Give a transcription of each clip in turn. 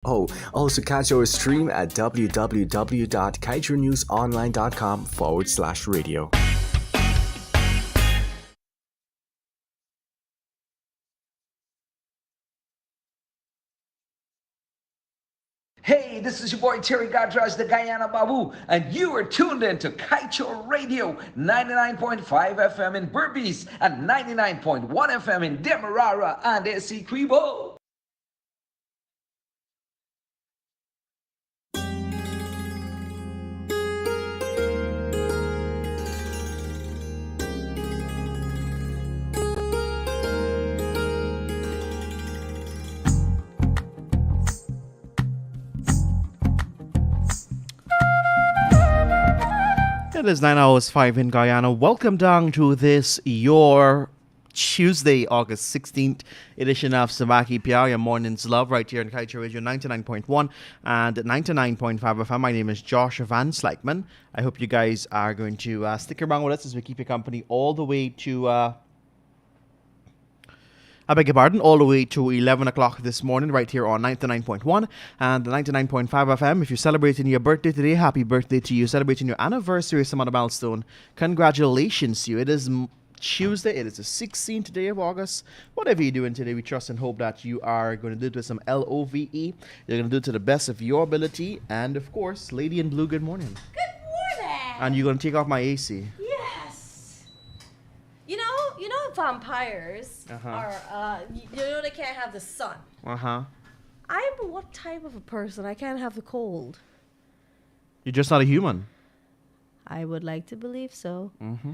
Oh, also catch our stream at www.kaiternewsonline.com/radio. Hey, this is your boy Terry Gadraj, the Guyana Babu, and you are tuned in to Kaieteur Radio, 99.5 FM in Berbice and 99.1 FM in Demerara and Essequibo. It is 9 hours 5 in Guyana. Welcome down to this, your Tuesday, August 16th edition of Subah, Pyar, your morning's love, right here on Kaieteur Radio 99.1 and 99.5 FM. My name is Josh Van Slykeman. I hope you guys are going to stick around with us as we keep you company all the way to... all the way to 11 o'clock this morning, right here on 99.1 and 99.5 FM. If you're celebrating your birthday today, happy birthday to you. Celebrating your anniversary or some other milestone, congratulations to you. It is Tuesday. It is the 16th day of August. Whatever you're doing today, we trust and hope that you are going to do it with some LOVE. You're going to do it to the best of your ability. And, of course, Lady in Blue, good morning. Good morning. And you're going to take off my AC. Yes. You know vampires are, they can't have the sun. Uh-huh. I'm what type of a person? I can't have the cold. You're just not a human. I would like to believe so. Mm-hmm.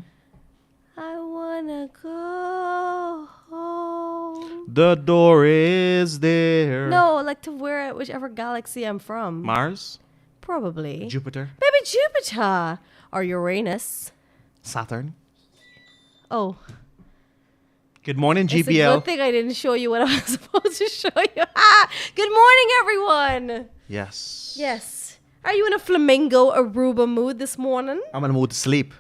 I wanna go home. The door is there. No, like to whichever galaxy I'm from. Mars? Probably. Jupiter? Maybe Jupiter. Or Uranus. Saturn? Oh. Good morning, It's a GPL. good thing I didn't show you what I was supposed to show you. Ah! Good morning, everyone. Yes. Yes. Are you in a flamingo Aruba mood this morning? I'm in the mood to sleep.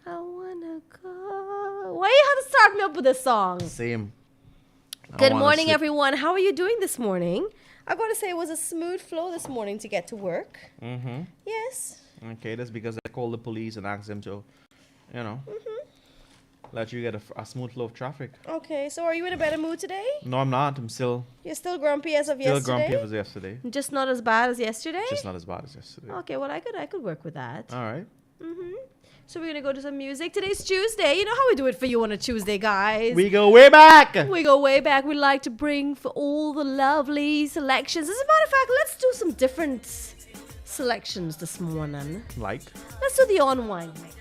I wanna go. Why you have to start me up with a song? Same. Good morning, everyone. How are you doing this morning? I gotta say it was a smooth flow this morning to get to work. Mm-hmm. Yes. Okay, that's because I called the police and asked them to, let you get a smooth flow of traffic. Okay, so are you in a better mood today? No, I'm not. I'm still You're still grumpy as of grumpy yesterday? as yesterday. Just not as bad as yesterday? Just not as bad as yesterday. Okay, well I could work with that. All right. So we're gonna go to some music. Today's Tuesday. You know how we do it for you on a Tuesday, guys. We go way back. We go way back. We like to bring for all the lovely selections. As a matter of fact, let's do some different selections this morning. Like? Let's do the unwind mix.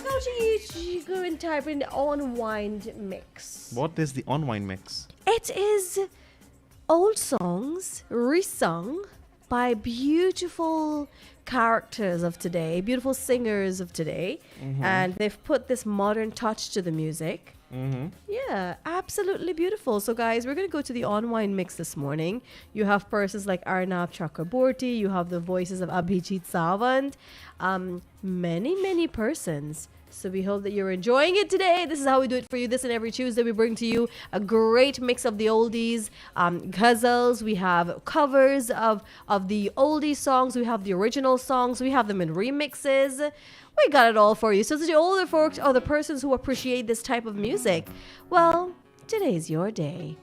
How do you go and type in the unwind mix? What is the unwind mix? It is old songs resung by beautiful characters of today, beautiful singers of today, and they've put this modern touch to the music. Mm-hmm. Yeah, absolutely beautiful. So guys, we're going to go to the unwind mix this morning. You have persons like Arnab Chakraborty, you have the voices of Abhijit Sawant, many persons. So we hope that you're enjoying it today. This is how we do it for you. This and every Tuesday we bring to you a great mix of the oldies, ghazals. We have covers of the oldie songs. We have the original songs. We have them in remixes. We got it all for you. So to the older folks or the persons who appreciate this type of music, well, today's your day.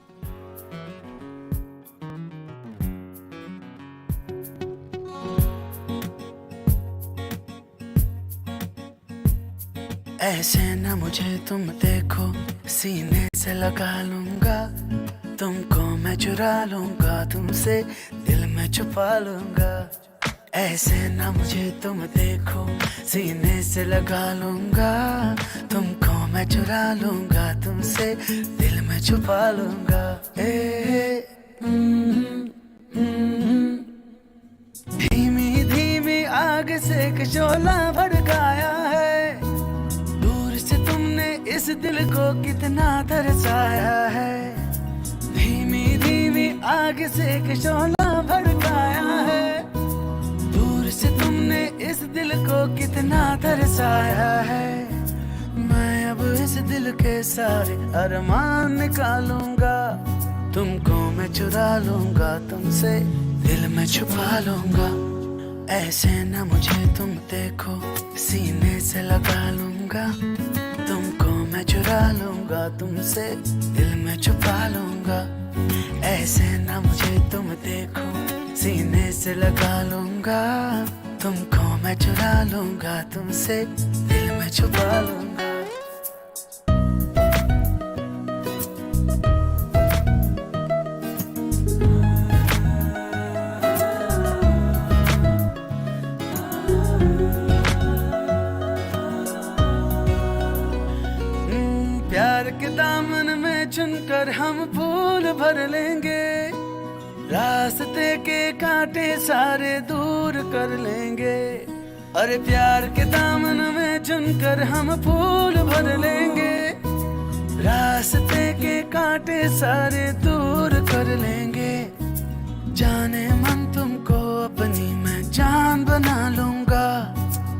ऐसे न मुझे तुम देखो सीने से लगा लूंगा तुमको मैं चुरा लूंगा तुमसे दिल में छुपा लूंगा ऐसे न मुझे तुम देखो सीने से लगा लूंगा तुमको मैं चुरा लूंगा तुमसे दिल में छुपा लूंगा धीमी धीमी आग से एक शोला भड़काया है दूर से तुमने इस दिल को कितना तरसाया है धीमी धीमी आग से एक शोला भड़काया है दूर से तुमने इस दिल को कितना तरसाया है मैं अब इस दिल के सारे अरमान निकालूंगा तुमको मैं चुरा लूंगा तुमसे, दिल में छुपा लूंगा। ऐसे न मुझे तुम देखो, सीने से लगा लूंगा। तुमको मैं चुरा लूंगा तुमसे, दिल में छुपा लूंगा। ऐसे न मुझे तुम देखो, सीने से लगा लूंगा। तुमको मैं चुरा लूंगा तुमसे, दिल में छुपा लूंगा। प्यार के दामन में चुनकर हम फूल भर लेंगे, रास्ते के कांटे सारे दूर कर लेंगे। अरे प्यार के दामन में चुनकर हम फूल भर लेंगे, रास्ते के कांटे सारे दूर कर लेंगे। जाने मन तुमको अपनी मैं जान बना लूंगा।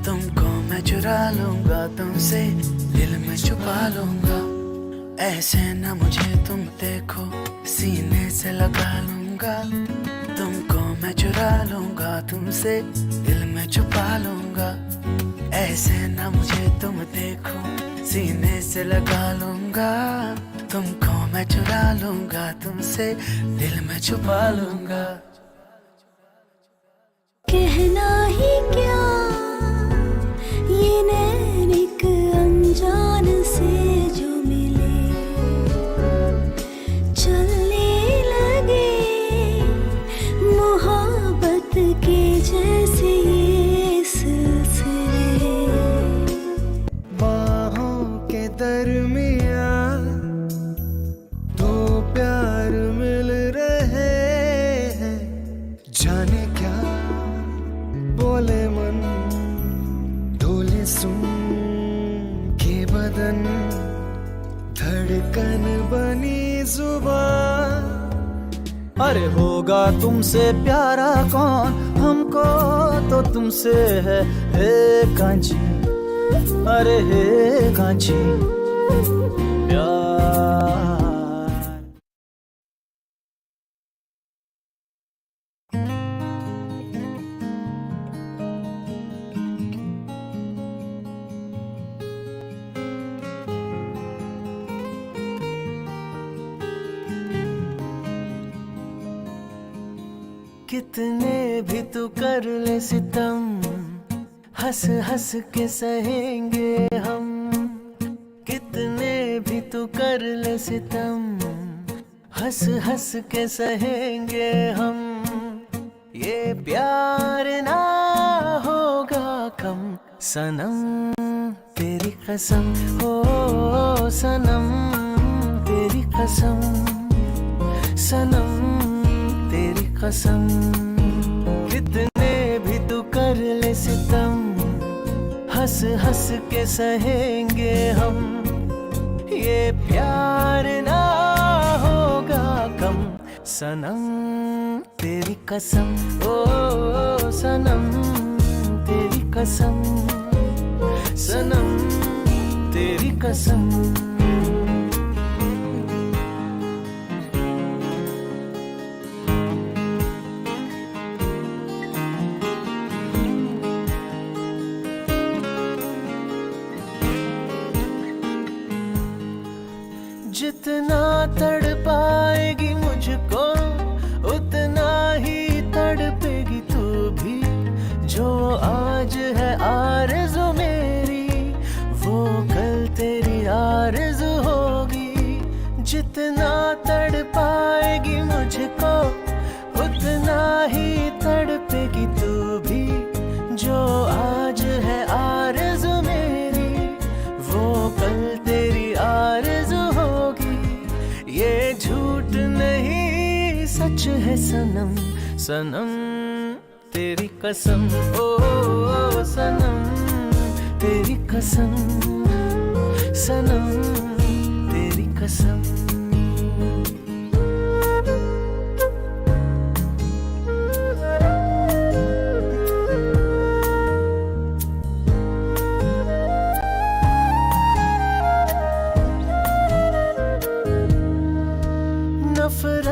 तुमको मैं चुरा लूंगा तुमसे, दिल में छुपा लूंगा। ऐसे न मुझे तुम देखो, सीने से लगा लूंगा। तुमको मैं चुरा लूंगा तुमसे, दिल में छुपा लूंगा। ऐसे न मुझे तुम देखो, सीने से लगा लूंगा। तुमको मैं चुरा लूंगा तुमसे, दिल में छुपा लूंगा। कहना ही क्या ये नैन एक अनजान से जो मिले, चलने लगे मोहब्बत के जैसे ये सिलसिले। बाहों के दरमियाँ दो प्यार मिल रहे हैं, जाने क्या बोले मन, डोले सुन के बदन, धड़कन बनी जुबान। अरे होगा तुमसे प्यारा कौन, हमको तो तुमसे है हे कांची। अरे हे कांची प्यार। कितने भी तू कर ले सितम, हंस हंस के सहेंगे हम। कितने भी तू कर ले सितम, हंस हंस के सहेंगे हम। ये प्यार ना होगा कम सनम, तेरी कसम हो सनम, तेरी कसम सनम, तेरी कसम। कितने भी तू कर ले सितम, हंस हंस के सहेंगे हम। ये प्यार ना होगा कम सनम, तेरी कसम ओ सनम, तेरी कसम सनम, तेरी कसम। जितना तड़पाएगी मुझको, उतना ही तड़पेगी तू भी। जो आज है आरज़ू मेरी, वो कल तेरी आरज़ू होगी। जितना तड़पाएगी मुझको, उतना ही तड़पेगी तू भी। जो आज है आरज़ू मेरी, वो कल तेरी आरज़ू होगी। ये झूठ नहीं सच है सनम, सनम तेरी कसम ओ सनम, तेरी कसम सनम, तेरी कसम। नफरत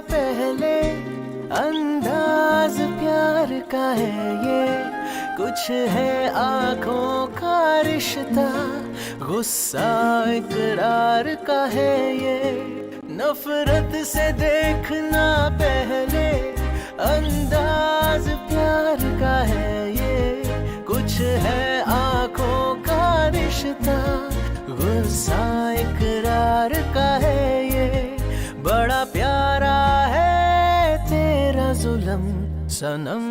पहले अंदाज प्यार का है ये, कुछ है आँखों का रिश्ता, गुस्सा इकरार का है ये, नफरत से देखना पहले अंदाज प्यार का है ये, कुछ है आँखों का रिश्ता, गुस्सा इकरार का है ये, बड़ा प्यारा है तेरा जुल्म सनम,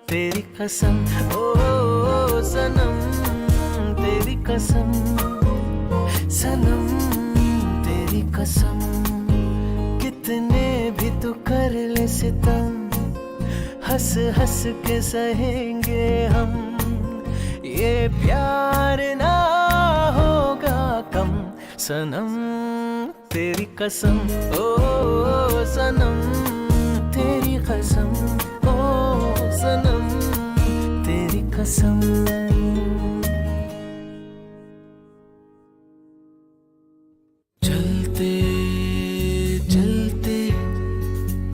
तेरी कसम ओ सनम, तेरी कसम सनम, तेरी कसम, कितने भी तू कर ले सितम, हंस हंस के सहेंगे हम, ये प्यार ना होगा कम सनम, तेरी कसम ओ सनम, तेरी कसम ओ सनम, तेरी कसम। चलते चलते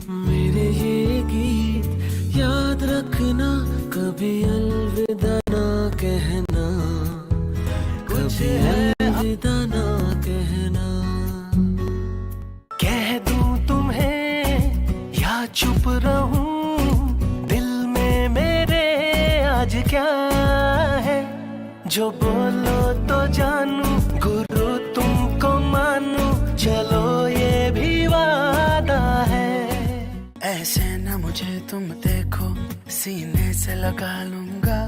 मेरे ये गीत याद रखना, कभी अलविदा ना कहना, कभी अलविदा ना कहना, कह दूं तुम्हें या चुप रहूं, दिल में मेरे आज क्या है, जो बोलो तो जानू, गुरु तुमको मानू, चलो ये भी वादा है, ऐसे ना मुझे तुम देखो, सीने से लगा लूंगा,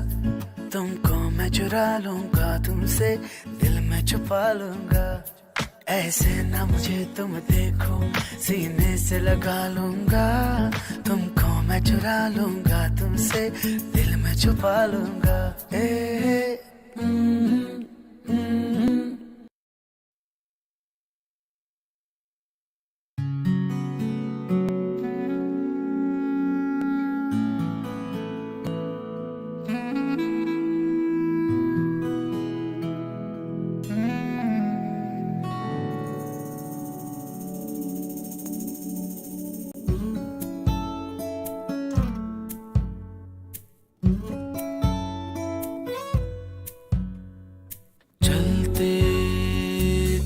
तुमको मैं चुरा लूंगा, तुमसे दिल में छुपा लूंगा, ऐसे ना मुझे तुम देखो, सीने से लगा लूंगा, तुमको मैं चुरा लूंगा, तुमसे दिल में छुपा लूंगा,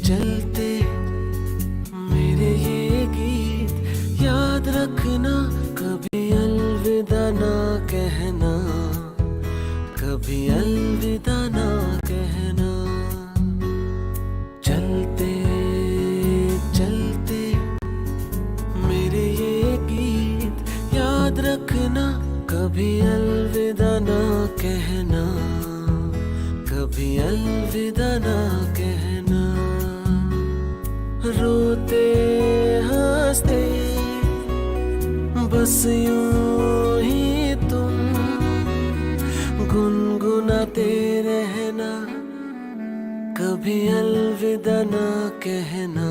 चलते मेरे ये गीत याद रखना, कभी अलविदा ना कहना, कभी अलविदा ना कहना, चलते चलते मेरे ये गीत याद रखना, कभी अलविदा ना कहना, कभी अलविदा ना कहना, रोते हंसते बस यूं ही तुम गुनगुनाते रहना, कभी अलविदा ना कहना,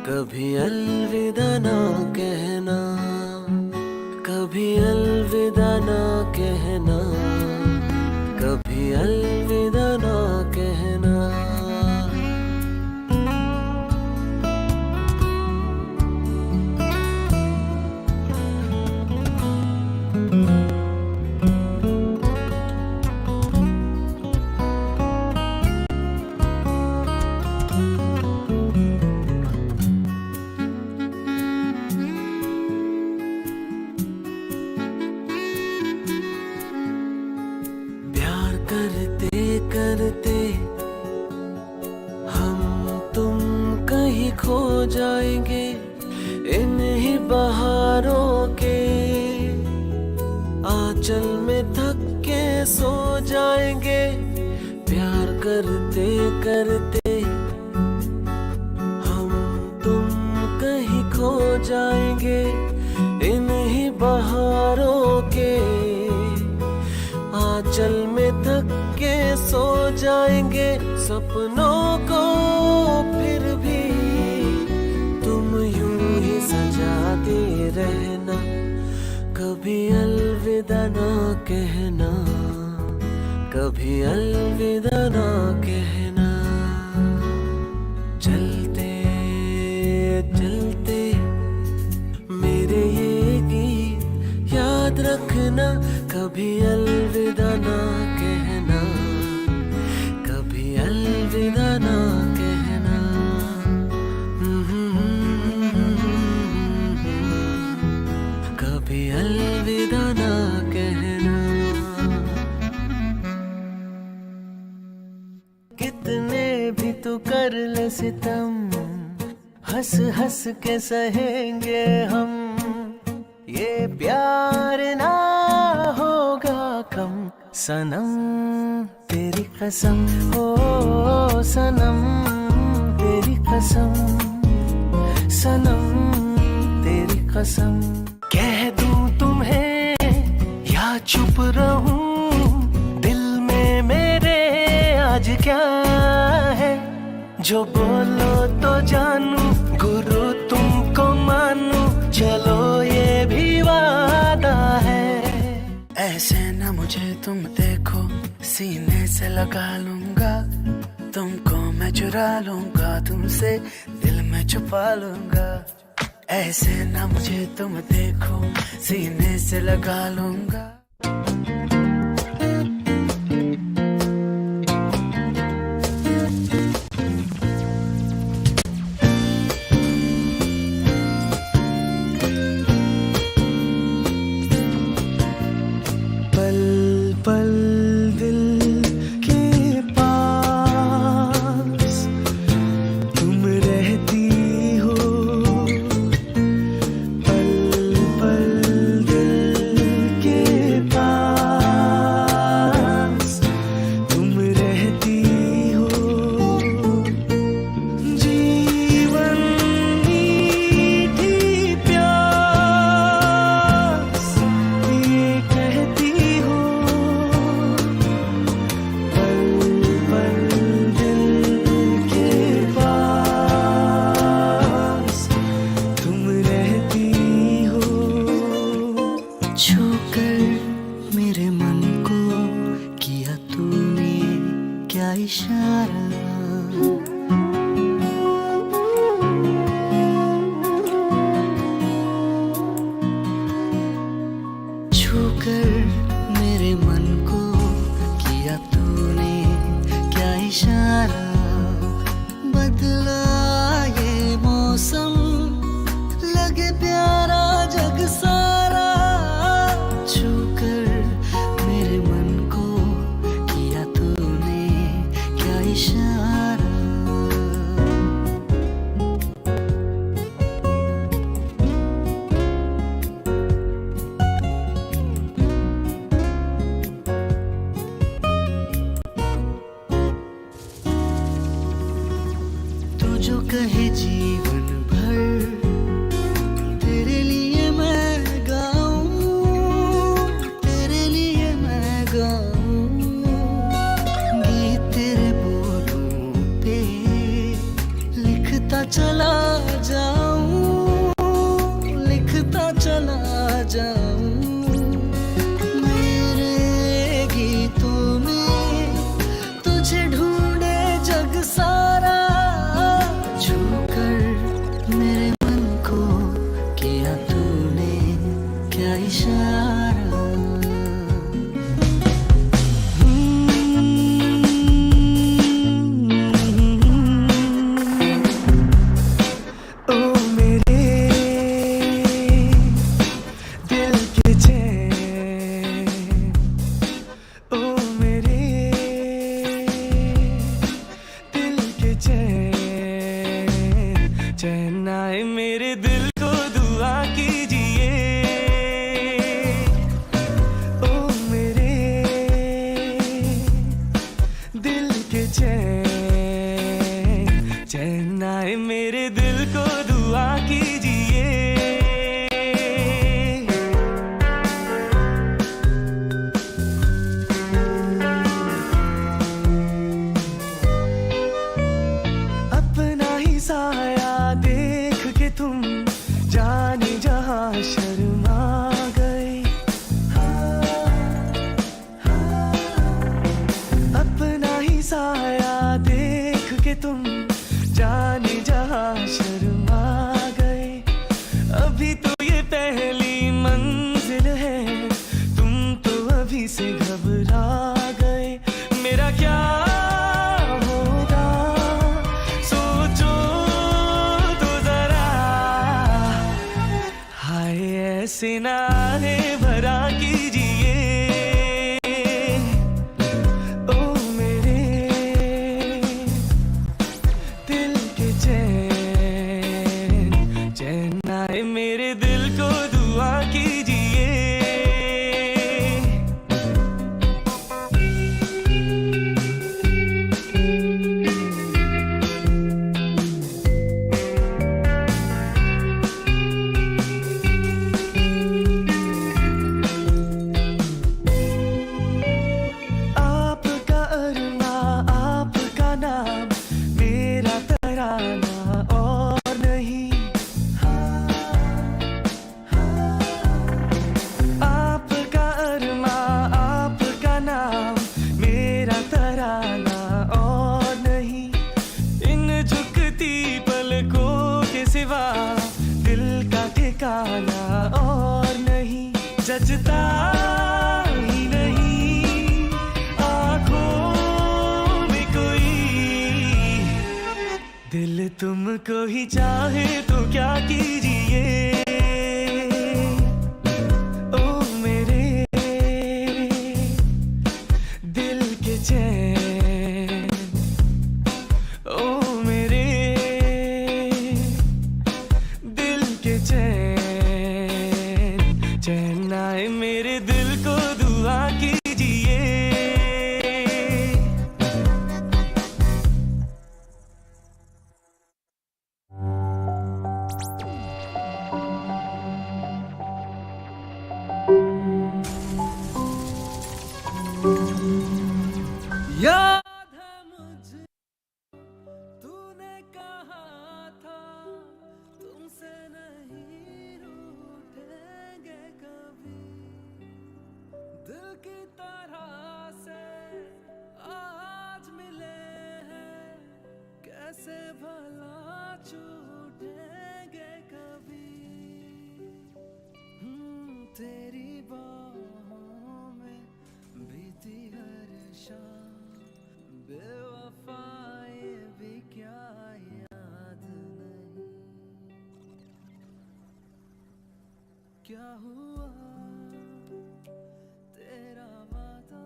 कभी अलविदा ना कहना, कभी अलविदा ना कहना, कभी अलविदा ना कहना। करते हम तुम कहीं खो जाएंगे इन्हीं बहारों के आंचल में थक के सो जाएंगे। प्यार करते करते हम तुम कहीं खो जाएंगे इन्हीं बहारों के आंचल में थक के सो जाएंगे। सपनों को फिर भी तुम यूं ही सजाते रहना, कभी अलविदा ना कहना, कभी अलविदा ना कहना। चलते चलते सितम हंस हंस के सहेंगे हम, ये प्यार ना होगा कम। सनम तेरी कसम, ओ सनम तेरी कसम, सनम तेरी कसम। कह दूं तुम्हें या चुप रहूं, दिल में मेरे आज क्या है। जो बोलो तो जानू, गुरु तुमको मानू, चलो ये भी वादा है। ऐसे न मुझे तुम देखो, सीने से लगा लूंगा, तुमको मैं चुरा लूंगा, तुमसे दिल में छुपा लूंगा। ऐसे न मुझे तुम देखो, सीने से लगा लूंगा। सिनारे भरा कीजिए ओ मेरे दिल के दिल का ठिकाना और नहीं जचता ही नहीं आँखों में कोई दिल तुमको ही चाहे तो क्या कीजिए ओ मेरे दिल के चैन ओ मेरे दिल के चैन चैन आए मेरे दिल को दुआ कीजिए याद है मुझे तूने कहा था तुमसे नहीं रूठेंगे कभी दिल की तरह से आज मिले हैं कैसे भला छूटेंगे कभी तेरी बाहों में बीती हर शाम बेवफा ये भी क्या याद नहीं क्या हुआ तेरा वादा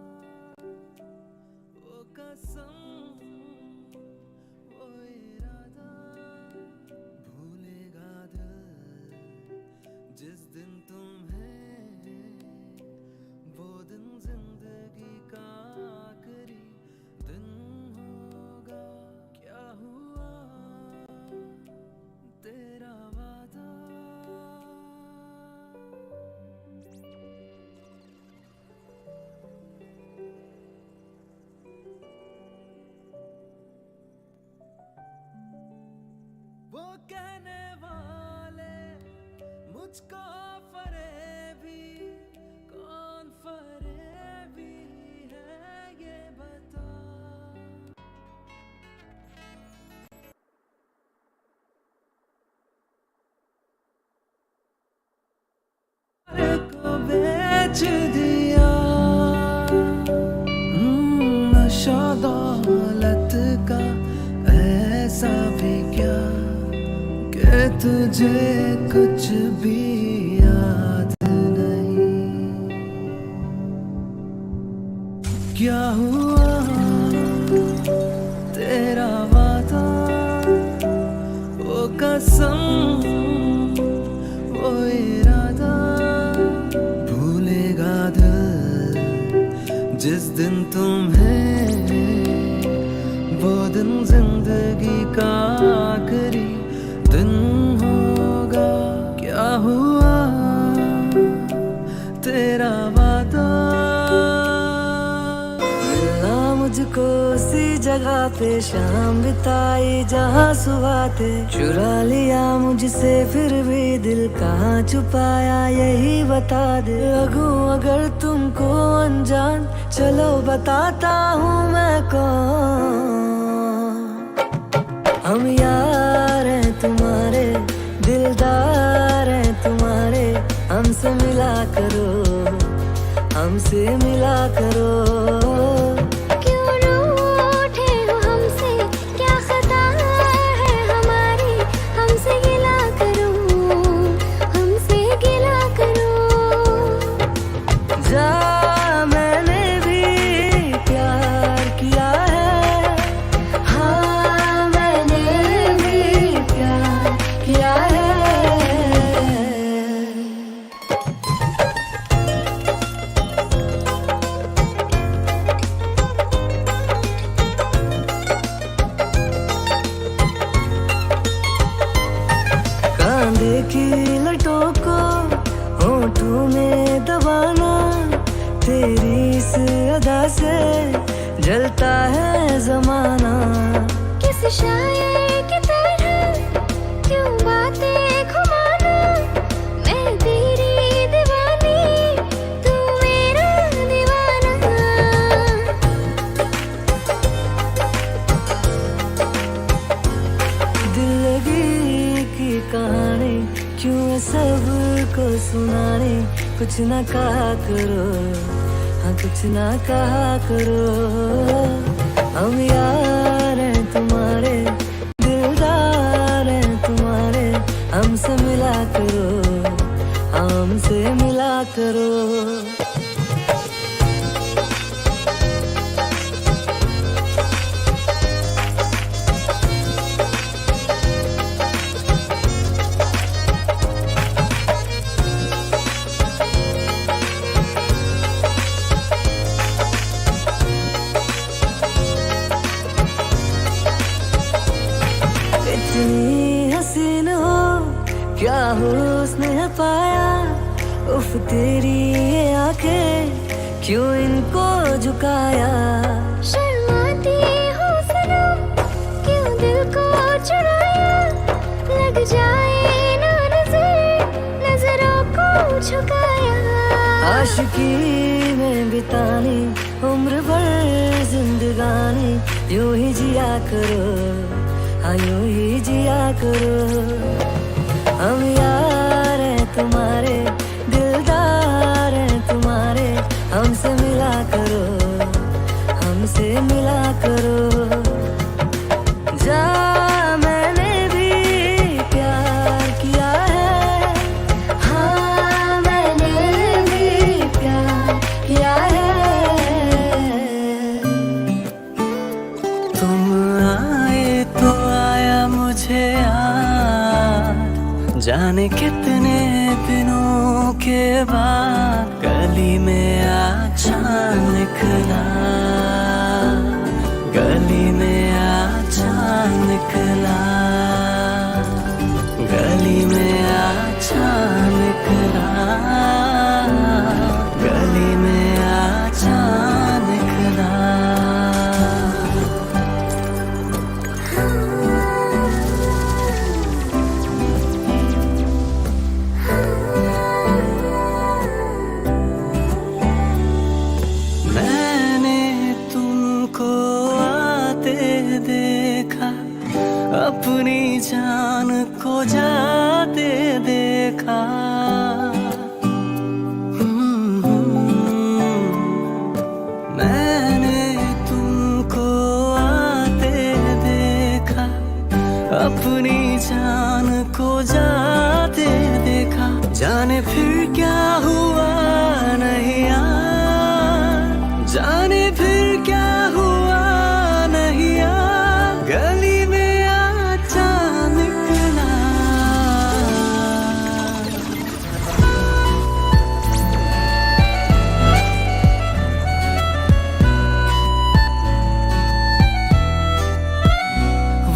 वो कसम वो इरादा भूलेगा दिल जिस दिन तुम्हें वो दिन जिंदगी का आखिरी दिन होगा क्या हुआ तेरा वादा वो कहने वाले मुझको फरेबी कौन फरेबी है ये बता को बेच दिया नशा दौलत का ऐसा भी क्या कि तुझे कुछ भी याद नहीं क्या हुआ तेरा वादा वो कसम वो इरादा भूलेगा दिल जिस दिन तुम्हें वो दिन जिंदगी का आखिरी दिन होगा क्या हुआ तेरा वादा मिलना मुझको उसी जगह पे शाम बिताई जहाँ सुबह थे चुरा लिया मुझसे फिर भी दिल कहाँ छुपाया यही बता दे लगूं अगर तुमको अनजान चलो बताता हूँ मैं कौन हम यार हैं तुम्हारे दिलदार हैं तुम्हारे हमसे मिला करो हमसे मिला करो क्यों रूठे हो हमसे क्या खता है हमारी हमसे गिला करो हमसे गिला करो जा मैंने भी प्यार किया है हाँ मैंने भी प्यार किया है कांधे की लटों को होठों में दबाना तेरी इस अदा से जलता है जमाना किस शायर की तरह क्यों बातें घुमाना मैं तेरी दीवानी तू मेरा दीवाना दिल लगी की कहानी क्यों सबको सुनाने कुछ ना कहा करो हाँ कुछ ना कहा करो हम यार हैं तुम्हारे दिलदार हैं तुम्हारे हमसे मिला करो हमसे मिला करो इतनी हसीन हो क्या हुस्न है पाया उफ तेरी ये आंखें क्यों इनको झुकाया शर्माती हो सनम क्यों दिल को चुराया लग जाए ना नजर नजरों को झुकाया आशिकी में बितानी उम्र भर जिंदगानी यूं ही जिया करो हाँ यूं ही जिया करो हम यार हैं तुम्हारे दिलदार हैं तुम्हारे हमसे मिला करो हमसे मिला करो जा मैंने भी प्यार किया है हाँ मैंने भी प्यार किया है तुम आए तो आया मुझे याद जाने कितने दिनों के बाद गली में आचान निकला गली में आचान निकला गली में आचान निकला गली में आचान निकला मैंने तुमको आते देखा अपनी जान को जाते देखा मैंने तुमको आते देखा अपनी जान को जाते देखा जाने फिर क्या हुआ नहीं यार जाने फिर क्या हुआ नहीं यार गली में आचा निकला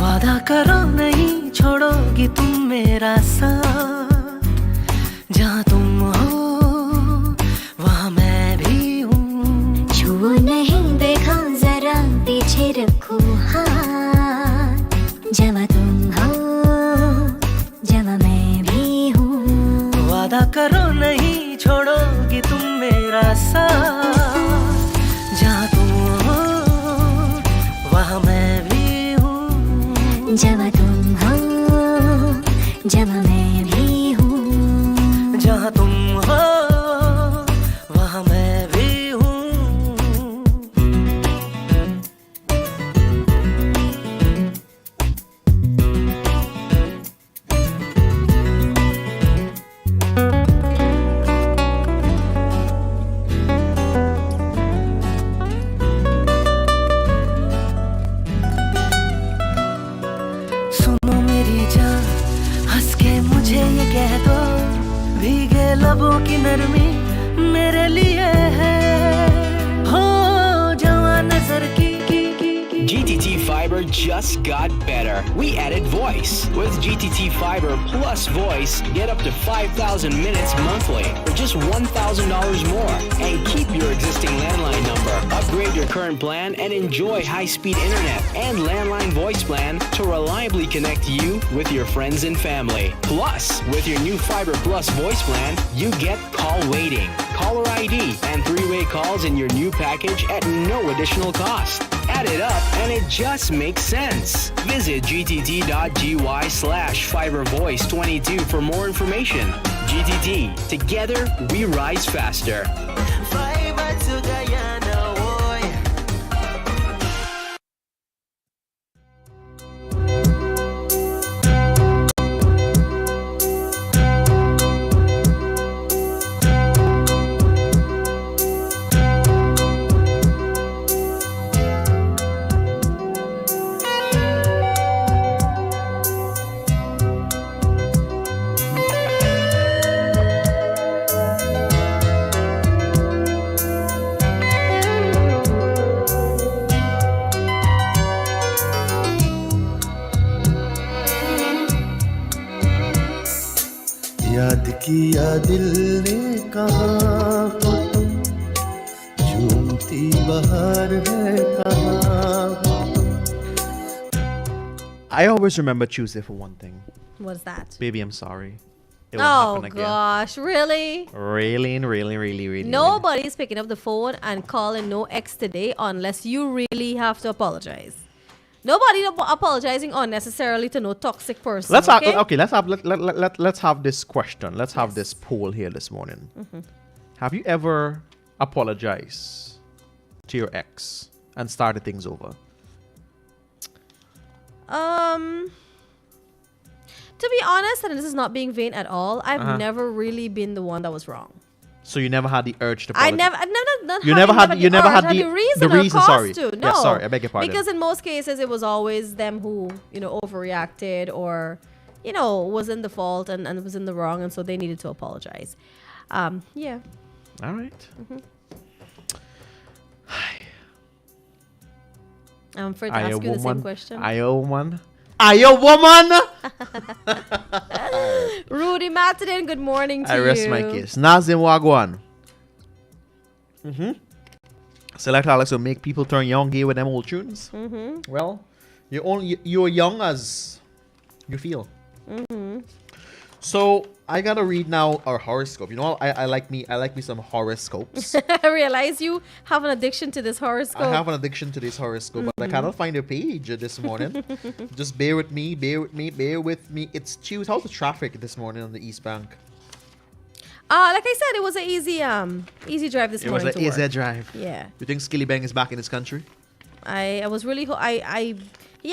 वादा करो नहीं छोड़ोगी तुम मेरा साथ जहाँ तुम हो वहाँ मैं भी हूँ छुओ नहीं देखा जरा पीछे रखो हाथ जवा तुम हो जवा मैं भी हूँ वादा करो नहीं छोड़ोगी तुम मेरा साथ जहाँ तुम हो वहाँ मैं भी हूँ जवा तुम हो जवा मैं भी हूँ जहाँ तुम हो वहाँ मैं भी हूँ सुनो मेरी जान हंस के मुझे ये कह दो भीगे लबों की नरमी मेरे लिए है हो जवां नजर की GTT Fiber just got better. We added voice. With GTT Fiber plus voice, get up to 5,000 minutes monthly for just $1,000 more. And keep your existing landline number. Upgrade your current plan and enjoy high-speed internet and landline voice plan to reliably connect you with your friends and family. Plus, with your new Fiber Plus voice plan, you get call waiting, caller ID, and three-way calls in your new package at no additional cost. Add it up and it just makes sense. Visit gtt.gy/fibervoice22 for more information. GTT, together we rise faster. Fiber to Guyana, boy. याद किया दिल ने कहाँ हो तुम झूमती बहार है कहाँ हो I always remember Tuesday for one thing. What's that? Baby, I'm sorry. It will Oh happen again. gosh, really? Really. Nobody's picking up the phone and calling no ex today unless you really have to apologize. Nobody apologizing unnecessarily to no toxic person. Let's okay? let's have this question. Let's have this poll here this morning. Have you ever apologized to your ex and started things over? To be honest, and this is not being vain at all, I've never really been the one that was wrong. So you never had the urge to I apologize? you never had the reason or cause sorry. to. No, Yeah, sorry, I beg your pardon. Because in most cases, it was always them who overreacted or was in the fault and was in the wrong, and so they needed to apologize. Yeah. All right. I'm afraid to ask you the same question. Are you a woman? Are you a woman? Rudy Matadin, good morning to I you. rest my case. Nazim Wagwan. Select Alex will make people turn young gay with them old tunes. Well, you're young as you feel. So I gotta read now our horoscope. You know, I like me some horoscopes. I realize you have an addiction to this horoscope. I have an addiction to this horoscope, but I cannot find a page this morning. Just bear with me. It's Tuesday. How's the traffic this morning on the East Bank? Like I said, it was an easy drive this It was morning. an easy drive. Yeah. You think Skilly Bang is back in this country? I was really he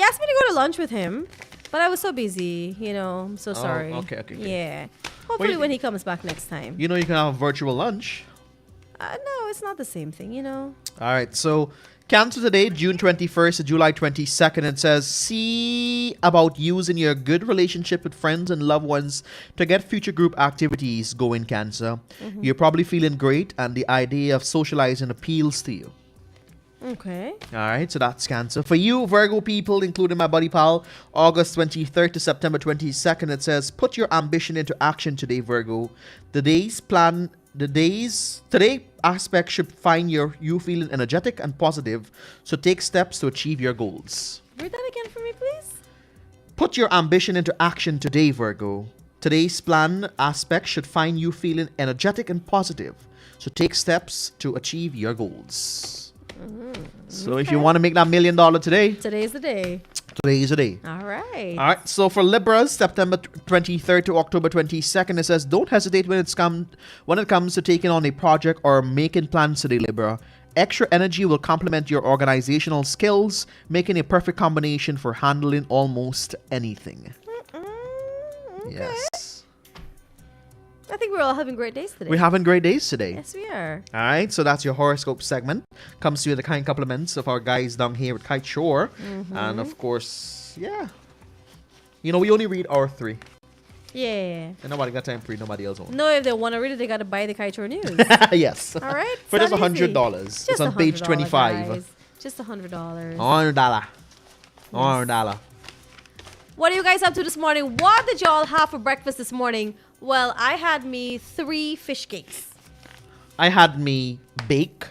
asked me to go to lunch with him, but I was so busy, I'm so sorry. Okay. Yeah. Hopefully when he comes back next time. You know you can have a virtual lunch. No, it's not the same thing, All right, so Cancer today, June 21st to July 22nd. It says, see about using your good relationship with friends and loved ones to get future group activities going, Cancer. You're probably feeling great and the idea of socializing appeals to you. Okay. All right, so that's Cancer. For you, Virgo people, including my buddy pal, August 23rd to September 22nd, it says, put your ambition into action today, Virgo. Today aspect should find you feeling energetic and positive, so take steps to achieve your goals. Read that again for me, please. Put your ambition into action today, Virgo. Today's plan aspect should find you feeling energetic and positive, so take steps to achieve your goals. So if you want to make that $1 million today, Today's the day. today is the day. All right. All right, so for Libras, September 23rd to October 22nd, it says, don't hesitate when it comes to taking on a project or making plans today, Libra. Extra energy will complement your organizational skills, making a perfect combination for handling almost anything. Okay. Yes. I think we're all having great days today. We're having great days today. Yes, we are. All right, so that's your horoscope segment. Comes to you the kind compliments of our guys down here at Kaieteur. And of course, yeah. You know, we only read our three. Yeah. And nobody got time to read nobody else. No, if they want to read it, they got to buy the Kaieteur News. Yes. All right. For just not easy. $100. It's on page $100, 25. guys. Just $100. $100. What are you guys up to this morning? What did y'all have for breakfast this morning? Well, I had me 3 fish cakes. I had me bake.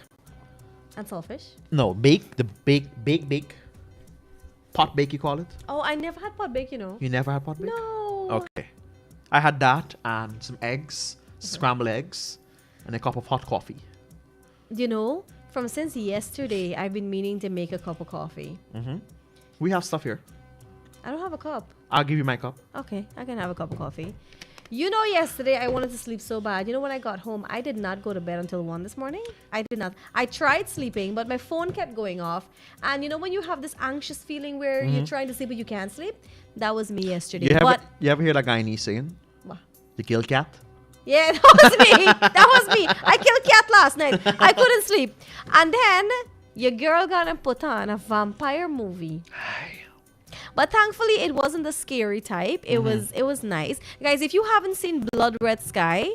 And saltfish? No, bake. The bake. Pot bake, you call it? Oh, I never had pot bake, You never had pot bake? No. Okay. I had that and some eggs, scrambled eggs, and a cup of hot coffee. from since yesterday, I've been meaning to make a cup of coffee. We have stuff here. I don't have a cup. I'll give you my cup. Okay, I can have a cup of coffee. You know, yesterday I wanted to sleep so bad. You know, when I got home, I did not go to bed until 1 this morning. I did not. I tried sleeping, but my phone kept going off. And you know, when you have this anxious feeling where you're trying to sleep but you can't sleep? That was me yesterday. You ever hear that guy in saying? What? You kill cat? Yeah, that was me. That was me. I killed cat last night. I couldn't sleep. And then your girl got and put on a vampire movie. But thankfully, it wasn't the scary type. It was nice, guys. If you haven't seen Blood Red Sky,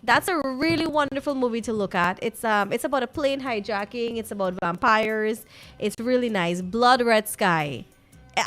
that's a really wonderful movie to look at. It's about a plane hijacking. It's about vampires. It's really nice. Blood Red Sky,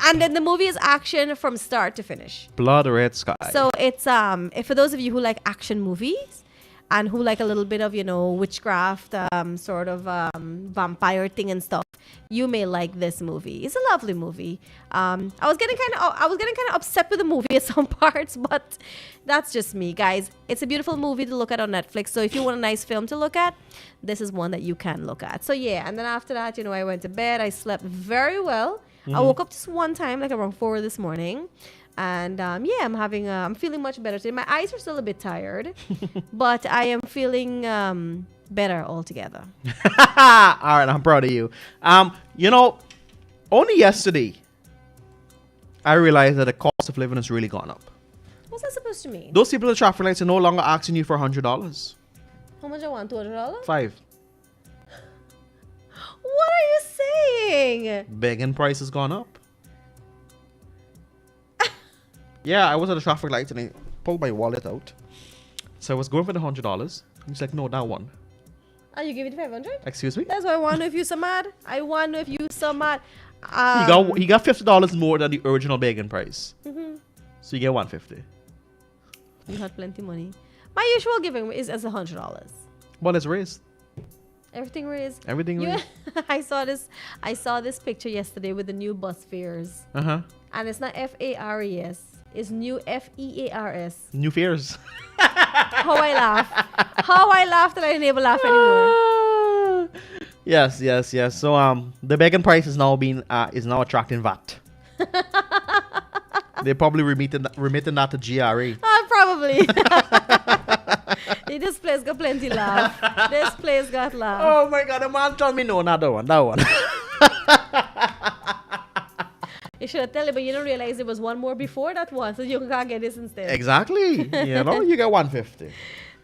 and then the movie is action from start to finish. Blood Red Sky. So it's for those of you who like action movies and who like a little bit of, you know, witchcraft, sort of vampire thing and stuff, you may like this movie. It's a lovely movie. I was getting kind of upset with the movie at some parts, but that's just me, guys. It's a beautiful movie to look at on Netflix. So if you want a nice film to look at, this is one that you can look at. So yeah, and then after that, you know, I went to bed. I slept very well. I woke up just one time, like around 4 this morning. And yeah, I'm feeling much better today. My eyes are still a bit tired, but I am feeling better altogether. All right, I'm proud of you. You know, only yesterday I realized that the cost of living has really gone up. What's that supposed to mean? Those people at traffic lights are no longer asking you for $100. How much I want? $200? 5. What are you saying? Begging price has gone up. Yeah, I was at the traffic lights and I pulled my wallet out. So I was going for the $100. He's like, no, that one. Oh, you give it 500? Excuse me? That's why I want to know if you so mad. I want to know if you so mad. He got $50 more than the original begging price. So you get $150. You had plenty money. My usual giving is as $100. Well, it's raised. Everything raised. Everything raised. I saw this picture yesterday with the new bus fares. And it's not FARES. It's new FEARS. New fears. How I laugh that I didn't even laugh anymore. Yes. So the begging price is now attracting VAT. They're probably remitting that to GRA. Probably. This place got plenty laugh. This place got laugh. Oh my God, the man told me no, not that one. You should have told me, but you don't realize there was one more before that one, so you can't get this instead. Exactly. You know, you get 150.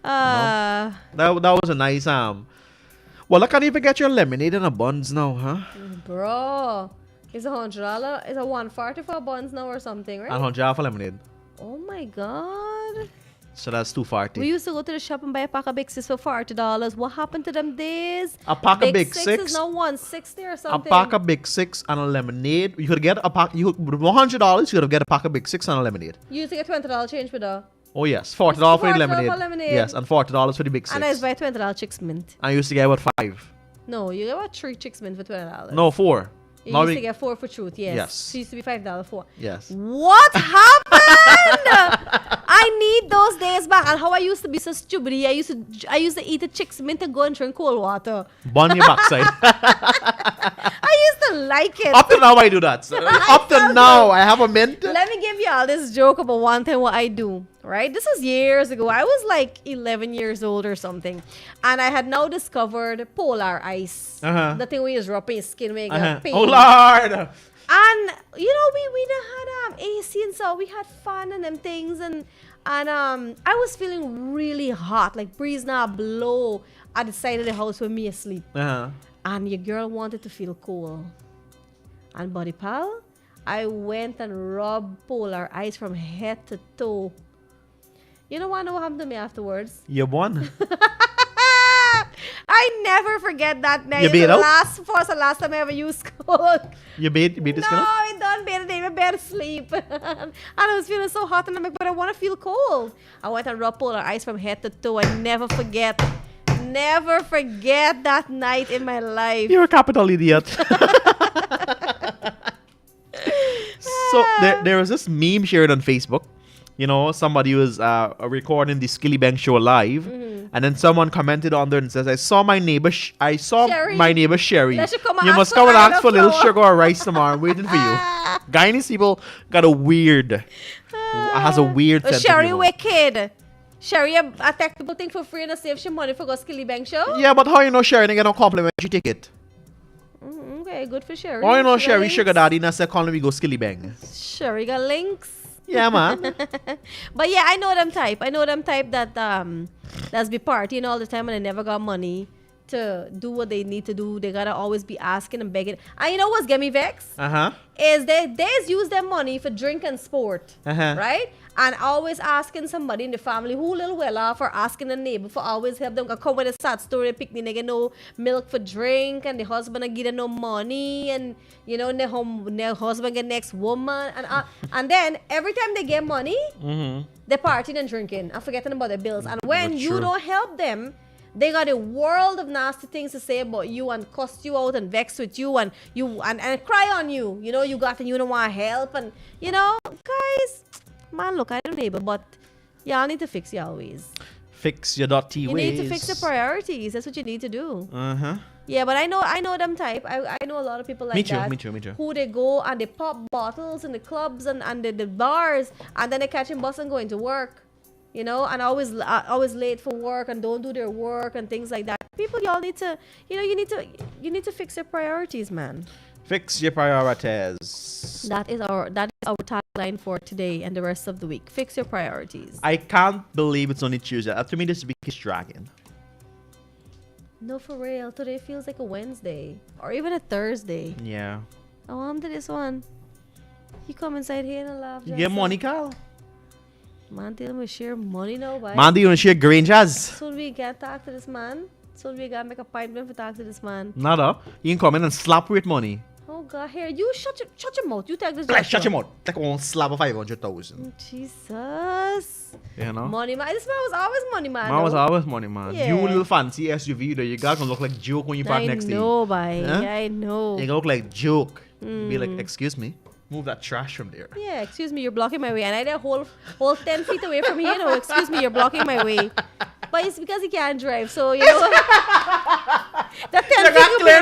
That was a nice well, I can't even get your lemonade and a buns now, huh? Bro, it's $100. It's a $140 for buns now or something, right? And $100 for lemonade. Oh my God. So that's $240. We used to go to the shop and buy a pack of Big Six for $40. What happened to them days? A pack of Big Six is now $160 or something. A pack of Big Six and a lemonade. You could get a pack. With $100, you could have get a pack of Big Six and a lemonade. You used to get $20 change with that. Oh yes, $40 for the lemonade. For lemonade. Yes, and $40 for the Big Six. And I used to buy $20 Chicks Mint. I used to get about 5. No, you get about 3 Chicks Mint for $20. No, 4. You used to get 4 for truth, yes. Yes. So it used to be $5 for. Yes. What happened? I need those days back. And how I used to be so stupid. I used to eat the Chicks Mint and go and drink cold water. Bun your backside. I used to like it. Up to now I do that. So up to now I have a mint. Let me give y'all this joke about one time what I do. Right? This was years ago. I was like 11 years old or something. And I had now discovered polar ice. The thing where you just rub your skin make pain. Oh Lord. And you know, we had AC and so we had fun and them things and I was feeling really hot, like breeze now blow at the side of the house with me asleep. And your girl wanted to feel cool. And buddy pal, I went and rubbed polar ice from head to toe. You know what happened to me afterwards? You won. I never forget that night. You beat out? The last time I ever used cold. You beat this No, I don't beat it. I better sleep. And I was feeling so hot and I'm like, but I want to feel cold. I went and rubbed polar ice from head to toe. I never forget that night in my life. You're a capital idiot. So there was this meme shared on Facebook. You know, somebody was recording the Skilly Bank show live, And then someone commented on there and says, I saw my neighbor Sherry. my neighbor Sherry. That should come You ask must for come and Iron ask for a little flour." sugar or rice tomorrow. I'm waiting for you. Guyanese people got a weird has a weird sense of Sherry humor. wicked. Sherry, I take people think for free and I save some money for go Skilly Bank show. Yeah, but how you know Sherry didn't get no complimentary ticket? Okay, good for Sherry. How you know She got Sherry links. sugar daddy and say calling me go skilly bang? Sherry got links. Yeah, man. But yeah, I know them type. I know them type that that's be partying all the time and they never got money to do what they need to do. They gotta always be asking and begging. And you know what's get me vexed? Is they use their money for drink and sport, right? And always asking somebody in the family who little well off or asking a neighbor for always help them come with a sad story, picnic, they get no milk for drink and the husband give them no money and you know their husband get next woman and then every time they get money, they're partying and drinking and forgetting about their bills. And when That's you true. don't help them, they got a world of nasty things to say about you and cuss you out and vex with you and cry on you. You know, you got and you don't want help and you know, guys, man, look, I don't neighbor, but y'all need to fix y'all ways. Fix your dirty You ways. need to fix the priorities. That's what you need to do. Uh-huh. Yeah, but I know them type. I know a lot of people like Me too, that. me too. Who they go and they pop bottles in the clubs and the bars and then they catch a bus and going to work. You know, and always late for work and don't do their work and things like that. People, y'all need to, you know, you need to fix your priorities, man. Fix your priorities. That is our tagline for today and the rest of the week. Fix your priorities. I can't believe it's only Tuesday. To me, this week is dragging. No, for real. Today feels like a Wednesday or even a Thursday. Yeah. Oh, I'm to this one. You come inside here and laugh. You get money, Carl? Man, tell me share money now, boy. Man, do you want to share Granger's? Soon we can't talk to this man. Soon we gotta make a appointment for talk to this man. Nada. You can come in and slap with money. Oh God, here you shut your mouth. You take this. Like, shut your mouth. Like one slap of 500,000. Jesus. You know? Money man. This man was always money man. Man was though. always money, man. Yeah. You little fancy SUV, though. You guys gonna look like joke when you park next to you. I know, boy. Huh? Yeah, I know. You gonna look like joke. Be like, excuse me. Move that trash from there. Yeah, excuse me, you're blocking my way. And I did a whole 10 feet away from here. No, excuse me, you're blocking my way. But it's because he can't drive. So, you know, that 10 feet will be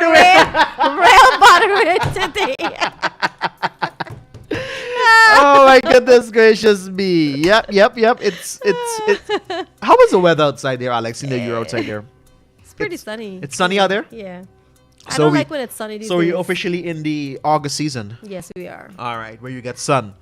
real bothering today. Oh my goodness gracious me. Yep. It's how was the weather outside there, Alex? You know you're outside there. It's pretty sunny. It's sunny out there? Yeah. I So don't we- like when it's sunny these So days. you're officially in the August season. Yes, we are. Alright, where you get sun.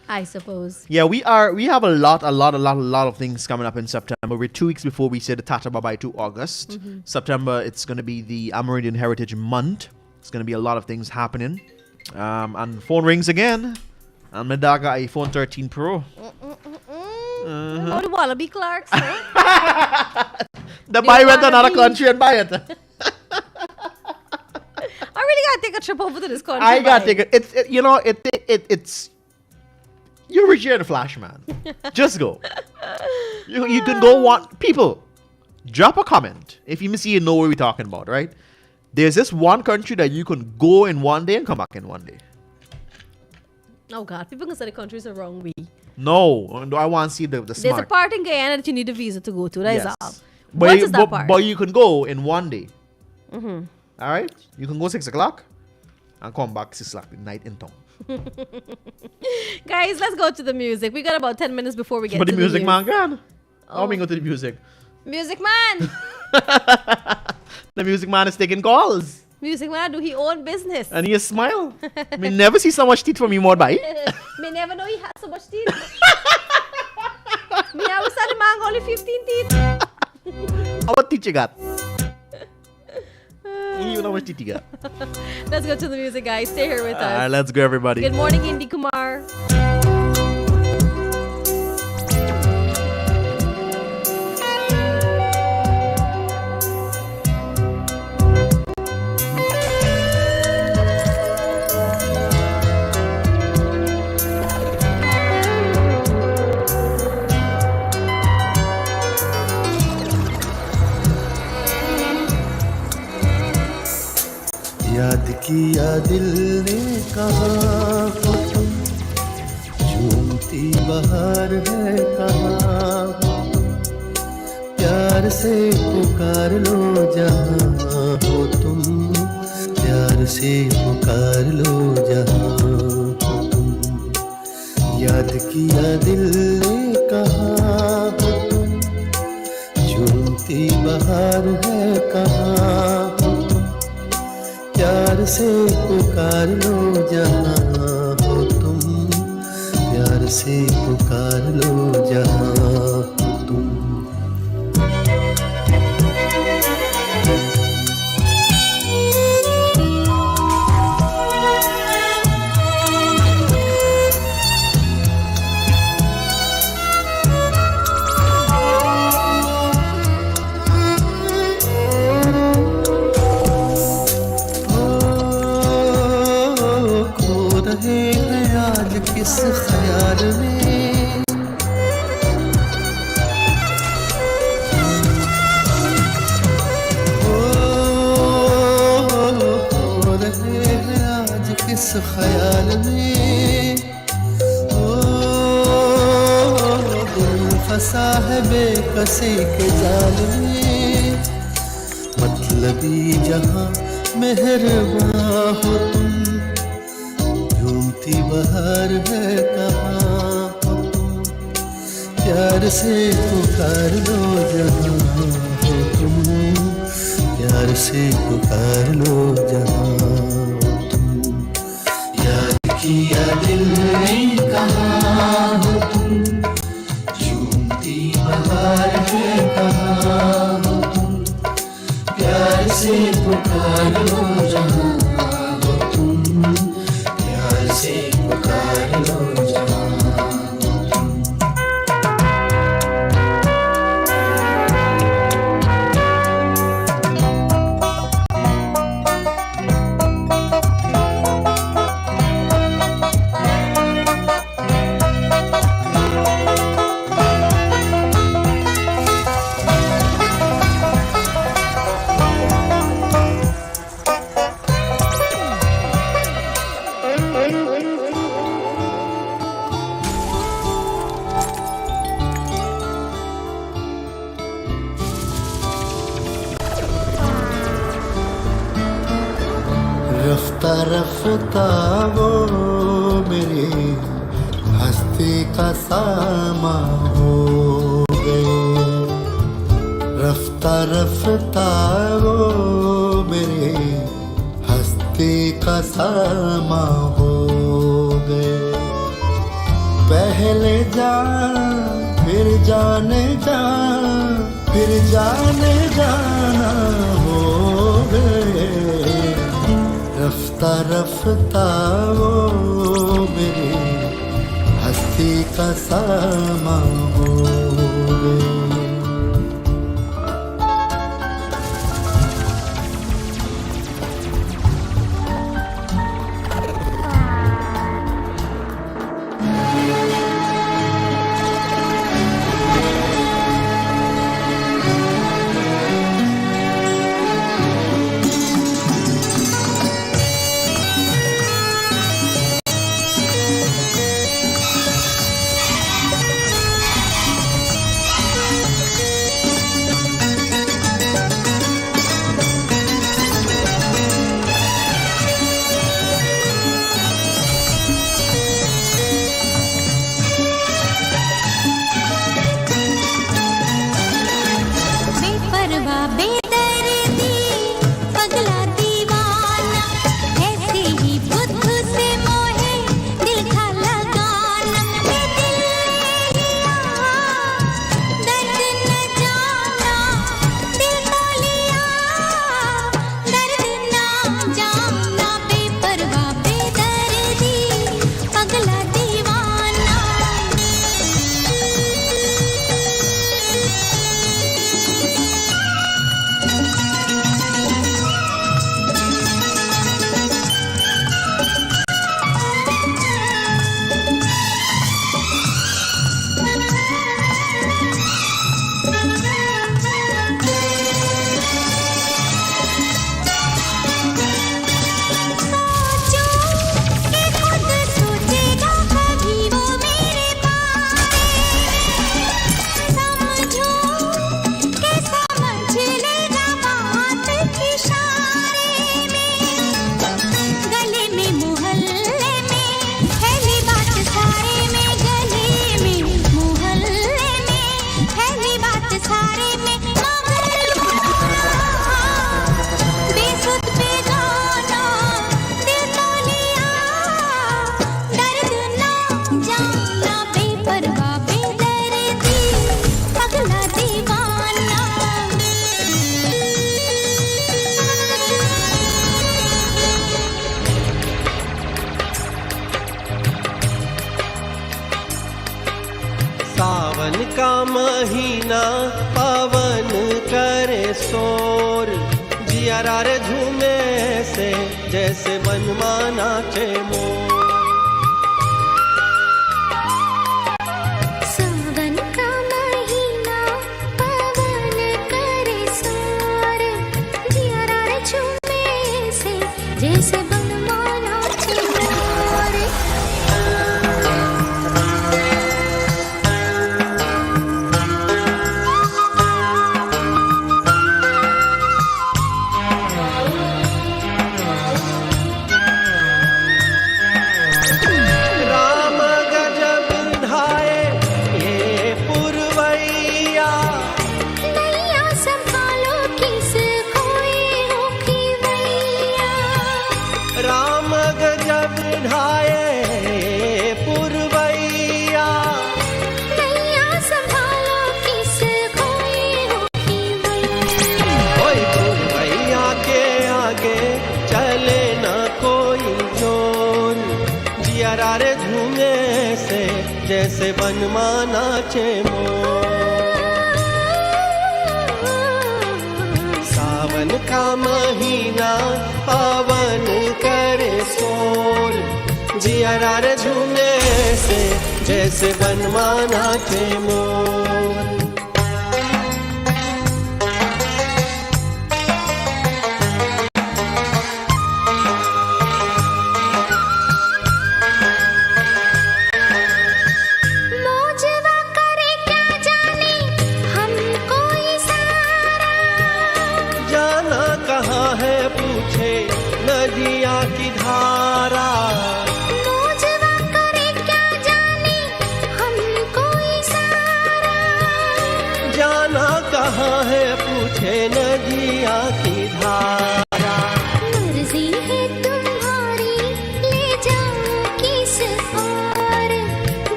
I suppose. Yeah, we have a lot of things coming up in September. We're 2 weeks before we say the Tata Bye-bye to August. September, it's going to be the Amerindian Heritage Month. It's going to be a lot of things happening. And phone rings again. And my dog got iPhone 13 Pro. Oh, the Wallaby Clarks, huh? The buy went to another wannabe. country and buy it. I really gotta take a trip over to this country. I got to bye. take it. It's you're rich in a flash, man. Just go. You can go people. Drop a comment if you see you know what we're talking about, right? There's this one country that you can go in one day and come back in one day. Oh God, people can say the country's the wrong way. No, I want to see the There's a smart. part in Guyana that you need a visa to go to. That is Yes. all. But What you, is that part? but you can go in one day. All right, you can go 6 o'clock and come back 6 o'clock at night in town. Guys, let's go to the music. We got about 10 minutes before we get But to the music news. man, gone. Oh. How we go to the music? Music man. The music man is taking calls. Music man do his own business. And he smile. Me never see so much teeth from him, more by. Me never know he had so much teeth. Me always said the man only 15 teeth. How much teeth you got? You know how much teeth you got. Let's go to the music, guys. Stay here with us. Alright, let's go, everybody. Good morning, Indy Kumar. याद किया दिल ने कहा हो तुम झूमती बहार है कहा हो से पुकार लो जहाँ हो तुम, प्यार से पुकार लो जहाँ हो तुम। याद किया दिल ने कहाँ हो तुम, झूमती बहार है कहाँ हो तुम। प्यार से पुकार लो जहाँ हो तुम, प्यार से पुकार लो जहाँ हो तुम। किस ख्याल में हो रहे हैं आज किस ख्याल में। ओ दिल फंसा है बेकसी के जाल में। मतलबी जहां मेहरबां हो तुम, झूमती बहार है कहाँ हो तुम। प्यार से पुकार लो जहाँ हो तुम, प्यार से पुकार लो जहाँ हो तुम। याद किया दिल ने कहाँ हो तुम, झूमती बहार है कहाँ हो तुम। प्यार से पुकार लो जहाँ हो तुम, से पुकार लो जहाँ तुम। रफ्ता रफ्ता वो मेरी हस्ती का सामा हो गए। रफ्ता रफ्ता वो मेरी हस्ती का सामा हो गए। पहले जान फिर जाने जान फिर जाने जाना हो गए। रफ्ता रफ्ता वो मेरी हस्ती का सामा हो गए। सावन का महीना पवन करे शोर, जिया रे झूमे से जैसे बनवा नाचे मोर। सावन का महीना पवन करे शोर, जिया रे झूमे से जैसे बनवा नाचे मोर। जैसे बनवा नाचे मोर। सावन का महीना पावन करे शोर, जिया रे झूमे से जैसे बनवा नाचे मोर। नदिया की धारा मौजवा करे क्या जाने हमको इशारा। जाना कहाँ है पूछे नदिया की धारा। मर्जी है तुम्हारी ले जाओ किस ओर,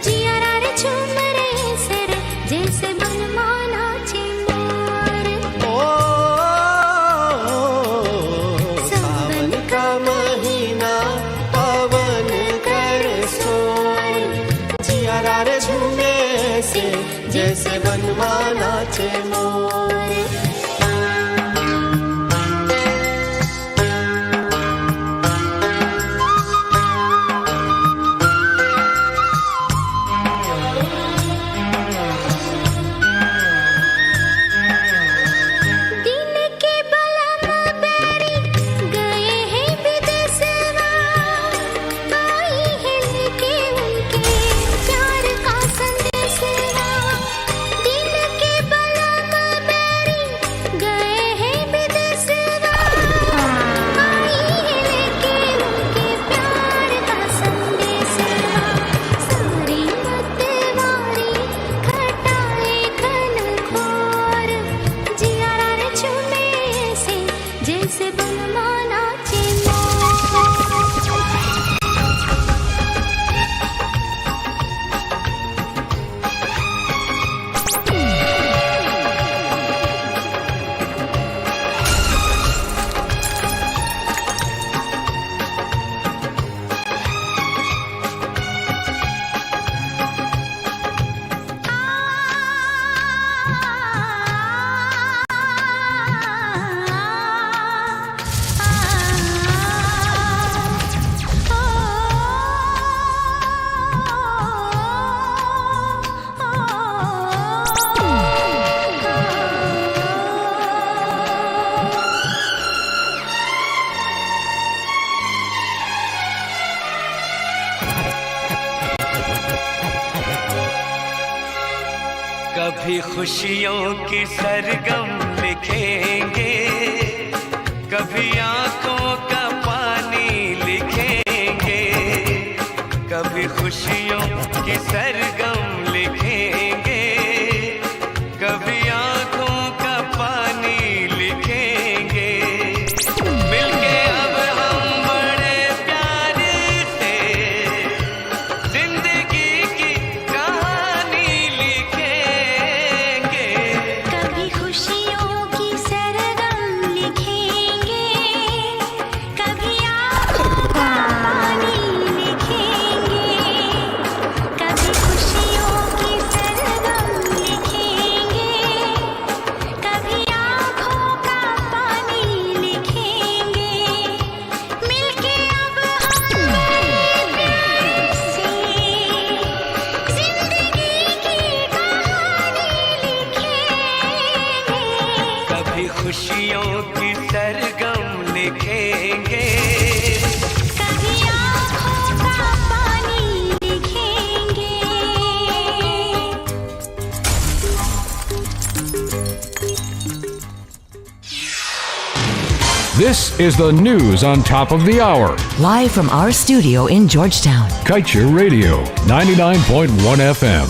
जिया रे झूम रे सर जैसे बनवा नाचे मोर। रे झूमे से जैसे बनवा नाचे मोर। कभी खुशियों की सरगम लिखेंगे, कभी आंखों का पानी लिखेंगे। कभी खुशियों की सरगम लिखेंगे, कभी आंखों का पानी लिखेंगे। मिलके अब हम बड़े प्यार से जिंदगी की कहानी लिखेंगे। कभी खुशियों की सरगम लिखेंगे, कभी आंखों का पानी लिखेंगे। कभी खुशियों की सरगम लिखेंगे कभी आँखों का पानी लिखेंगे This is the news on top of the hour. Live from our studio in Georgetown. Kaieteur Radio, 99.1 FM.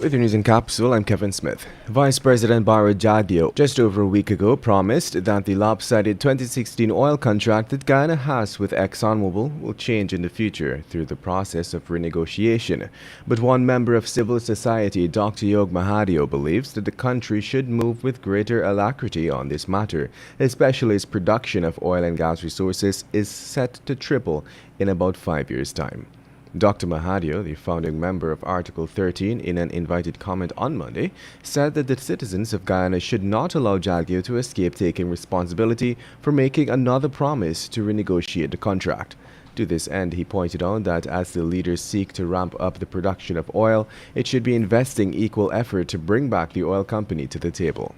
With your news in capsule, I'm Kevin Smith. Vice President Baro Jagdeo just over a week ago promised that the lopsided 2016 oil contract that Guyana has with ExxonMobil will change in the future through the process of renegotiation. But one member of civil society, Dr. Yog Mahadio, believes that the country should move with greater alacrity on this matter, especially as production of oil and gas resources is set to triple in about 5 years' time. Dr. Mahadio, the founding member of Article 13, in an invited comment on Monday, said that the citizens of Guyana should not allow Jagdeo to escape taking responsibility for making another promise to renegotiate the contract. To this end, he pointed out that as the leaders seek to ramp up the production of oil, it should be investing equal effort to bring back the oil company to the table.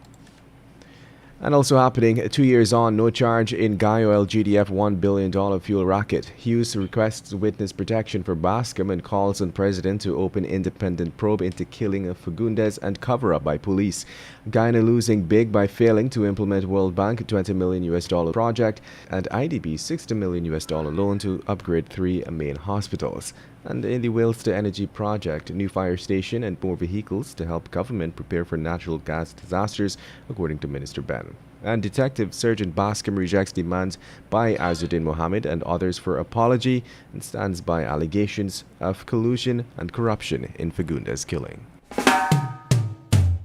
And also happening 2 years on, no charge in Guy Oil GDF $1 billion fuel racket. Hughes requests witness protection for Bascom and calls on President to open independent probe into killing of Fagundes and cover-up by police. Guyana losing big by failing to implement World Bank $20 million project and IDB $60 million loan to upgrade 3 main hospitals. And in the Wales to Energy project, new fire station and more vehicles to help government prepare for natural gas disasters, according to Minister Ben. And Detective Sergeant Bascom rejects demands by Azuddin Mohammed and others for apology and stands by allegations of collusion and corruption in Fagundes killing.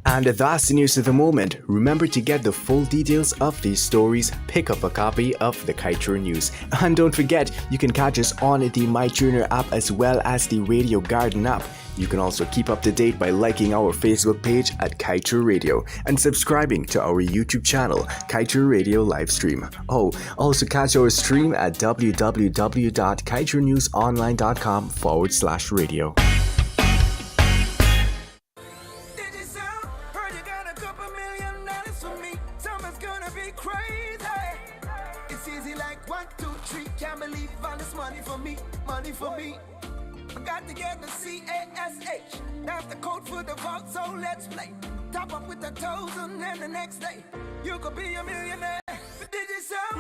And that's the news of the moment. Remember to get the full details of these stories, pick up a copy of the Kaieteur News. And don't forget, you can catch us on the MyTuner app as well as the Radio Garden app. You can also keep up to date by liking our Facebook page at Kaieteur Radio and subscribing to our YouTube channel, Kaieteur Radio Livestream. Oh, also catch our stream at www.kaieteurnewsonline.com/radio. Money for me. I got to get the CASH. That's the code for the vault, so let's play. Top up with 1,000 and the next day you could be a millionaire.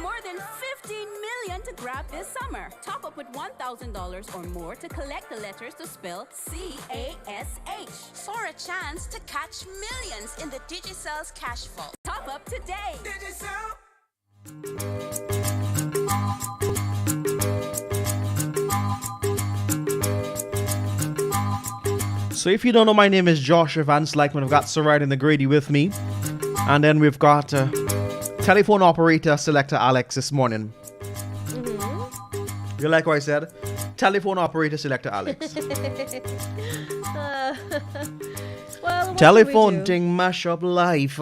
More than 15 million to grab this summer. Top up with $1,000 or more to collect the letters to spell CASH. For a chance to catch millions in the Digicel's cash vault. Top up today. Digicel. So if you don't know, my name is Josh Evans Lightman. I've got Sarad and the Grady with me. And then we've got telephone operator selector Alex this morning. You like what I said? Telephone operator selector Alex. Well, telephone thing mash up life.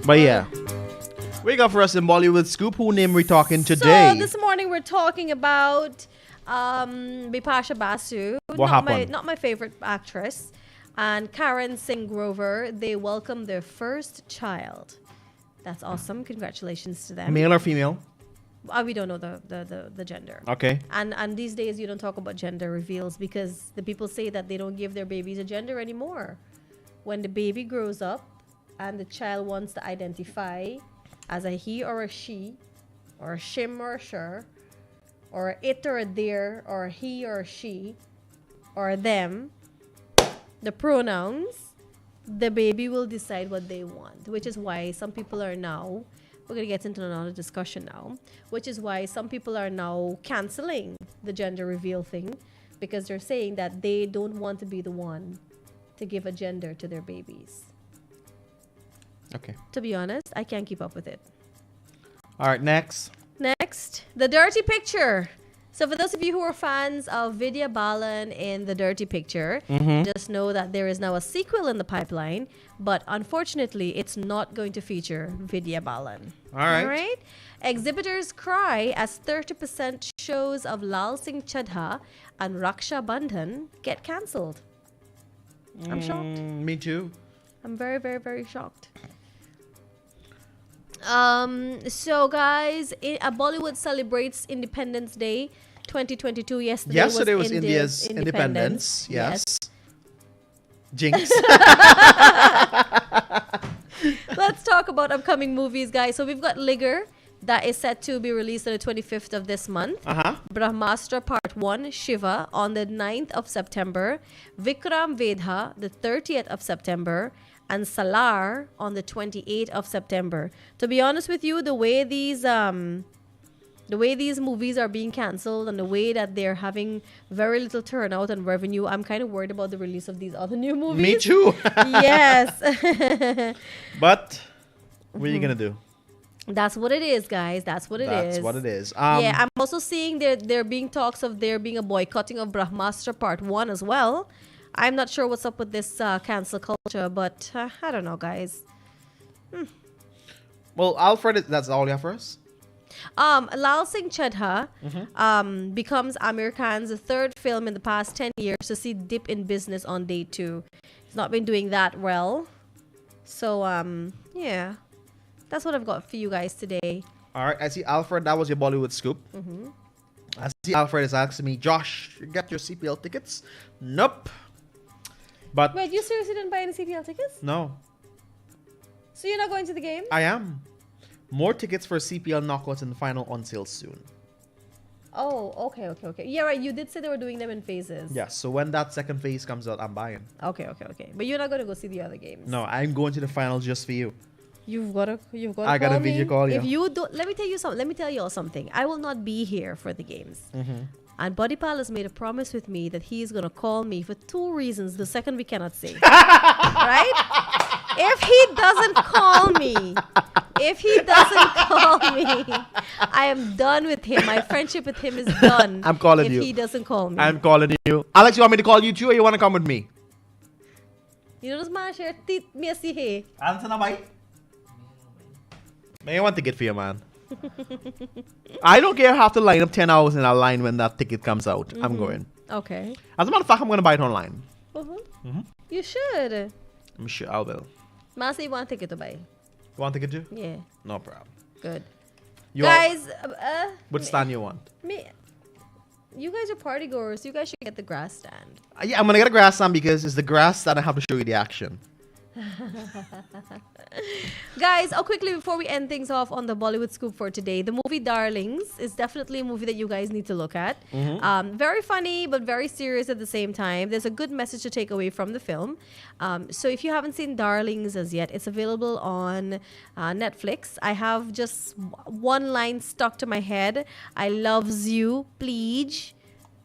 But yeah. Wake up for us in Bollywood Scoop. Who name we talking today? So this morning we're talking about Bipasha Basu. What happened? Not my favorite actress. And Karen Singh Grover. They welcomed their first child. That's awesome. Congratulations to them. Male or female? We don't know the gender. Okay. And these days you don't talk about gender reveals because the people say that they don't give their babies a gender anymore. When the baby grows up and the child wants to identify as a he or a she, or a shim or a sher, or a it or a there, or a he or a she, or a them, the pronouns, the baby will decide what they want, which is why some people are now, we're going to get into another discussion now, which is why some people are now canceling the gender reveal thing because they're saying that they don't want to be the one to give a gender to their babies. Okay. To be honest, I can't keep up with it. All right, next. Next, the dirty picture. So for those of you who are fans of Vidya Balan in The Dirty Picture, just know that there is now a sequel in the pipeline, but unfortunately, it's not going to feature Vidya Balan. All right. All right? Exhibitors cry as 30% shows of Lal Singh Chadha and Raksha Bandhan get cancelled. I'm shocked. Me too. I'm very, very, very shocked. So guys, Bollywood celebrates Independence Day 2022. Yesterday was India's independence. Yes. Jinx. Let's talk about upcoming movies, guys. So we've got Ligar that is set to be released on the 25th of this month. Brahmastra Part 1, Shiva, on the 9th of September. Vikram Vedha, the 30th of September. And Salar on the 28th of September. To be honest with you, the way these movies are being cancelled and the way that they're having very little turnout and revenue, I'm kind of worried about the release of these other new movies. Me too. Yes. But what are you gonna do? That's what it is, guys. That's what it is. That's what it is. Yeah, I'm also seeing there being talks of there being a boycotting of Brahmastra Part 1 as well. I'm not sure what's up with this cancel culture, but I don't know, guys. Well, Alfred, that's all you have for us? Lal Singh Chadha becomes Amir Khan's third film in the past 10 years to see dip in business on day 2. He's not been doing that well. So, yeah. That's what I've got for you guys today. All right, I see Alfred. That was your Bollywood scoop. I see Alfred is asking me, Josh, you got your CPL tickets? Nope. But wait, you seriously didn't buy any CPL tickets? No. So you're not going to the game? I am. More tickets for CPL knockouts in the final on sale soon. Oh, okay. Yeah, right. You did say they were doing them in phases. Yeah, so when that second phase comes out, I'm buying. Okay. But you're not going to go see the other games? No, I'm going to the finals just for you. You've got to I got a video call you. If you don't, let me tell you something. Let me tell you all something. I will not be here for the games. And Bodhipal has made a promise with me that he is going to call me for 2 reasons. The second we cannot say. Right? If he doesn't call me, I am done with him. My friendship with him is done. I'm calling you. If he doesn't call me. I'm calling you. Alex, you want me to call you too or you want to come with me? You know, smash here. Tit me si he. Answer na bhai. May I want to get for you, man. I don't care. I have to line up 10 hours in a line when that ticket comes out. I'm going. Okay. As a matter of fact, I'm going to buy it online. You should. I'm sure I will. Masa, you want a ticket to buy? You want ticket too? Yeah. No problem. Good. Guys, what stand you want? You guys are party goers. You guys should get the grass stand. Yeah, I'm going to get a grass stand because it's the grass that I have to show you the action. Guys, quickly before we end things off on the Bollywood scoop for today, the movie Darlings is definitely a movie that you guys need to look at. Very funny but very serious at the same time. There's a good message to take away from the film. So if you haven't seen Darlings as yet, it's available on Netflix. I have just one line stuck to my head. I loves you, please.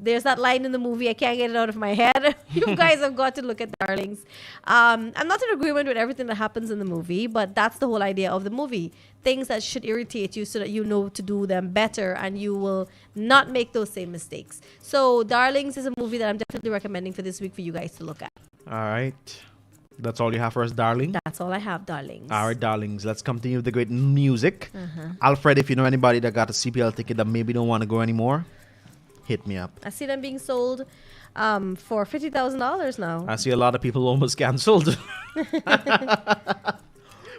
There's that line in the movie. I can't get it out of my head. You guys have got to look at Darlings. I'm not in agreement with everything that happens in the movie, but that's the whole idea of the movie. Things that should irritate you so that you know to do them better and you will not make those same mistakes. So Darlings is a movie that I'm definitely recommending for this week for you guys to look at. All right. That's all you have for us, darling? That's all I have, darlings. All right, darlings. Let's continue with the great music. Alfred, if you know anybody that got a CPL ticket that maybe don't want to go anymore, hit me up. I see them being sold for $50,000 now. I see a lot of people almost cancelled.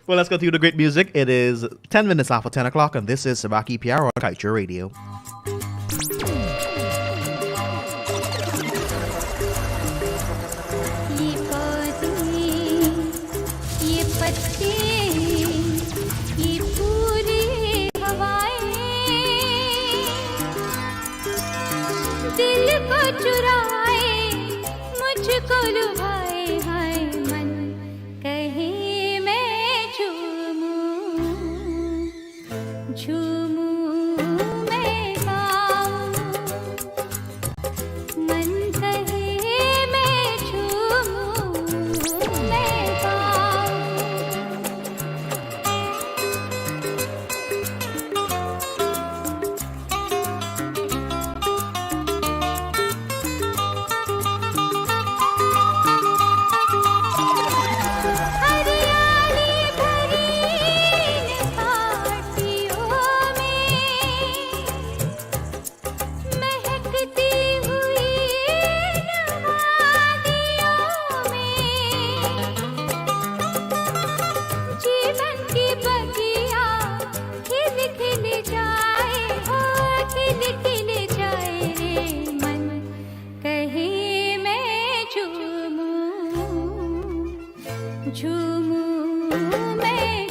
Well, let's continue with the great music. It is 10 minutes after 10 o'clock, and this is Subah Pyar on Kaieteur Radio. झूमूं मैं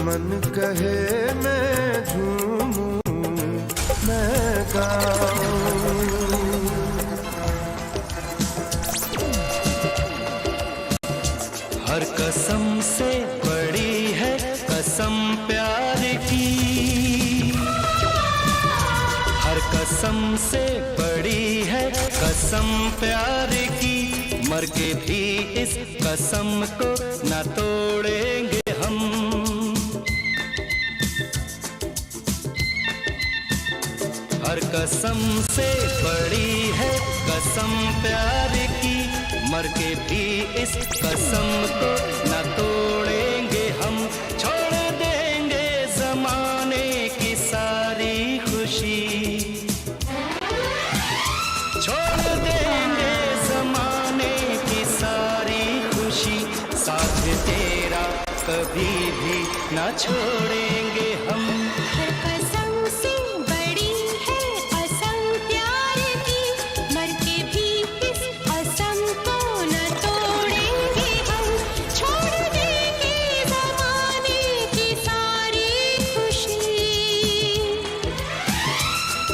मन कहे मैं झूमूं मैं गाऊं। हर कसम से बड़ी है कसम प्यार की, हर कसम से बड़ी है कसम प्यार की, मर के भी इस कसम को न तोड़ेंगे हम। हर कसम से बड़ी है कसम प्यार की, मर के भी इस कसम को न तोड़ेंगे हम। छोड़ देंगे जमाने की सारी खुशी, छोड़ देंगे जमाने की सारी खुशी, साथ तेरा कभी भी न छोड़ेंगे हम। हर कसम से बड़ी है कसम प्यार की, मर के भी इस कसम को न तोड़ेंगे हम। छोड़ देंगे जमाने की सारी खुशी,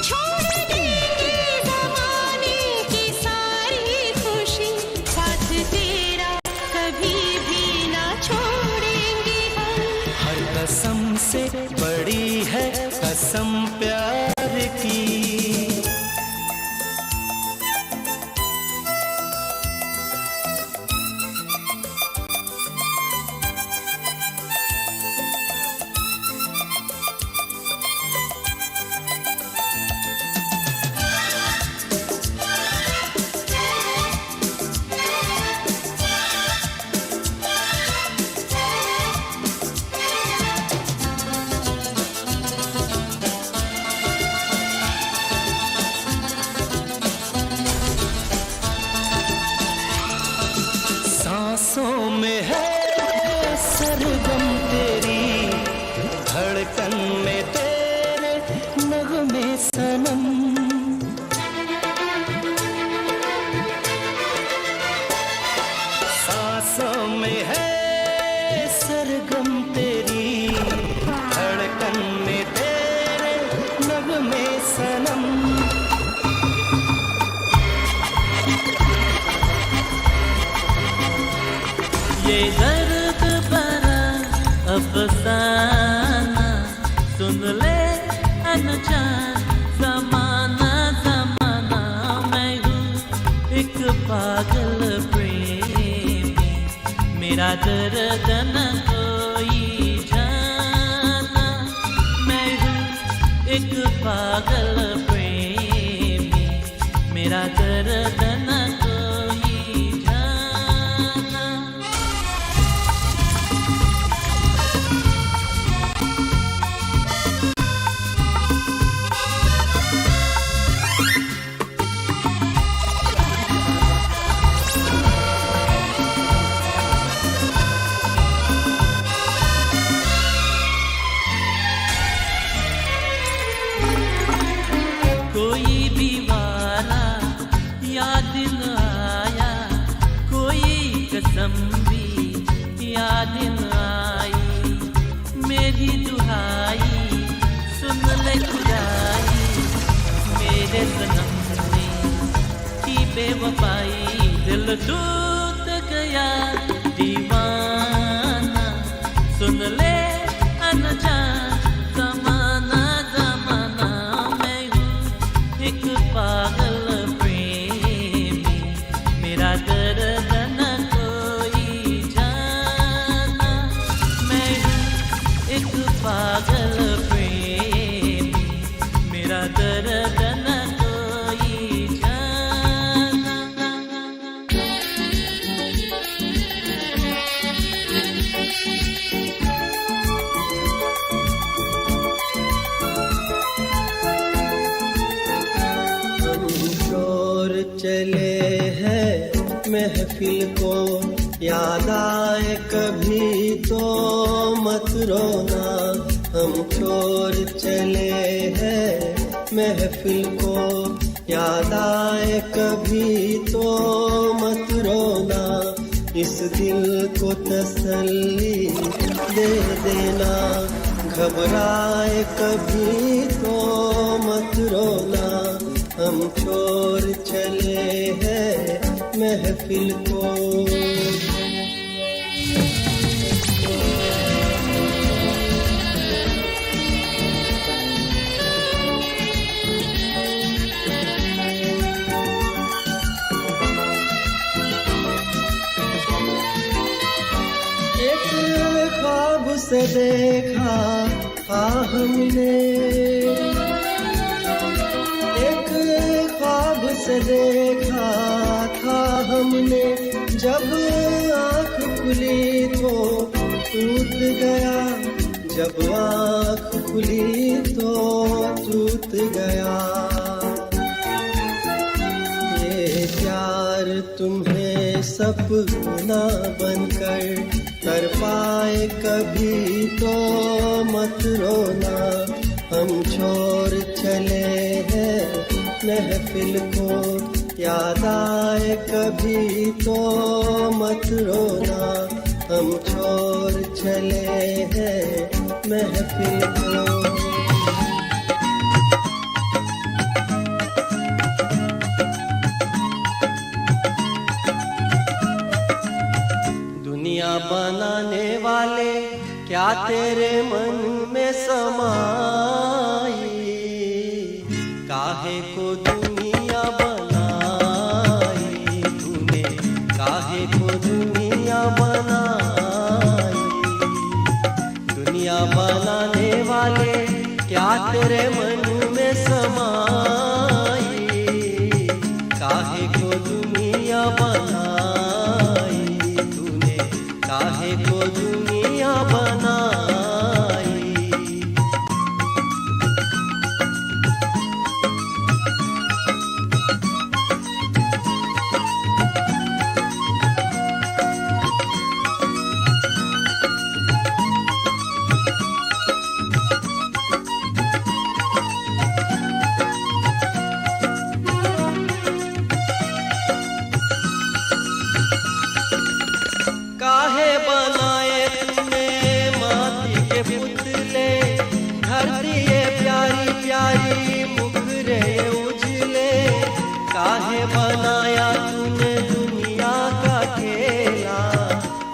छोड़ देंगे जमाने की सारी खुशी, साथ तेरा कभी भी न छोड़ेंगे हम। हर कसम से बड़ी है कसम प्यार की। सांसों में है सरगम तेरी, धड़कन में तेरे नगमे सनम। सांसों में है सरगम तेरी, धड़कन में तेरे नगमे सनम। ये दर्द भरा अफसाना सुन ले अनजान ज़माना ज़माना, मैं हूँ एक पागल प्रेमी, मेरा दर्द न कोई जाना। मैं हूँ एक पागल प्रेमी, मेरा दर्द न कोई जाना। कोई भी वाला याद न आया, कोई कसम भी याद न आई। मेरी दुहाई सुन ले खुदाई, मेरे सनम ने की बेवफाई, दिल टूट गया दीवाना। सुन ले अनजान ज़माना ज़माना, मैं हूँ एक पागल प्रेमी, मेरा दर्द न कोई जाना। मैं हूँ एक पागल प्रेमी, मेरा दर्द न कोई जाना। चले हैं महफिल को, याद आए कभी तो मत रोना। हम छोड़ चले हैं महफिल को, याद आए कभी तो मत रोना। इस दिल को तसल्ली दे देना घबराए कभी तो मत रोना हम छोड़ चले हैं महफिल को से देखा था हमने एक ख्वाब से देखा था हमने जब आँख खुली तो टूट गया जब आँख खुली तो टूट गया ये प्यार तुम्हें सपना बनकर कर पाए कभी तो मत रोना हम छोड़ चले हैं महफिल को याद आए कभी तो मत रोना हम छोड़ चले हैं महफिल को बनाने वाले क्या तेरे मन में समाई काहे को दुनिया बनाई तूने काहे को दुनिया बनाई दुनिया बनाने वाले क्या तेरे मन में समाई काहे को दुनिया बनाई काहे को दुनिया बनाई काहे बनाए तूने माटी के पुतले धरती ये प्यारी प्यारी मुखरे उजले काहे बनाया तूने दुनिया का खेला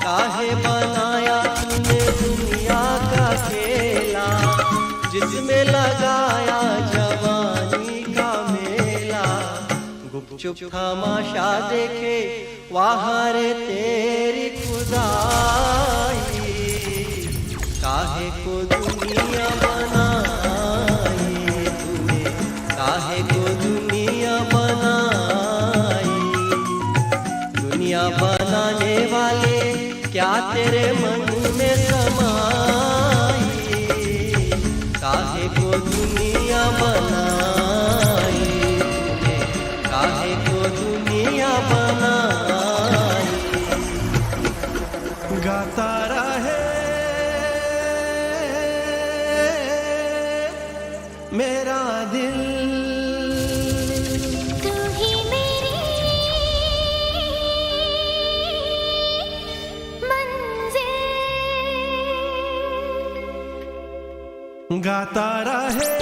काहे बनाया तूने दुनिया का खेला जिसमें लगाया जवानी का मेला गुपचुप तमाशा देखे वहाँ रे तेरी खुदाई काहे को दुनिया बनाई तूने काहे को दुनिया बनाई दुनिया बनाने वाले क्या तेरे मन में समाई काहे को दुनिया बनाई तूने काहे को दुनिया बनाई गाता रहे मेरा दिल तू ही मेरी मंजिल गाता रहे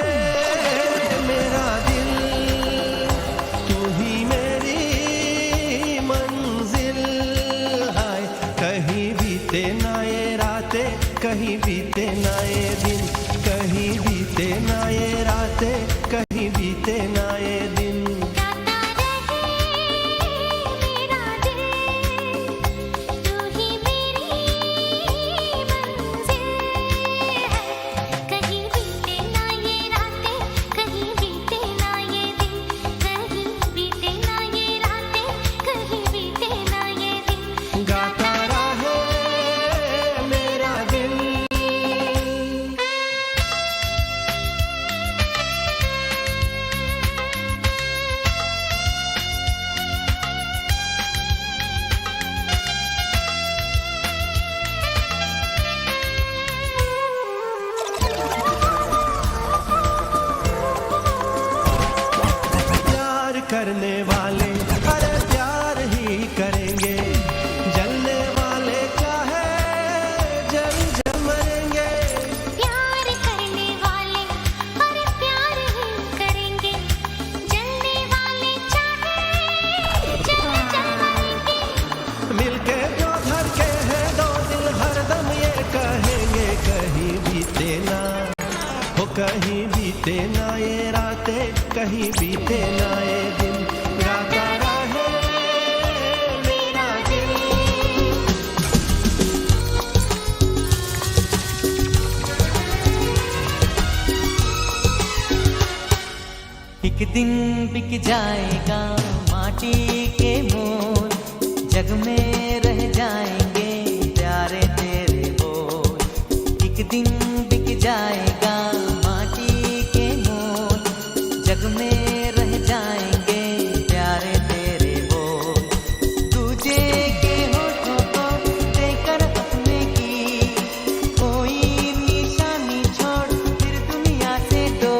मेरा दिल तू ही मेरी मंजिल है कहीं बीते ना ये रातें कहीं बीते ना ये दिन कहीं बीते ना ये रातें कहीं बीते ना ये दिन गाता रहे मेरा दिल दिन बिक जाएगा माटी के मोल जग में रह जाएंगे प्यारे तेरे बोल एक दिन बिक जाएगा माटी के मोल जग में रह जाएंगे प्यारे तेरे बोल तुझे के होठों को देकर अपने की कोई निशानी छोड़ फिर दुनिया से दो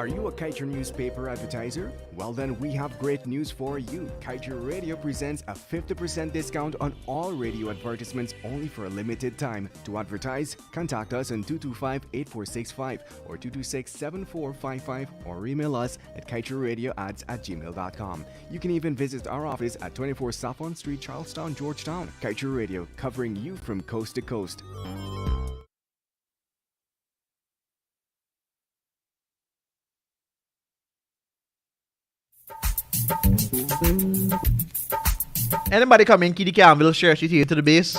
Are you a Kaieteur newspaper advertiser? Well then, we have great news for you. Kaieteur Radio presents a 50% discount on all radio advertisements only for a limited time. To advertise, contact us on 225-8465 or 226-7455 or email us at kaieteurradioads@gmail.com. You can even visit our office at 24 Saffron Street, Charlestown, Georgetown. Kaieteur Radio, covering you from coast to coast. Anybody come in, Kitty Campbell, share sheet here to the base?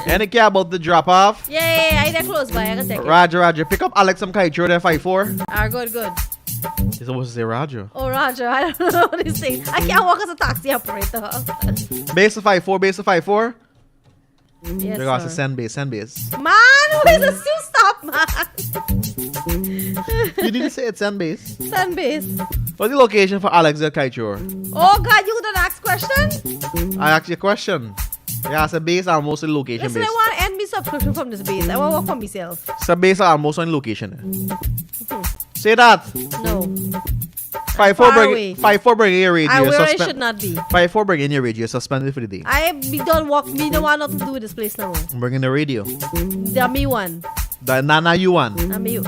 Any care about the drop off? Yeah, I there close by. I can take it. Roger. Pick up Alex some Kaieteur there, 5-4. Good. You're supposed to say Roger. Oh, Roger, I don't know what he's saying. I can't work as a taxi operator. Base of 5-4. Yes, Regards sir. to send base. Man, where's the still stop, man? You need to say it's send base. Send base. What's the location for Alex at Kaieteur? Oh, God, you don't ask question? I asked you a question. You asked a base almost in location Listen, base. I want to end my subscription from this base. I want to work for myself. So base almost on location. Say that. No. 5-4 bring in your radio. I where I should not be. 5-4 bring in your radio. Suspended for the day. We don't want nothing to do with this place no more. Bring in the radio. The me one. The Nana you one. I'm you.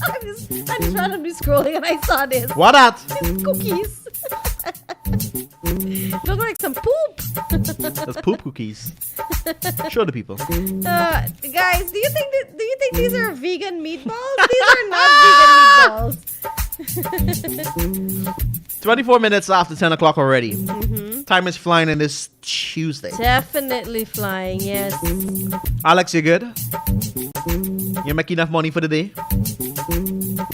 I'm just randomly scrolling and I saw this. What that? It's cookies. Look like some poop. That's poop cookies. Show the people. Guys, do you think these are vegan meatballs? These are not vegan meatballs. 24 minutes after 10 o'clock already. Mm-hmm. Time is flying in this Tuesday. Definitely flying, yes. Alex, you good? You make enough money for the day?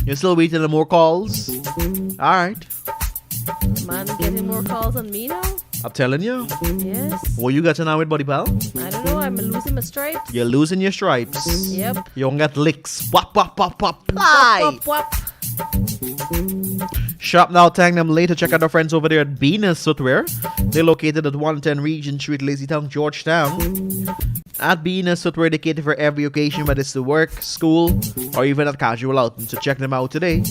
You're still waiting for more calls? Alright. Man, getting more calls on me now? I'm telling you. Yes. What you got now with Buddy Pal? I don't know. I'm losing my stripes. You're losing your stripes. Yep. You don't get licks. Wap. Wap. Shop now, thank them later. Check out our friends over there at Venus Footwear. They're located at 110 Regent Street, Lazytown, Georgetown. At Venus Footwear, they cater for every occasion, whether it's to work, school, or even at casual outing. So check them out today.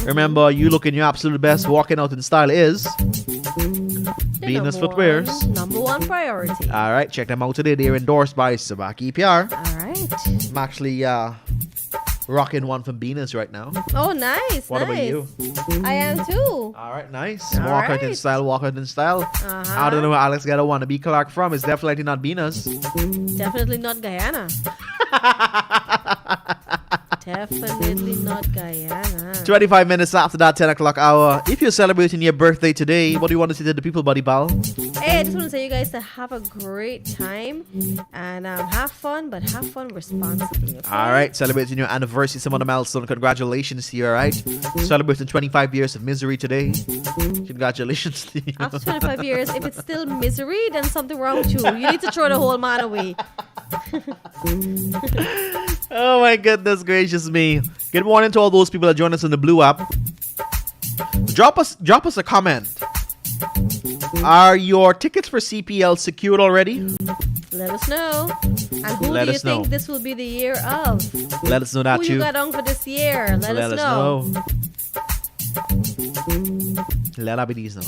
Remember, you looking your absolute best, walking out in style is Venus Footwear's #1 priority. Alright, check them out today. They're endorsed by Subah, Pyar. Alright. I'm actually rocking one from Venus right now. Oh, nice. What about you? I am too. Alright, nice. All Walk out right. in style. Uh-huh. I don't know where Alex got a wannabe Clark from. It's definitely not Venus. Definitely not Guyana. Definitely not Guyana. 25 minutes after that 10 o'clock hour. If you're celebrating your birthday today, what do you want to say to the people, Buddy Bal? Hey, I just want to say you guys to have a great time and have fun, but have fun responsibly. Okay? Alright, celebrating your anniversary, some other milestone. Congratulations to you, alright? Celebrating 25 years of misery today. Congratulations to you. After 25 years, if it's still misery, then something wrong with you. You need to throw the whole man away. Oh my goodness gracious me. Good morning to all those people that join us on the Blue app. Drop us a comment. Are your tickets for CPL secured already? Let us know. And who Let do you us know. think this will be the year of? Let us know that who too. you got on for this year? Let us know. Let us be these now.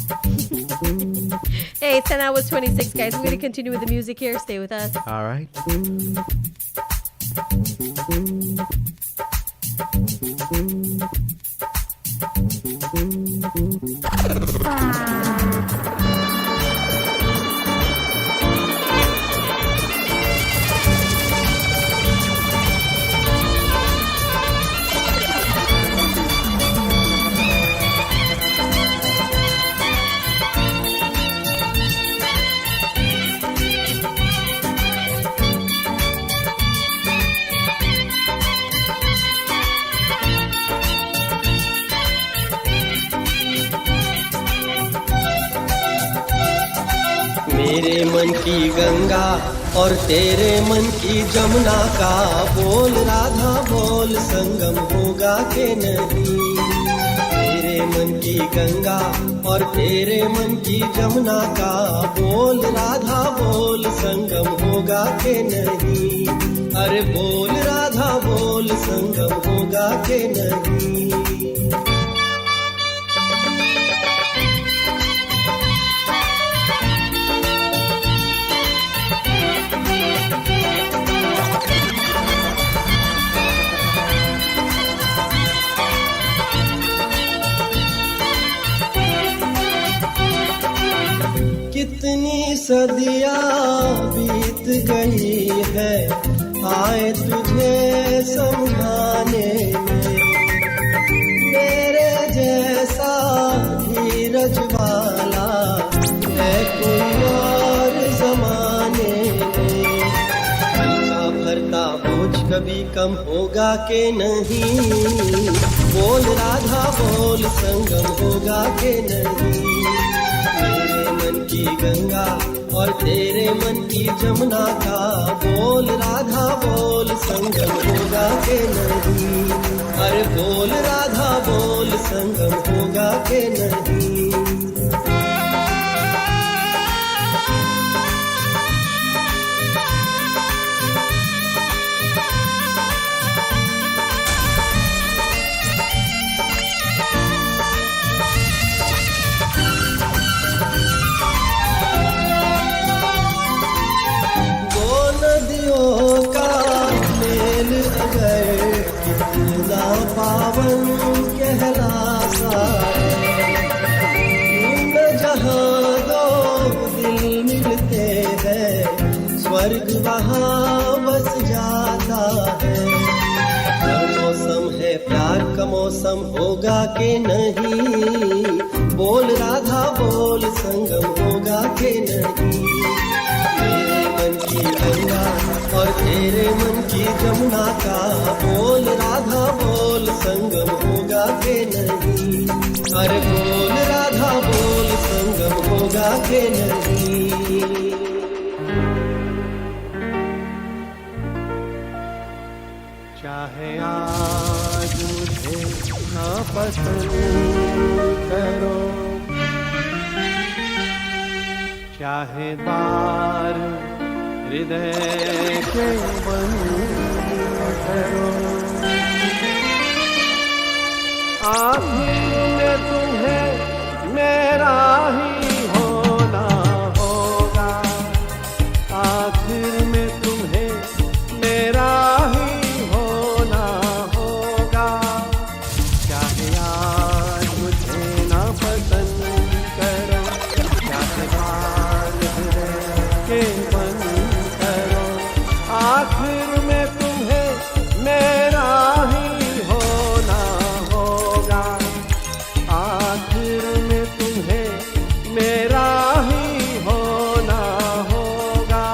Hey, it's 10 hours 26, guys. We're going to continue with the music here. Stay with us. All right. मेरे मन की गंगा और तेरे मन की जमुना का बोल राधा बोल संगम होगा के नहीं। मेरे मन की गंगा और तेरे मन की जमुना का बोल राधा बोल संगम होगा के नहीं। अरे बोल राधा बोल संगम होगा के नहीं। कितनी सदियां बीत गई है आए तुझे समझाने में। मेरे जैसा धीरज वाला है कोई और जमाने में। हल्का भरता बोझ कभी कम होगा के नहीं। बोल राधा बोल संगम होगा के नहीं। मन की गंगा और तेरे मन की जमुना का बोल राधा बोल संगम होगा के नहीं। अरे बोल राधा बोल संगम होगा के नहीं। का मेल अगर कितना पावन कहलाता है। जहाँ दो दिल मिलते हैं स्वर्ग वहाँ बस जाता है। हर मौसम है प्यार का मौसम होगा के नहीं। बोल राधा बोल संगम होगा के नहीं। मेरे मन की गंगा और तेरे मन की जमुना का बोल राधा बोल संगम होगा के नहीं। अरे बोल राधा बोल संगम होगा के नहीं। चाहे आज मुझे ना पसंद करो, चाहे बार हृदय के बंद करो। आखिर में तुम्हें मेरा ही होना होगा। आखिर में तुम्हें मेरा ही होना होगा। चाहे आज मुझे ना पसंद करो, चाहे बार हृदय के बंद करो। आखिर में तुम्हें मेरा ही होना होगा। आखिर में तुम्हें मेरा ही होना होगा।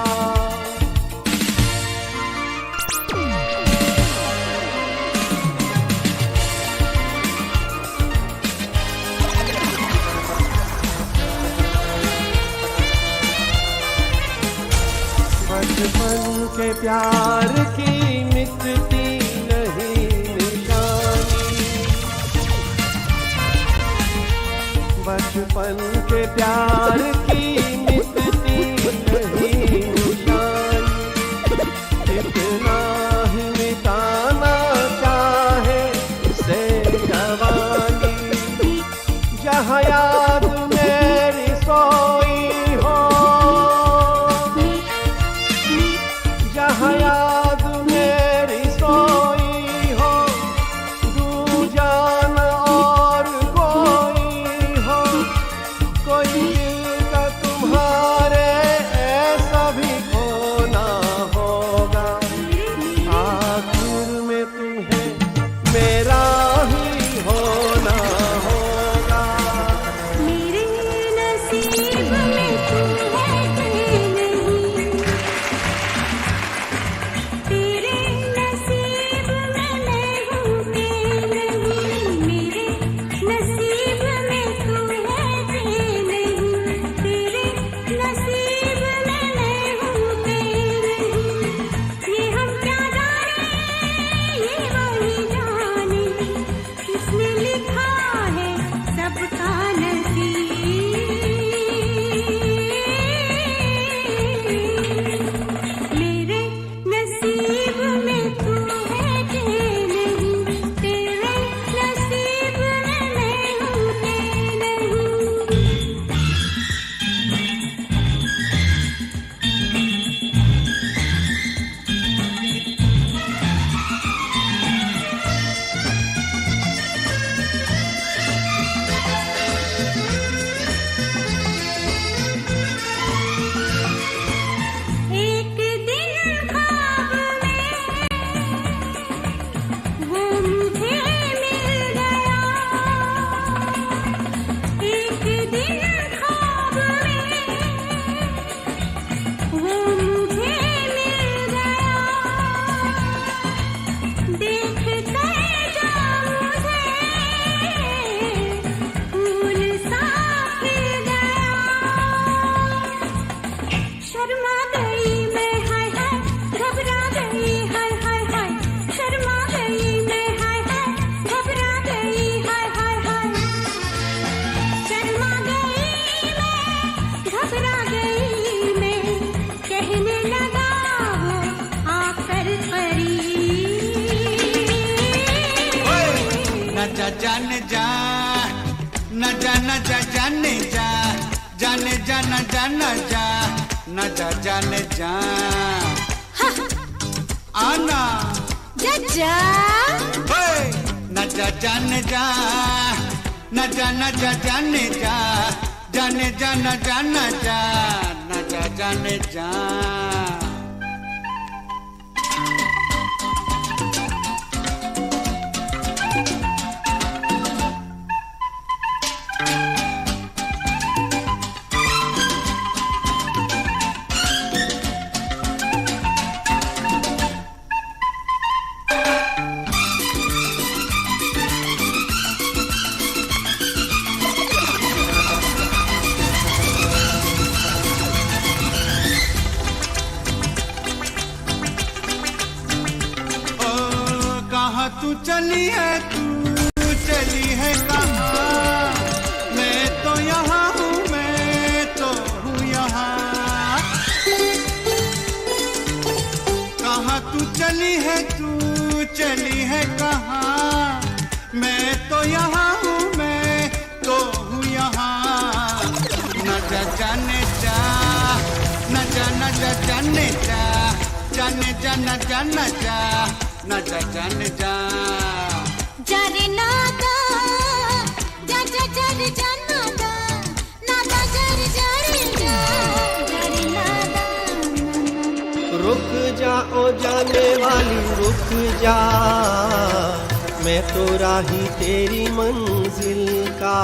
बचपन के प्यार की मिटती नहीं निशानी। बचपन के प्यार की मिटती नहीं निशानी। कितना ही मिटाना चाहे से जवानी। जहाँ याद मेरी सोई हो, जहाँ याद मेरी सोई हो। दूजान और कोई हो, कोई दिल का तुम्हारे ऐसा भी होना होगा। आखिर में तुम्हें मेरा ही होना होगा। मेरे नसीब में तू है कि नहीं। तेरे नसीब में मैं हूँ कि नहीं। मेरे नसीब में तू है कि नहीं। तेरे नसीब जाने जा न जा न जा जाने जा जाने जा न जा न जा न जा जाने जा आना जा जा न जा जाने जा न जा न जा जाने जा जाने जा न जा न जा न जा जाने जा तू चली है कहाँ मैं तो यहाँ हूँ मैं तो हूँ यहाँ कहाँ तू चली है कहाँ मैं तो यहाँ हूँ मैं तो हूँ यहाँ न जा जाने जा न जा न जा जाने जा जाने जा न जा न जा न जा जाने जा जा रे नादा जा जा जा रे जा नादा नादा जा रे जा रे नादा रुक जा ओ जाने वाली रुक जा मैं तो राही तेरी मंजिल का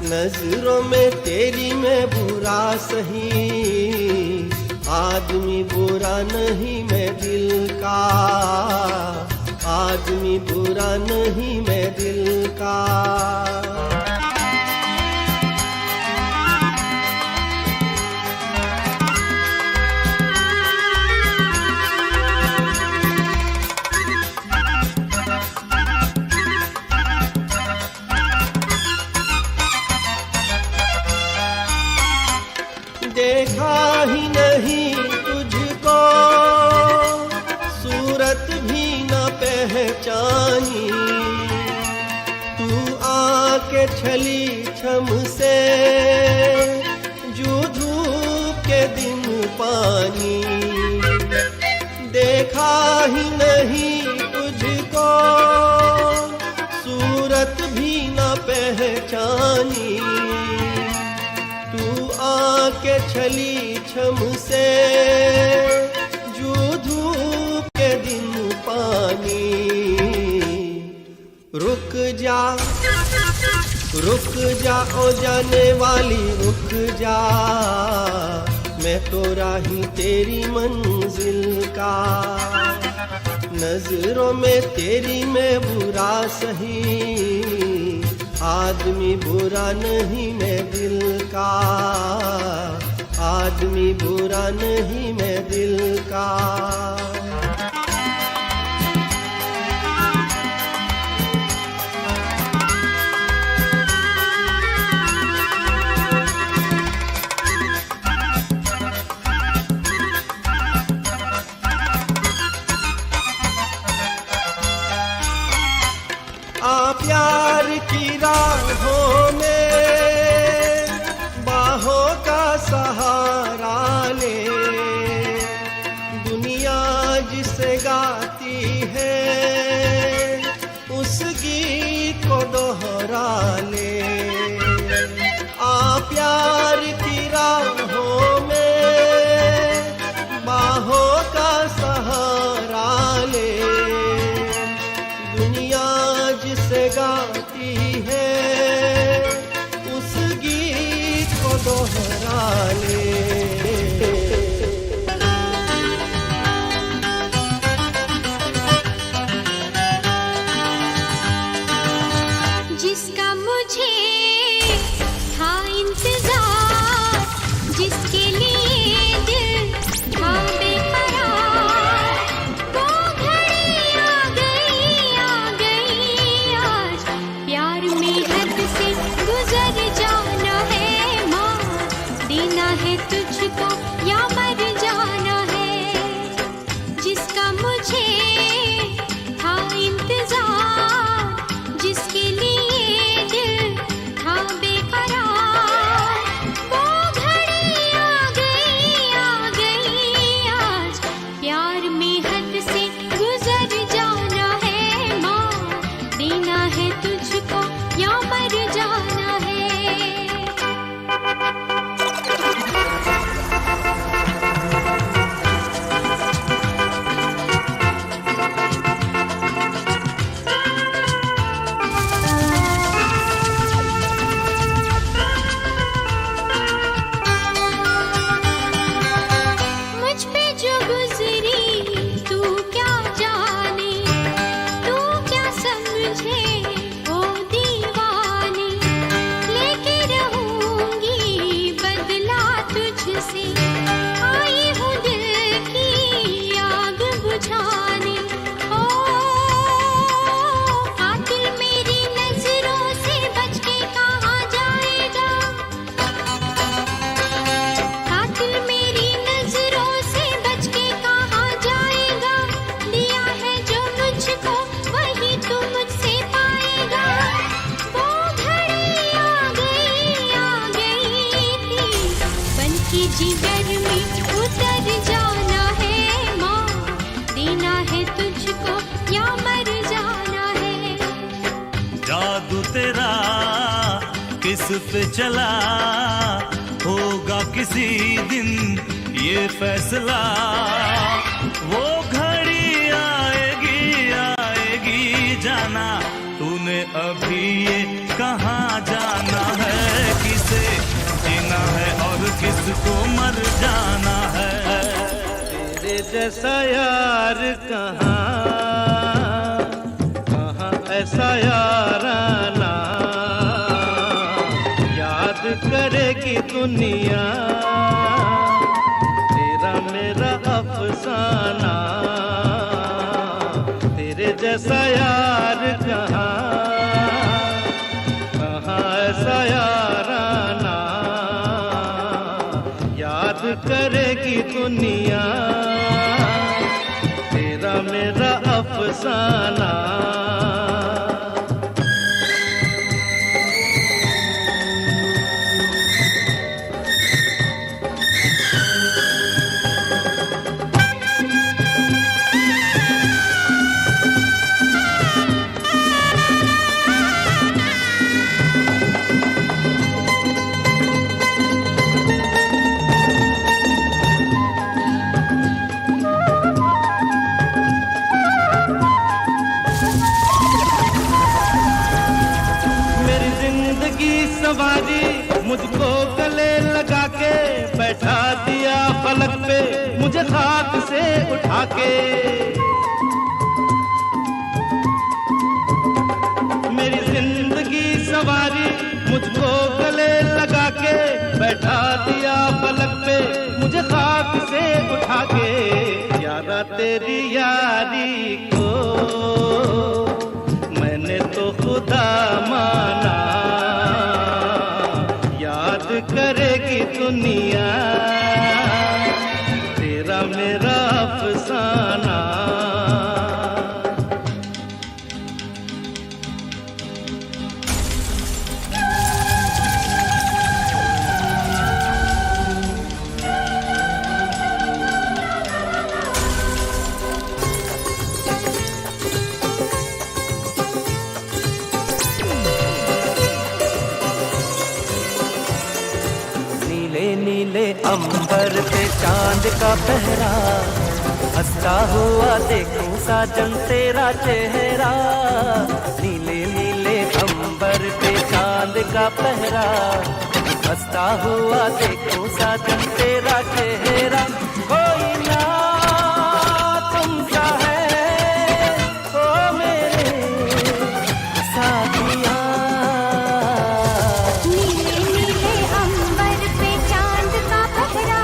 नजरों में तेरी मैं बुरा सही आदमी बुरा नहीं मैं दिल का आदमी बुरा नहीं मैं दिल का देखा ही नहीं तुझको सूरत भी न पहचानी तू आके छली छम से जो धूप के दिन पानी देखा ही नहीं तुझको सूरत भी न पहचानी आके छली छम से जो धूप के दिन पानी रुक जा ओ जाने वाली रुक जा मैं तो राही तेरी मंजिल का नजरों में तेरी मैं बुरा सही आदमी बुरा नहीं मैं दिल का आदमी बुरा नहीं मैं दिल का प्यार की राहों में बाहों का सहारा ले दुनिया जिस से आई हूँ दिल की आग बुझाने। ओ कातिल मेरी नजरों से बच के कहाँ जाएगा, कातिल मेरी नजरों से बच के कहाँ जाएगा। दिया है जो मुझको वही तू मुझसे पाएगा। वो घड़ी आ गई थी, बन की जिगर में उतर जाना है माँ। देना है तुझको या मर जाना है। जादू तेरा किस पे चला, होगा किसी दिन ये फैसला। वो घड़ी आएगी आएगी जाना, तूने अभी ये कहाँ जाना है। किसे जीना है और किसको मर जाना है। तेरे जैसा यार कहाँ, कहाँ ऐसा याराना। याद करेगी दुनिया तेरा मेरा अफसाना। तेरे जैसा यार कहाँ, कहाँ ऐसा याराना। याद करेगी दुनिया तेरा मेरा अफसाना। मेरी जिंदगी सवारी मुझको गले लगा के बैठा दिया फलक पे मुझे खाक से उठा के। मेरी जिंदगी सवारी मुझको गले लगा के बैठा दिया फलक पे मुझे खाक से उठा के। यारा तेरी यारी को मैंने तो खुदा माना। याद करेगी दुनिया तेरा मेरा अफसाना। नीले अंबर पे चांद का पहरा, हंसता हुआ देखूं साजन तेरा चेहरा। नीले नीले अंबर पे चांद का पहरा, हंसता हुआ देखूं साजन तेरा चेहरा। कोई ना तुमसा है ओ मेरे साथिया। नीले नीले अंबर पे चांद का पहरा,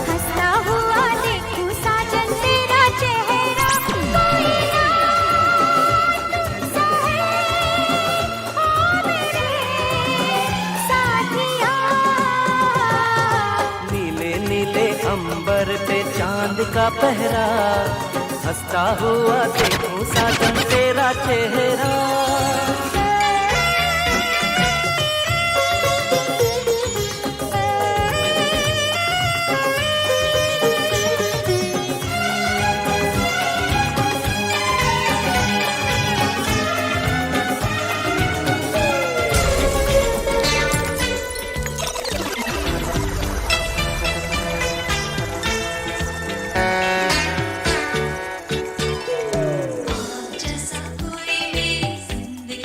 हंसता हुआ देखूं साजन तेरा चेहरा। कोई ना तुमसा है ओ मेरे साथिया। नीले नीले अंबर पे चांद का पहरा, हंसता हुआ देखूं साजन तेरा चेहरा। जैसा कोई मेरी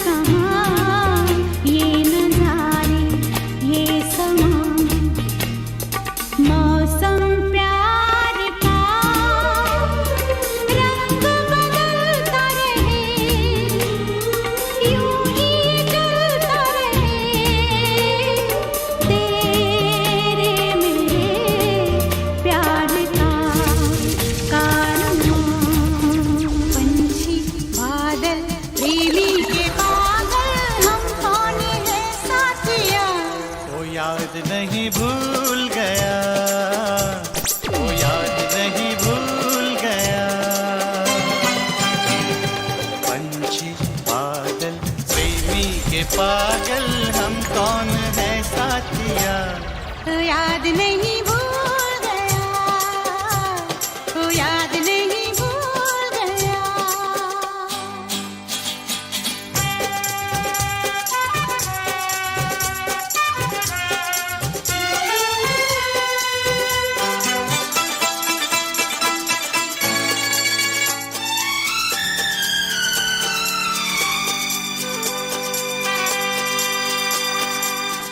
कहाँ ये नजारे ये समा मौसम प्यार का रंग बदलता रहे यूं ही चलता रहे तेरे मेरे प्यार का कारनामा पंछी बादल प्रेमी के पागल हम कौन है साथिया वो याद नहीं भूल गया वो याद नहीं भूल गया पंछी बादल प्रेमी के पागल हम कौन है साथिया तो याद नहीं भूल गया तो याद नहीं भूल गया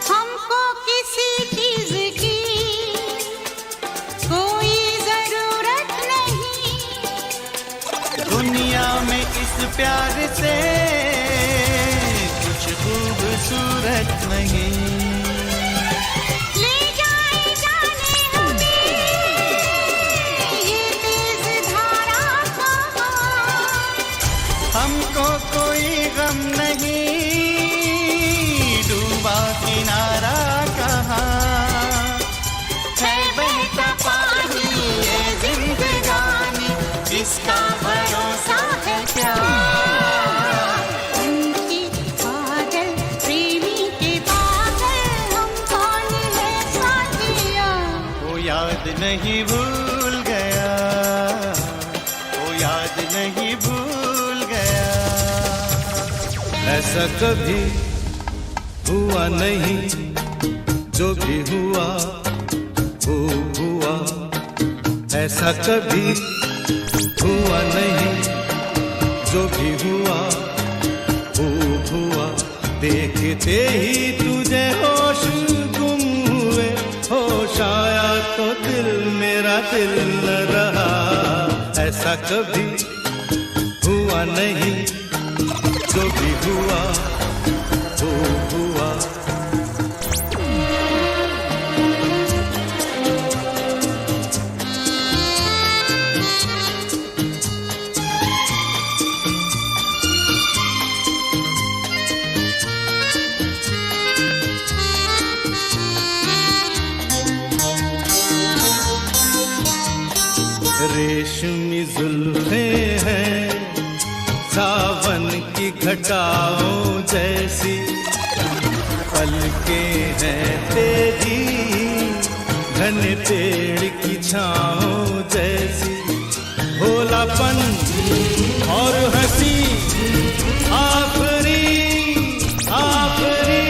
हमको किसी चीज की कोई जरूरत नहीं दुनिया में इस प्यार से कुछ खूबसूरत नहीं ले जाए जाने हमें ये तेज धारा कहाँ हमको कोई गम नहीं डूबा किनारा कहाँ है बहता पानी ये जिंदगानी इसका भरोसा है क्या पंछी बादल प्रेमी के पागल हम कौन है साथिया वो याद नहीं भूल गया वो याद नहीं भूल गया ऐसा कभी हुआ नहीं जो भी हुआ वो हुआ ऐसा कभी हुआ नहीं जो भी हुआ वो हुआ देखते ही तुझे होश गुम हुए होश आया तो दिल मेरा दिल न रहा ऐसा कभी हुआ नहीं जो भी हुआ वो हुआ रेशमी जुल्फे हैं सावन की घटाओं जैसी पलके हैं तेरी घने पेड़ की छाओं जैसी भोलापन और हंसी आखरी आखरी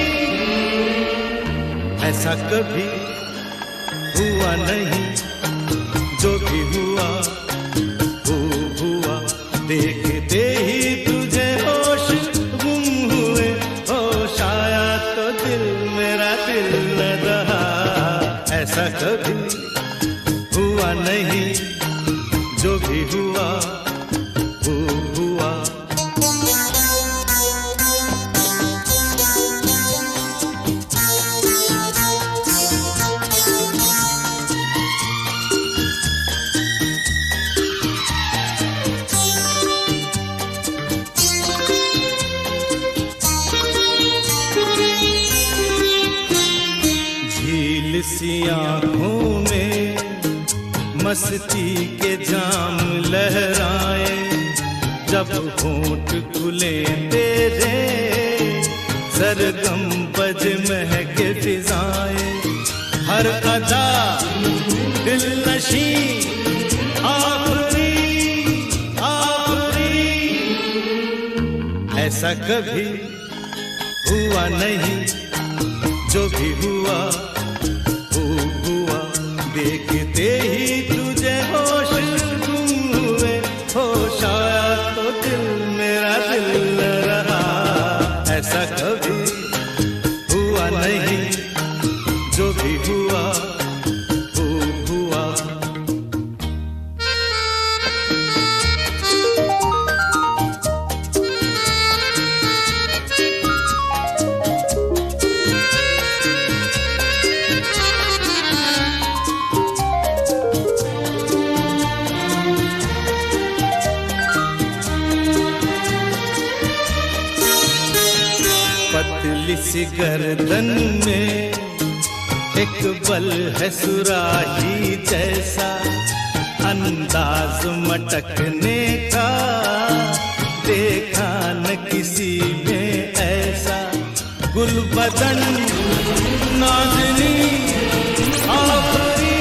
ऐसा कभी हुआ नहीं जो भी हुआ वो हुआ देखते ही तुझे होश गुम हुए होश आया तो दिल मेरा दिल न रहा ऐसा कभी हुआ नहीं जो भी हुआ वो हुआ सी आँखों में मस्ती के जाम लहराए जब होंठ खुले तेरे सरगम बज महके फिजाएं हर अदा दिल नशी आखरी आखरी ऐसा कभी हुआ नहीं जो भी हुआ देखते ही तुझे होश गुम हुए होश आया तो दिल मेरा दिल न रहा ऐसा कभी हुआ नहीं, जो भी हुआ खूब हुआ। पतली सी गर्दन में एक बल है सुराही जैसा, अंदाज मटकने का देखा न किसी में ऐसा। गुलबदन नाज़नी आफरी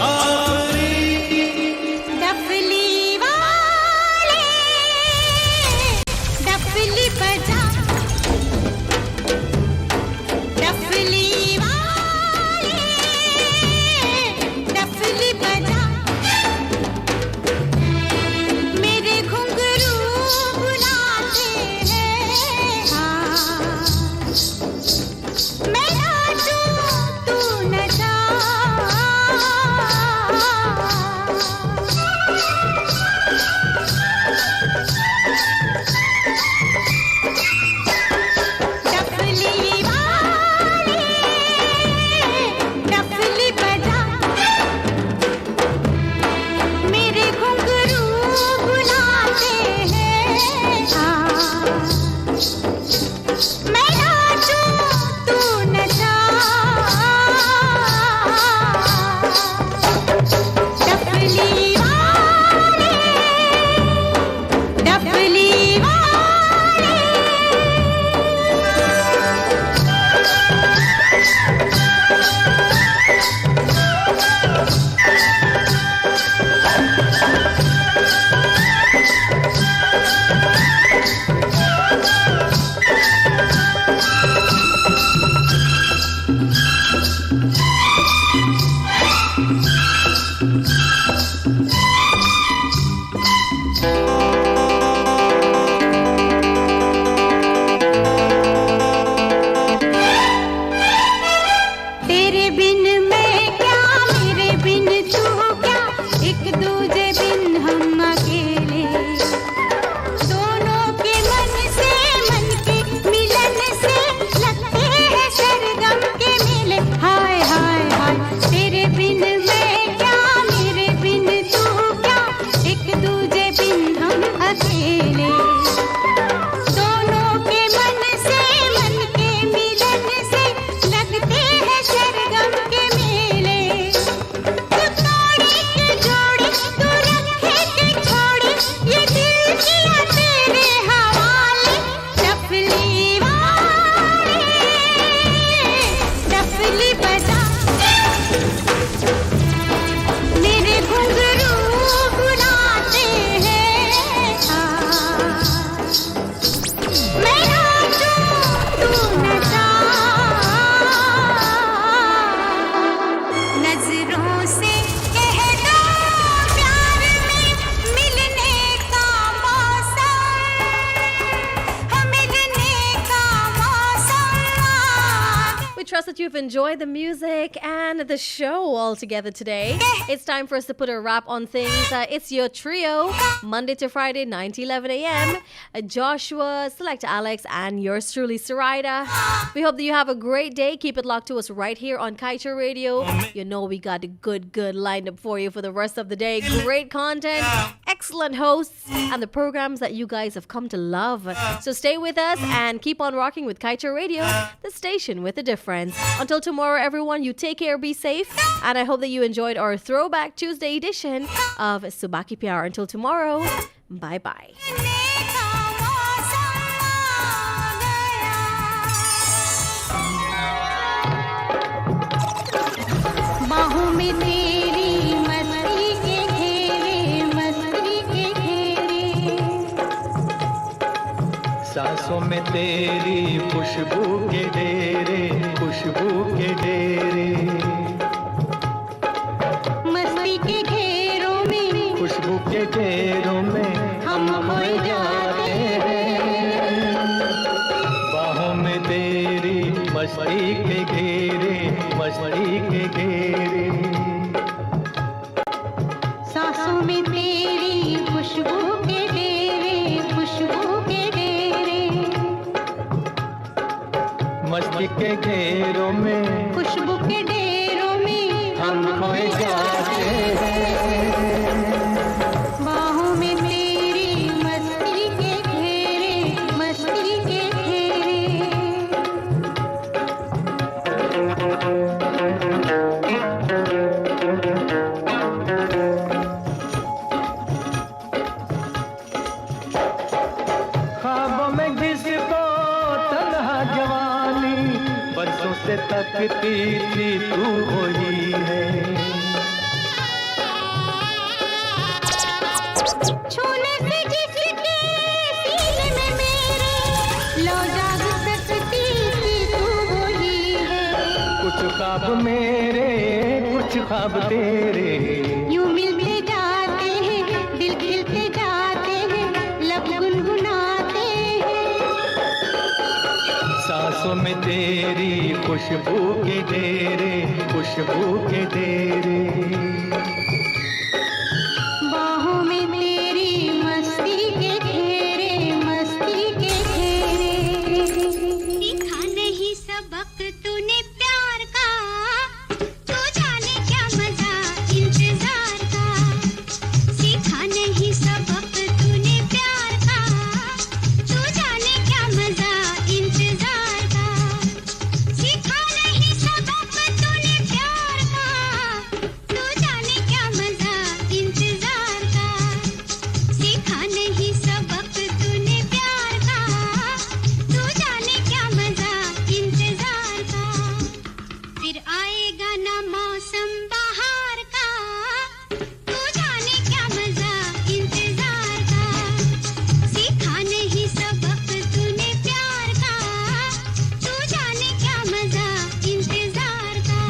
आफरी। डफली वाले डफली बजा, डफली वाले डफली बजा, मेरे घुंघरू बुलाते हैं हाँ। मैं नाचूं तू नचा, डफली वाले डफली बजा, मेरे घुंघरू बुलाते हैं हाँ। मैं नाचूं तू नचा, डफली वाले डफली वाले। तेरे बिन मैं क्या, मेरे बिन तू क्या, एक दूजे बिन हम अकेले। दोनों के मन से मन के मिलन से लगते हैं सरगम के मेले। हाय हाय हाय, तेरे बिन मैं क्या, मेरे बिन तू क्या, एक दूजे बिन हम अकेले। दोनों के मन से मन के मिलन से लगते हैं सरगम के मेले। तू तोड़े के जोड़े, तू रखे के छोड़े, ये दिल किया तेरे हवाले। डफली वाले डफली बजा, मेरे घुंघरू बुलाते हैं हाँ। मैं नाचूं तू नचा, नजरों से कह दो प्यार में मिलने का मौसम, मिलने का मौसम। We trust that you've enjoyed the music and the show all together today. It's time for us to put a wrap on things. It's your trio, Monday to Friday, 9 to 11 a.m. Joshua, Select Alex, and yours truly, Sarida. We hope that you have a great day. Keep it locked to us right here on Kaieteur Radio. You know we got a good lined up for you for the rest of the day. Great content, excellent hosts, and the programs that you guys have come to love. So stay with us and keep on rocking with Kaieteur Radio, the station with a difference. Until tomorrow, everyone, you take care, be safe, and I hope that you enjoyed our Throwback Tuesday edition of Subah Pyar. Until tomorrow, bye-bye. बाहों में तेरी मस्ती के घेरे, मस्ती के घेरे। सांसों में तेरी खुशबू के डेरे, खुशबू के डेरे। मस्ती के घेरों में, खुशबू के घेरों में हम खो जाते हैं। मस्ती के घेरे, मस्ती के घेरे। सांसों में तेरी खुशबू के डेरे, खुशबू के डेरे। मस्ती के घेरों में, खुशबू के डेरों में हम खोए जाते हैं। बाहों में तेरी मस्ती के घेरे, मस्ती के घेरे। ख्वाबों में जिसको तन्हा जवानी बरसों से तकती थी तू वही है। छूने से जिसके सीने में मेरे लो जाग सकती थी तू वही है। कुछ ख्वाब मेरे, कुछ ख्वाब तेरे, यूं मिलते जाते हैं, दिल खिलते जाते हैं, लब गुनगुनाते हैं। सांसों में तेरी खुशबू के डेरे, खुशबू के डेरे। बाहों में तेरी मस्ती के घेरे, मस्ती के घेरे। सीखा नहीं सबक तूने प्यार का, तू जाने क्या मजा इंतजार का। सीखा नहीं सबक तूने प्यार का, तू जाने क्या मजा इंतजार का। सीखा नहीं सबक तूने प्यार का, तू जाने क्या मजा इंतजार का। सीखा नहीं सबक तूने प्यार का, तू जाने क्या मजा इंतजार का। फिर आएगा ना मौसम बहार का, तू जाने क्या मजा इंतजार का। सीखा नहीं सबक तूने प्यार का, तू जाने क्या मजा इंतजार का।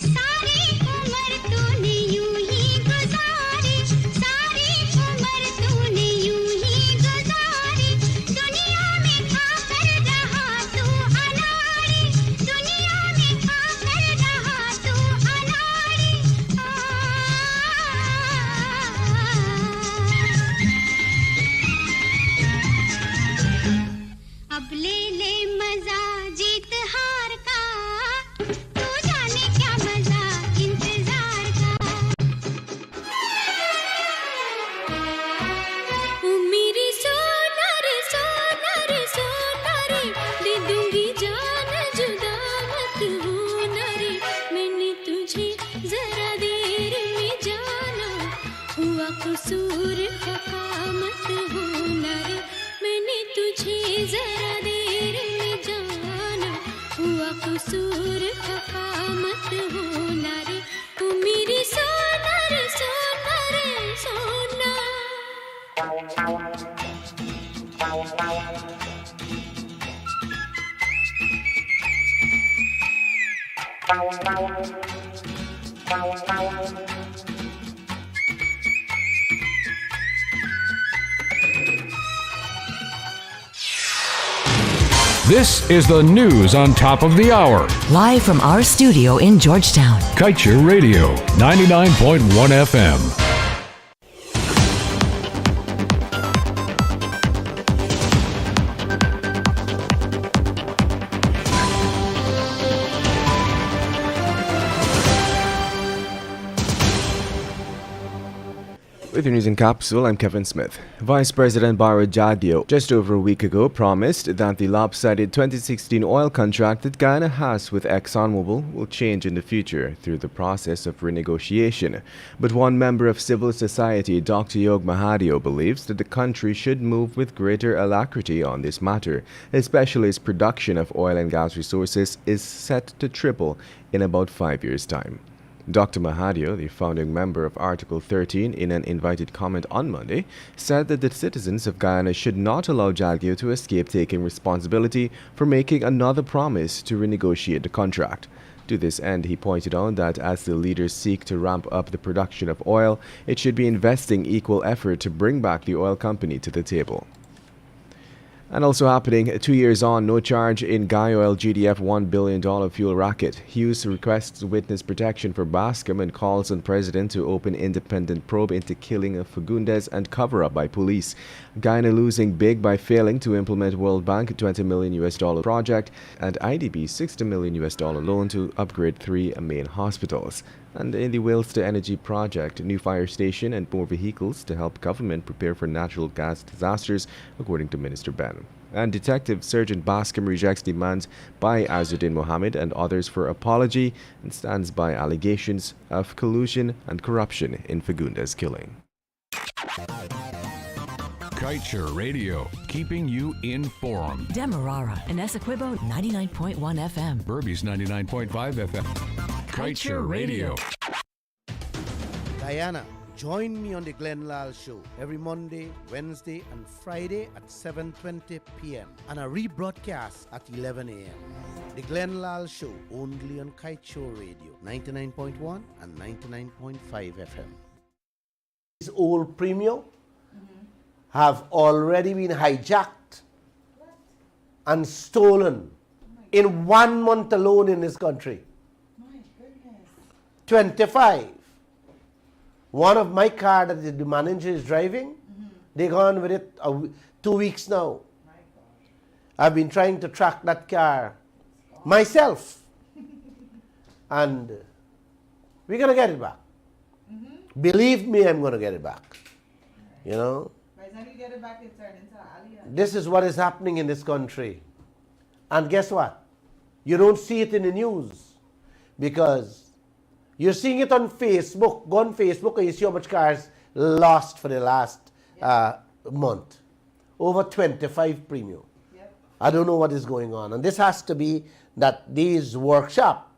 सारी उम्र तूने यूं ही गुजारी, सारी उम्र तूने यूं ही गुजारी। दुनिया में खाकर रहा तू अनाड़ी, दुनिया में खाकर रहा तू अनाड़ी। अब ले ले मजा जीत हार का, तू जाने क्या मजा इंतजार का। ओ मेरी सोना रे सोना रे सोना रे, दे दूंगी जान जुदा मत होना रे। मैंने तुझे जरा देर में जाना, हुआ कसूर खफा मत होना रे। मैंने तुझे जरा देर में जाना, हुआ कसूर खफा मत होना रे। ओ मेरी सोना रे सोना रे सोना। This is the news on top of the hour. Live from our studio in Georgetown. Kaieteur Radio, 99.1 FM. With your news in capsule, I'm Kevin Smith. Vice President Jagdeo just over a week ago promised that the lopsided 2016 oil contract that Guyana has with ExxonMobil will change in the future through the process of renegotiation. But one member of civil society, Dr. Yog Mahadio, believes that the country should move with greater alacrity on this matter, especially as production of oil and gas resources is set to triple in about 5 years' time. Dr. Mahathir, the founding member of Article 13, in an invited comment on Monday, said that the citizens of Guyana should not allow Jalgio to escape taking responsibility for making another promise to renegotiate the contract. To this end, he pointed out that as the leaders seek to ramp up the production of oil, it should be investing equal effort to bring back the oil company to the table. And also happening 2 years on, no charge in Guy Oil GDF $1 billion fuel racket. Hughes requests witness protection for Bascom and calls on President to open independent probe into killing of Fagundes and cover-up by police. Guyana losing big by failing to implement World Bank $20 million project and IDB $60 million loan to upgrade 3 main hospitals. And in the Wales to Energy project, new fire station and more vehicles to help government prepare for natural gas disasters, according to Minister Ben. And Detective Sergeant Bascom rejects demands by Azuddin Mohammed and others for apology and stands by allegations of collusion and corruption in Fagundes killing. Kaieteur Radio, keeping you informed. Demerara and Essequibo 99.1 FM. Burbies 99.5 FM. Kaieteur Radio. Diana, join me on the Glenn Lal Show every Monday, Wednesday, and Friday at 7:20 p.m. and a rebroadcast at 11 a.m. The Glenn Lal Show only on Kaieteur Radio 99.1 and 99.5 FM. These old premium have already been hijacked and stolen in 1 month alone in this country. 25. One of my car that the manager is driving, they gone with it 2 weeks now. I've been trying to track that car myself. And we're going to get it back. Believe me, I'm going to get it back. You know? This is what is happening in this country. And guess what? You don't see it in the news because you're seeing it on Facebook. Go on Facebook and you see how much cars lost for the last month. Over 25 premium. Yep. I don't know what is going on. And this has to be that these workshop,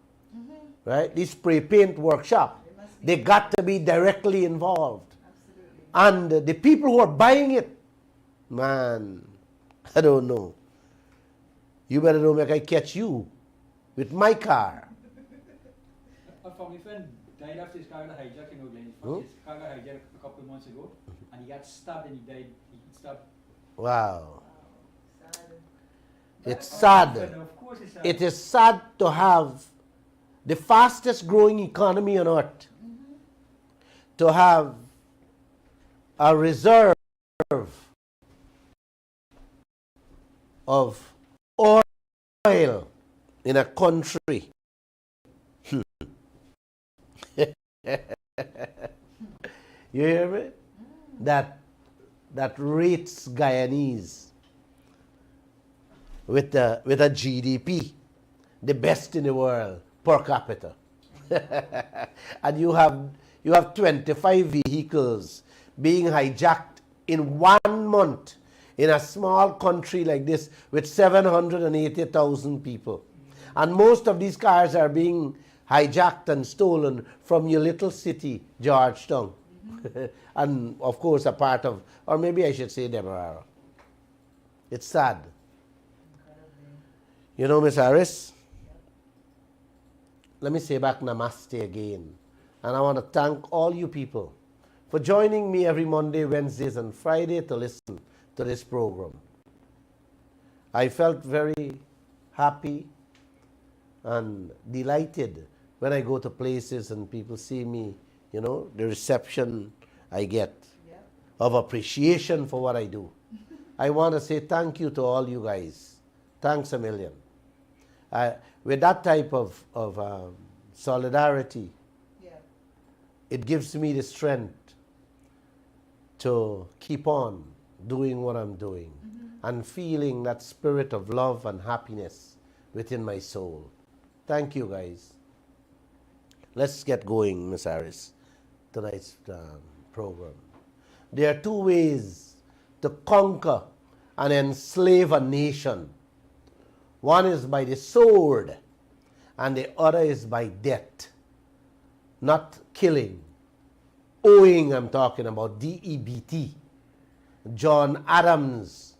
right? These spray paint workshop, they got to be directly involved. And the people who are buying it, man, I don't know. You better don't make I catch you with my car. A family friend died after his car got hijacked in Oakland. His car got hijacked a couple of months ago, and he got stabbed and he died. He got stabbed. Wow. It's sad. Of course it's sad. It is sad to have the fastest growing economy on earth, to have a reserve of oil in a country. You hear me? That rates Guyanese with a GDP, the best in the world per capita. And you have 25 vehicles being hijacked in 1 month in a small country like this with 780,000 people. And most of these cars are being hijacked and stolen from your little city, Georgetown. And of course a part of, or maybe I should say Demerara. It's sad. You know, Miss Harris, let me say back namaste again. And I want to thank all you people for joining me every Monday, Wednesdays, and Friday to listen to this program. I felt very happy and delighted when I go to places and people see me, you know, the reception I get of appreciation for what I do. I want to say thank you to all you guys. Thanks a million. With that type of solidarity, it gives me the strength to keep on doing what I'm doing and feeling that spirit of love and happiness within my soul. Thank you, guys. Let's get going, Miss Harris, tonight's program. There are two ways to conquer and enslave a nation. One is by the sword, and the other is by death. not killing. Owing, I'm talking about, DEBT. John Adams,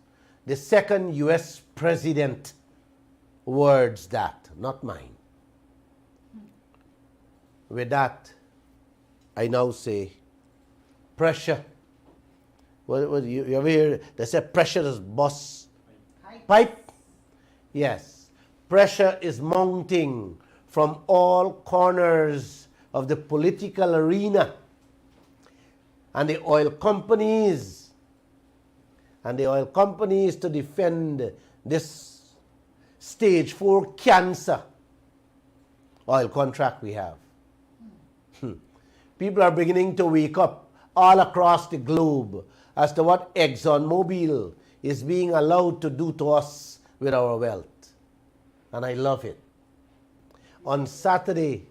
the second US president, words that, not mine. With that, I now say, pressure. What you ever hear? They say pressure is boss. Pipe? Yes. Pressure is mounting from all corners of the political arena. And the oil companies to defend this stage 4 cancer oil contract we have. People are beginning to wake up all across the globe as to what ExxonMobil is being allowed to do to us with our wealth. And I love it. On Saturday,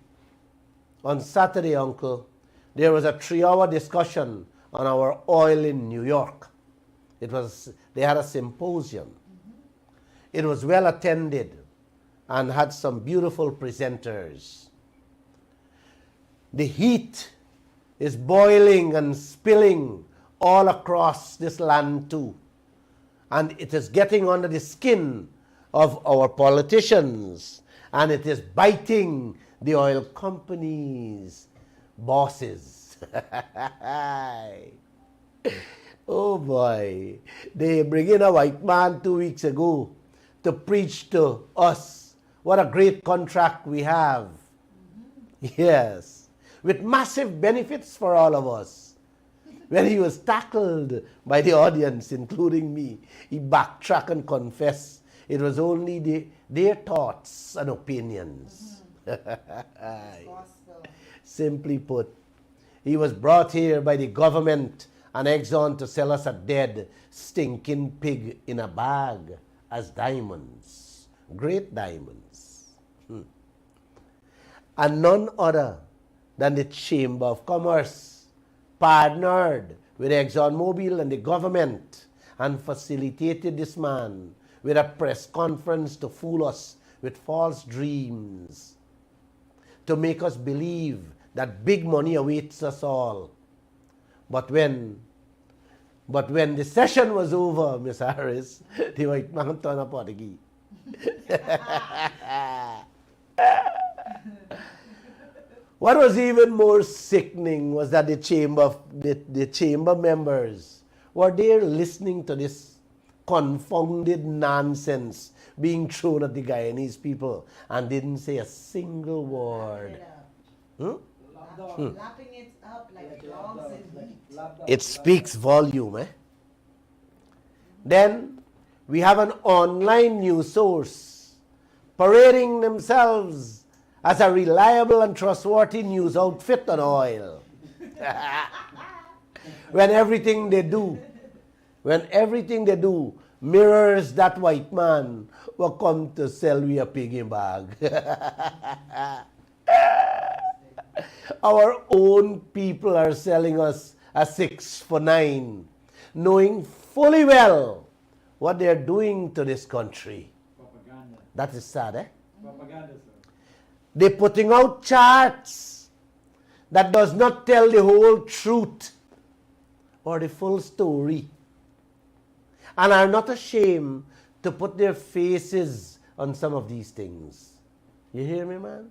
Uncle, there was a 3-hour discussion on our oil in New York. They had a symposium. It was well attended and had some beautiful presenters. The heat is boiling and spilling all across this land too. And it is getting under the skin of our politicians, and it is biting the oil companies' bosses. Oh boy, they bring in a white man 2 weeks ago to preach to us what a great contract we have. Yes, with massive benefits for all of us. When he was tackled by the audience, including me, he backtracked and confessed it was only their thoughts and opinions. Simply put, he was brought here by the government and Exxon to sell us a dead, stinking pig in a bag as diamonds, great diamonds. And none other than the Chamber of Commerce partnered with ExxonMobil and the government and facilitated this man with a press conference to fool us with false dreams, to make us believe that big money awaits us all. But when the session was over, Miss Harris, the white man turned a Portuguese. What was even more sickening was that the chamber members were there listening to this confounded nonsense being thrown at the Guyanese people and didn't say a single word. Lapping it up like dogs in heat. It speaks volume, eh? Then we have an online news source parading themselves as a reliable and trustworthy news outfit on oil. when everything they do mirrors that white man will come to sell we a piggy bag. Our own people are selling us a 6 for 9, knowing fully well what they're doing to this country. Propaganda. That is sad, eh? Propaganda, sir. They're putting out charts that does not tell the whole truth or the full story, and are not ashamed to put their faces on some of these things. You hear me, man?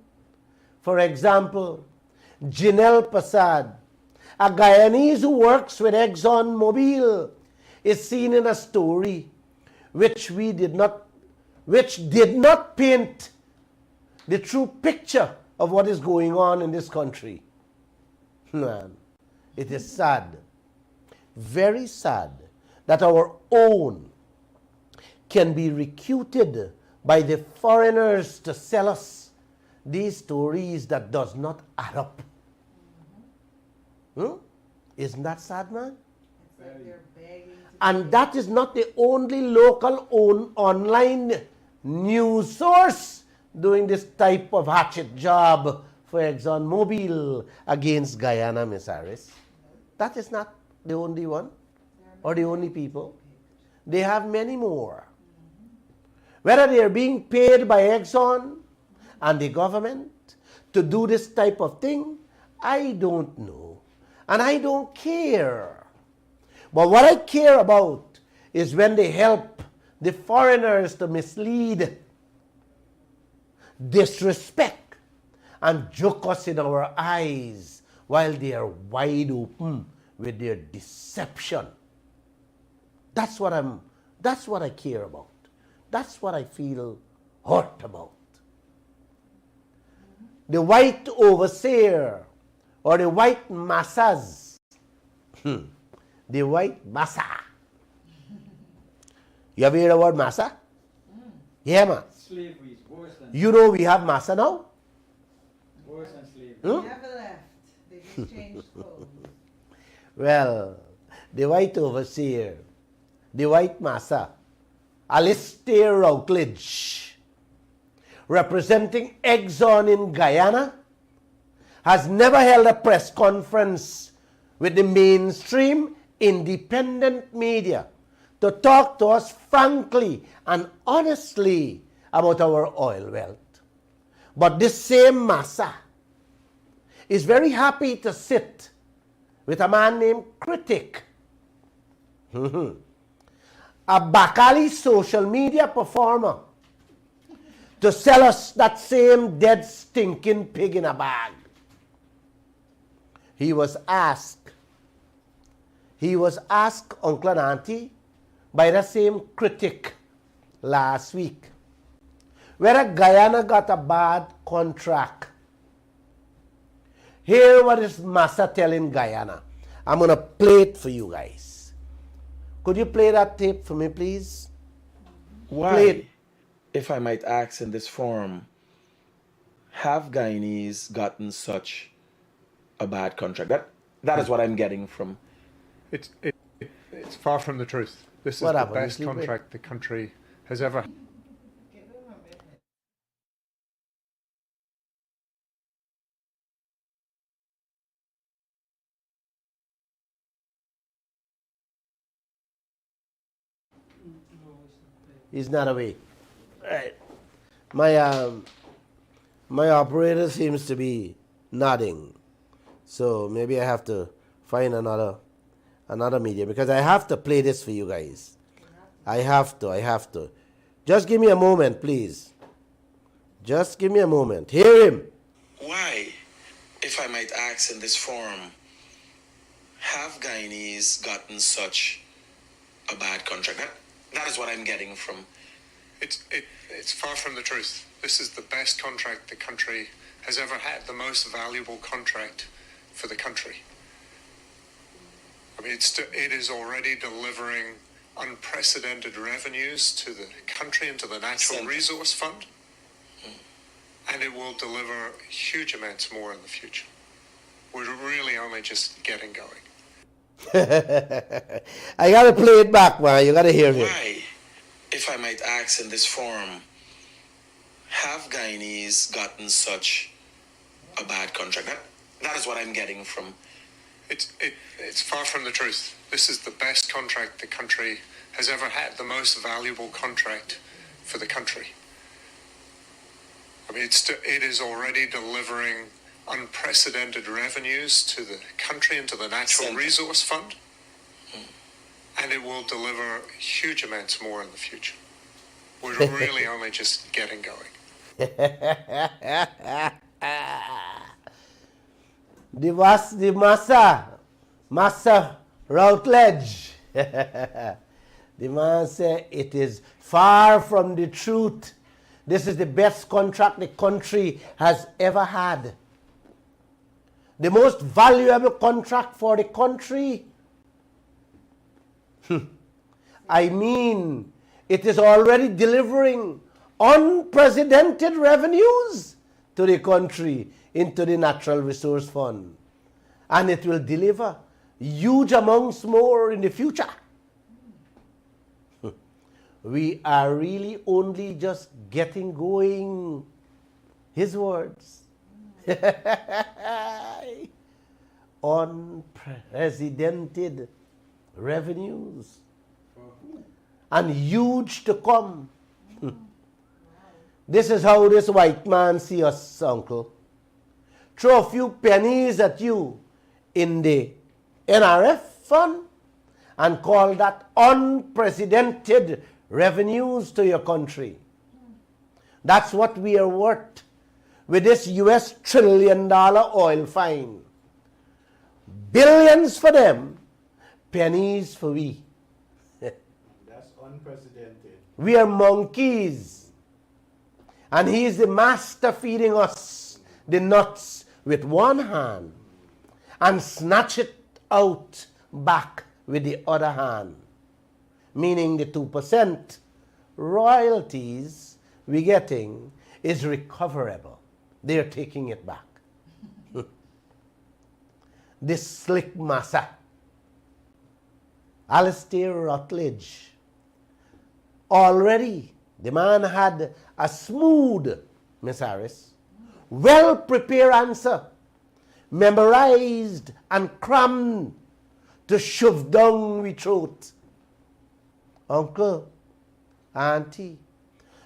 For example, Janelle Passad, a Guyanese who works with ExxonMobil, is seen in a story which did not paint the true picture of what is going on in this country. Man, it is sad, very sad, that our own can be recruited by the foreigners to sell us these stories that does not add up. Isn't that sad, man? It's like they're begging to And that is not the only local online news source doing this type of hatchet job for ExxonMobil against Guyana, Miss Harris. That is not the only one or the only people. They have many more. Whether they are being paid by Exxon and the government to do this type of thing, I don't know. And I don't care. But what I care about is when they help the foreigners to mislead, disrespect, and joke us in our eyes while they are wide open with their deception. That's what I care about. That's what I feel hurt about. The white overseer or the white massas. The white massa. You ever heard the word massa? Yeah, man. Slavery is worse than You know we have massa now? worse than slavery. Hmm? Never left. They just changed clothes. Well, the white overseer, the white massa, Alistair Routledge, representing Exxon in Guyana, has never held a press conference with the mainstream independent media to talk to us frankly and honestly about our oil wealth. But this same massa is very happy to sit with a man named Critic, a Bakali social media performer, to sell us that same dead stinking pig in a bag. He was asked, Uncle and Auntie, by the same Critic last week, whether Guyana got a bad contract. Hear what is Massa telling Guyana. I'm going to play it for you guys. Could you play that tape for me, please? Why, Play it. if I might ask in this forum, have Guyanese gotten such a bad contract? That is what I'm getting from. It's far from the truth. This is What the happened? best You sleep with- contract the country has ever. He's not awake. Right. My operator seems to be nodding. So maybe I have to find another media because I have to play this for you guys. I have to. Just give me a moment, please. Just give me a moment. Hear him. Why, if I might ask in this forum, have Guyanese gotten such a bad contract? That is what I'm getting from. It's far from the truth. This is the best contract the country has ever had. The most valuable contract for the country. I mean, it is already delivering unprecedented revenues to the country and to the Natural Resource Fund. And it will deliver huge amounts more in the future. We're really only just getting going. I gotta play it back, man. You gotta hear him. Why, if I might ask in this forum, have Guyanese gotten such a bad contract? That is what I'm getting from. It's far from the truth. This is the best contract the country has ever had. The most valuable contract for the country. I mean, it is already delivering unprecedented revenues to the country and to the Natural Resource Fund. And it will deliver huge amounts more in the future. We're really only just getting going. The Massa Routledge. The man said it is far from the truth. This is the best contract the country has ever had. The most valuable contract for the country. I mean, it is already delivering unprecedented revenues to the country into the Natural Resource Fund. And it will deliver huge amounts more in the future. We are really only just getting going. His words. Unprecedented revenues. And huge to come. This is how this white man sees us, uncle. throw a few pennies at you in the NRF fund and call that unprecedented revenues to your country. That's what we are worth with this US $1 trillion oil fine. Billions for them, pennies for we. That's unprecedented. We are monkeys. And he is the master feeding us the nuts with one hand and snatch it out back with the other hand. Meaning the 2% royalties we're getting is recoverable. They're taking it back. This slick massa, Alistair Rutledge, already the man had a smooth, Miss Harris, well-prepared answer, memorized and crammed to shove down we throat. Uncle, auntie,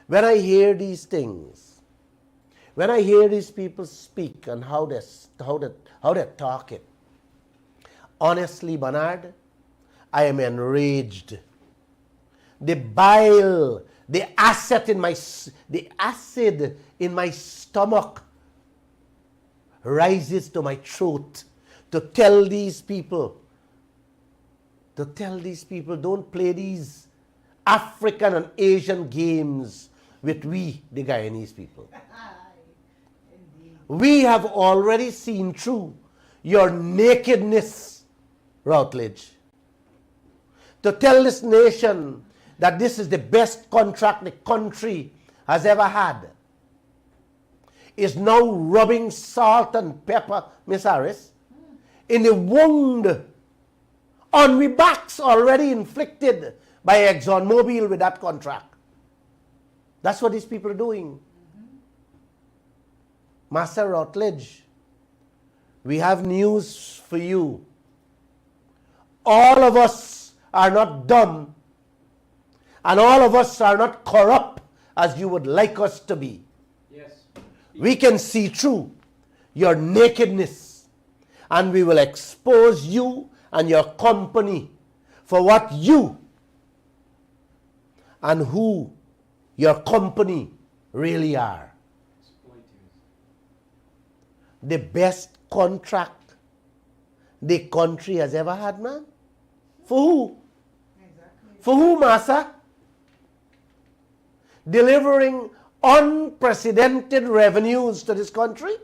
when I hear these things, when I hear these people speak and how they talk it, honestly, Bernard, I am enraged. The bile, the acid in my stomach rises to my throat to tell these people, don't play these African and Asian games with we, the Guyanese people. We have already seen through your nakedness, Routledge. To tell this nation that this is the best contract the country has ever had is now rubbing salt and pepper, Miss Harris, in the wound on we backs already inflicted by ExxonMobil with that contract. That's what these people are doing. Master Routledge, we have news for you. All of us are not dumb, and all of us are not corrupt as you would like us to be. Yes. We can see through your nakedness, and we will expose you and your company for what you and who your company really are. The best contract the country has ever had, man. For who? Exactly. For who, Massa? Delivering unprecedented revenues to this country?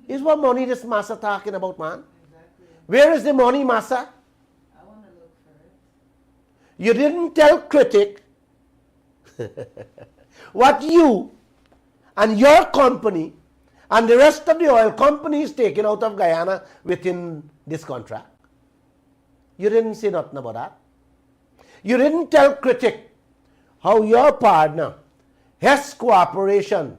Is what money this Massa talking about, man? Exactly. Where is the money, Massa? I want to look for it. You didn't tell Critic what you and your company and the rest of the oil companies taken out of Guyana within this contract. You didn't say nothing about that. You didn't tell Critic how your partner, Hess Corporation,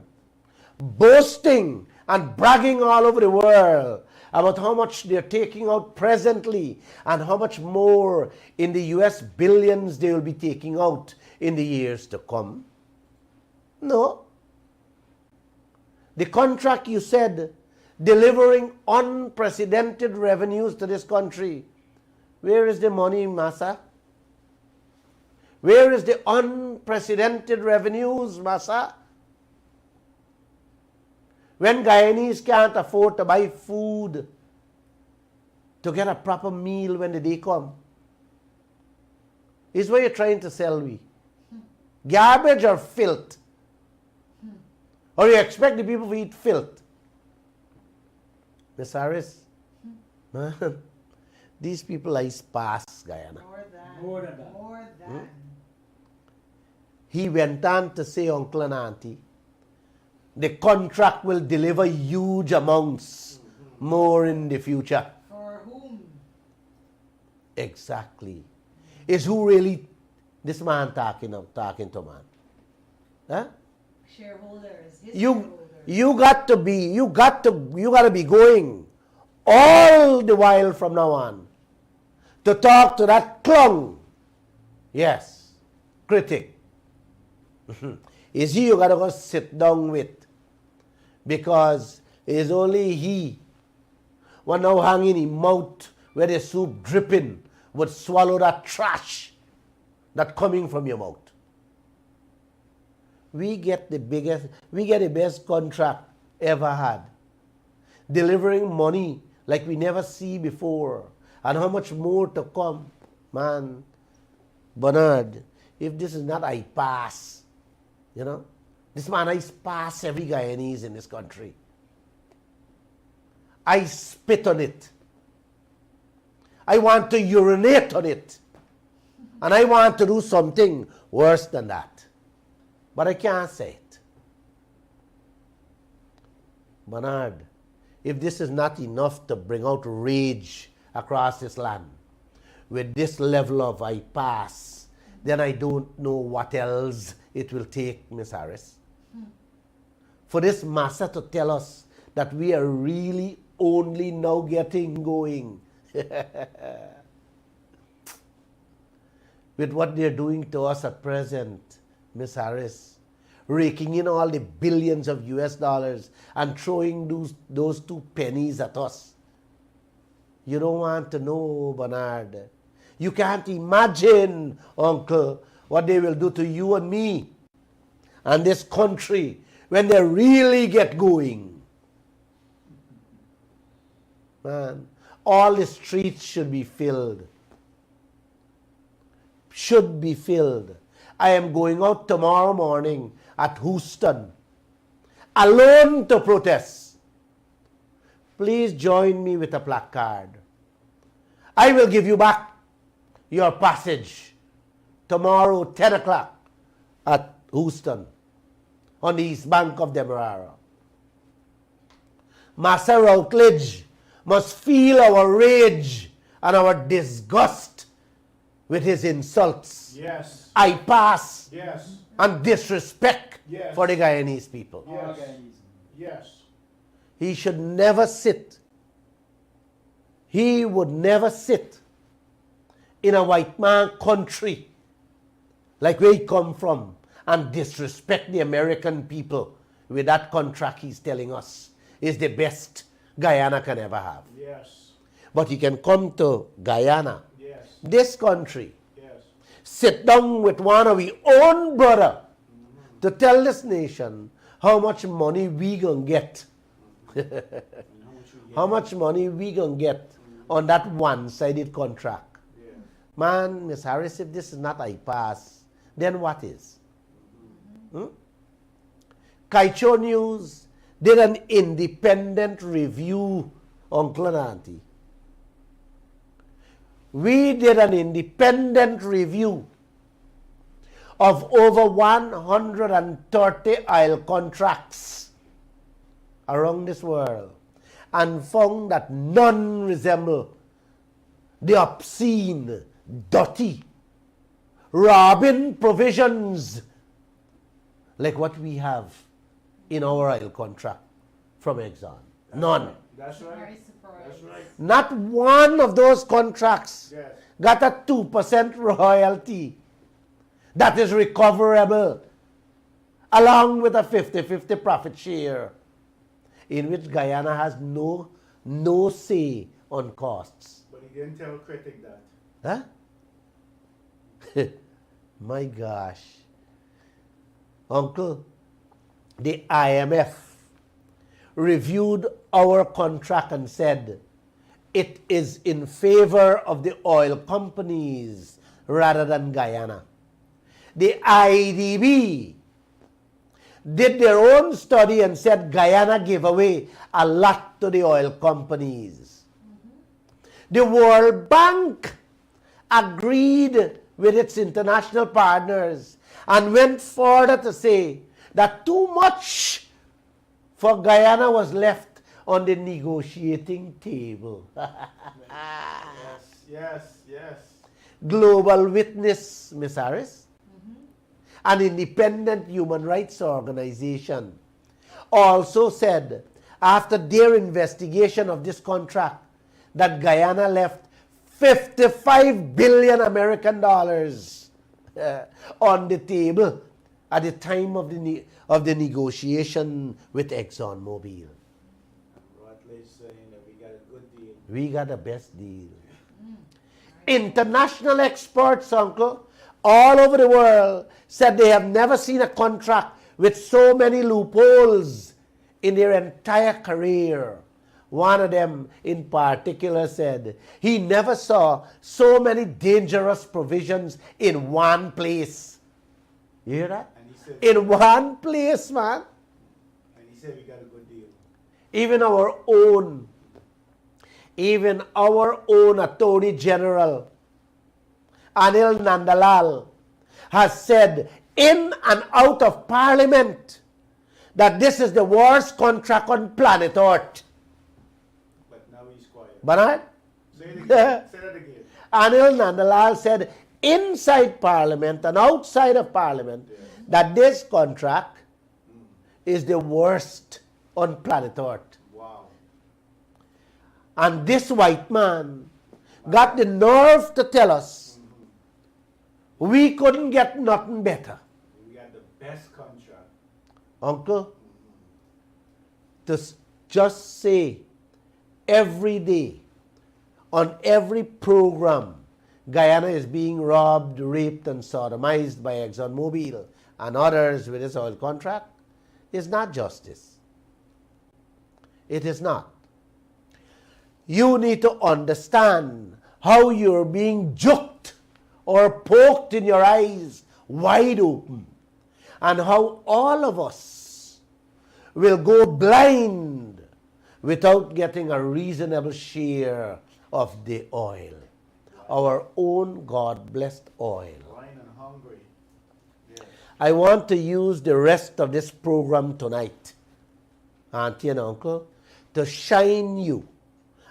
boasting and bragging all over the world about how much they're taking out presently and how much more in the US billions they will be taking out in the years to come. No. The contract you said, delivering unprecedented revenues to this country. Where is the money, Massa? Where is the unprecedented revenues, Massa? When Guyanese can't afford to buy food to get a proper meal when the day come. Is what you're trying to sell me. Garbage or filth? Or you expect the people to eat filth? Miss Harris, man, these people are past Guyana. More than that. More than. He went on to say, Uncle and Auntie, the contract will deliver huge amounts more in the future. For whom? Exactly. Is who really this man talking to, man? Huh? Shareholders. You got to be going all the while from now on to talk to that clown. Yes, Critic. Is he you got to go sit down with, because It's only he, when now hanging in mouth where the soup dripping, would swallow that trash that coming from your mouth. We get the best contract ever had. Delivering money like we never see before. And how much more to come. Man, Bernard, if this is not I pass, you know, this man I pass every Guyanese in this country. I spit on it. I want to urinate on it. And I want to do something worse than that. But I can't say it. Bernard, if this is not enough to bring out rage across this land, with this level of I pass, then I don't know what else it will take, Miss Harris. For this massa to tell us that we are really only now getting going. With what they're doing to us at present, Miss Harris, raking in all the billions of US dollars and throwing those 2 pennies at us. You don't want to know, Bernard. You can't imagine, Uncle, what they will do to you and me and this country when they really get going. Man, all the streets should be filled. Should be filled. I am going out tomorrow morning at Houston, alone to protest. Please join me with a placard. I will give you back your passage tomorrow, 10 o'clock at Houston on the east bank of Demerara. Master Routledge must feel our rage and our disgust with his insults. Yes. I pass. Yes. And disrespect Yes. for the Guyanese people. Yes. Yes. He should never sit. He would never sit in a white man country like where he come from and disrespect the American people with that contract he's telling us is the best Guyana can ever have. Yes. But he can come to Guyana, Yes. this country, Yes. sit down with one of his own brother to tell this nation how much money we gonna get. How much money we gonna get on that one-sided contract. Man, Miss Harris, if this is not I pass, then what is? Kaieteur News did an independent review, Uncle and Auntie. We did an independent review of over 130 oil contracts around this world and found that none resemble the obscene, dirty, robbing provisions like what we have in our oil contract from Exxon. None. That's right. That's right. Not one of those contracts Yes. got a 2% royalty that is recoverable along with a 50-50 profit share in which Guyana has no say on costs. But he didn't tell critic that. Huh? My gosh. Uncle, the IMF reviewed our contract and said it is in favor of the oil companies rather than Guyana. The IDB did their own study and said Guyana gave away a lot to the oil companies. The World Bank agreed with its international partners and went further to say that too much for Guyana was left on the negotiating table. Yes. Global Witness, Miss Harris, an independent human rights organization, also said after their investigation of this contract that Guyana left 55 billion American dollars on the table at the time of the negotiation with ExxonMobil. We got the best deal. International experts, uncle, all over the world said they have never seen a contract with so many loopholes in their entire career. One of them in particular said he never saw so many dangerous provisions in one place. You hear that? In one place, man. And he said we got a good deal. Even our own Attorney General, Anil Nandalal, has said in and out of Parliament that this is the worst contract on planet Earth. But now he's quiet. Bernard? Say it again. Say that again. Anil Nandalal said inside Parliament and outside of Parliament that this contract is the worst on planet Earth. Wow. And this white man got the nerve to tell us we couldn't get nothing better. We got the best contract. Uncle, to just say every day on every program Guyana is being robbed, raped, and sodomized by ExxonMobil and others with this oil contract is not justice. It is not. You need to understand how you're being juked or poked in your eyes wide open, and how all of us will go blind without getting a reasonable share of the oil. Our own God-blessed oil. Blind and hungry. I want to use the rest of this program tonight, Auntie and Uncle, to shine you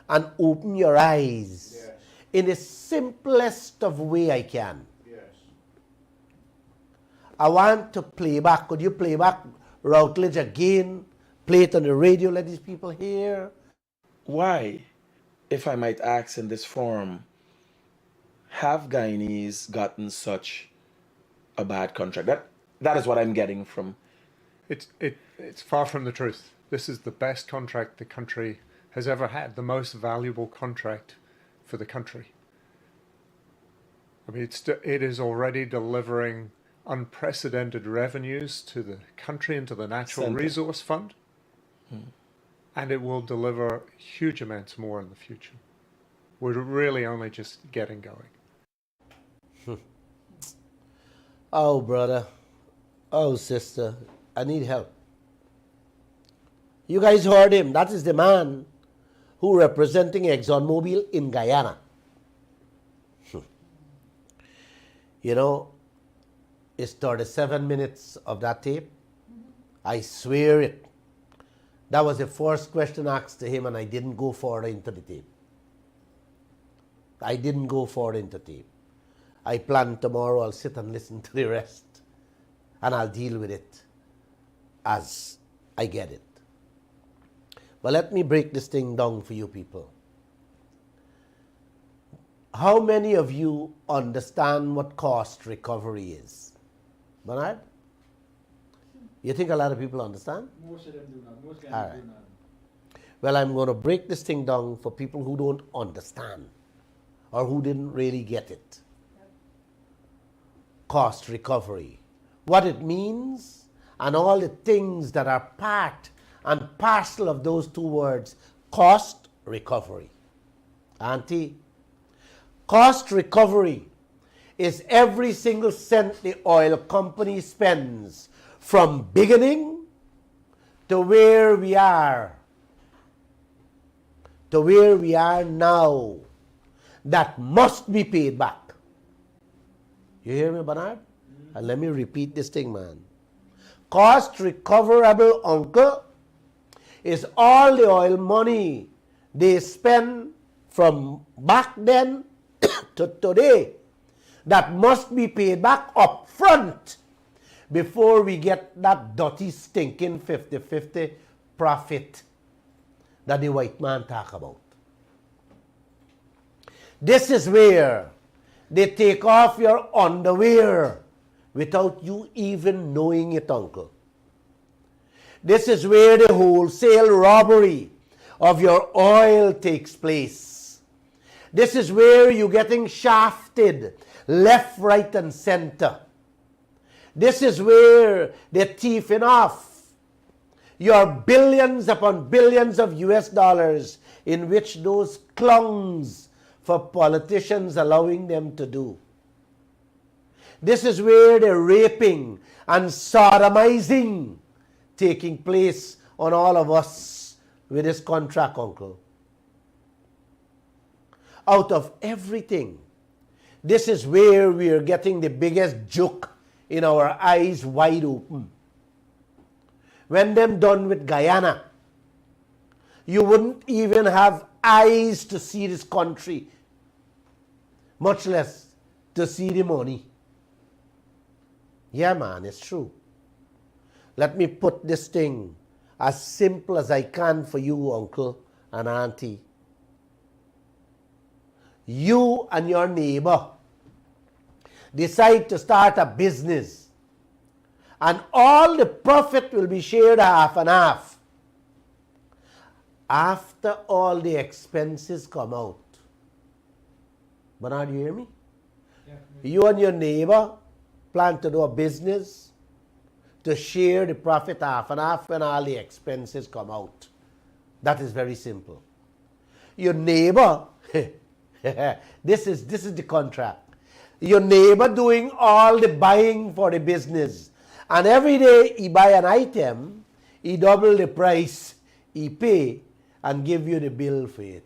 and open your eyes in the simplest of way I can. Yes. I want to play back. Could you play back Routledge again? Play it on the radio, let these people hear. Why, if I might ask in this forum, have Guyanese gotten such a bad contract? That is what I'm getting from. It's far from the truth. This is the best contract the country has ever had, the most valuable contract for the country. I mean, it is already delivering unprecedented revenues to the country and to the Natural Resource Fund, and it will deliver huge amounts more in the future. We're really only just getting going. Oh, brother. Oh, sister. I need help. You guys heard him. That is the man who representing ExxonMobil in Guyana. You know, it's 37 minutes of that tape. I swear it. That was the first question asked to him, and I didn't go further into the tape. I didn't go further into the tape. I plan tomorrow I'll sit and listen to the rest, and I'll deal with it as I get it. But let me break this thing down for you people. How many of you understand what cost recovery is? Bernard? You think a lot of people understand? Most of them do not. Most guys All right. do not. Well, I'm going to break this thing down for people who don't understand or who didn't really get it. Cost recovery. What it means and all the things that are part and parcel of those two words, cost recovery. Auntie, cost recovery is every single cent the oil company spends from beginning to where we are now, that must be paid back. You hear me, Bernard? And let me repeat this thing, man. Cost recoverable, uncle, is all the oil money they spend from back then to today that must be paid back up front before we get that dirty, stinking 50-50 profit that the white man talk about. This is where they take off your underwear without you even knowing it, uncle. This is where the wholesale robbery of your oil takes place. This is where you're getting shafted left, right, and center. This is where they're thieving off your billions upon billions of US dollars in which those clowns for politicians allowing them to do. This is where the raping and sodomizing taking place on all of us with this contract, uncle. Out of everything, this is where we are getting the biggest joke in our eyes wide open. When them done with Guyana, you wouldn't even have eyes to see this country, much less to see the money. Yeah, man, it's true. Let me put this thing as simple as I can for you, uncle and auntie. You and your neighbor decide to start a business, and all the profit will be shared half and half after all the expenses come out. Bernard, you hear me? Yeah. You and your neighbor plan to do a business to share the profit half and half when all the expenses come out. That is very simple. Your neighbor, this is the contract. Your neighbor doing all the buying for the business, and every day he buy an item, he double the price, he pay and give you the bill for it.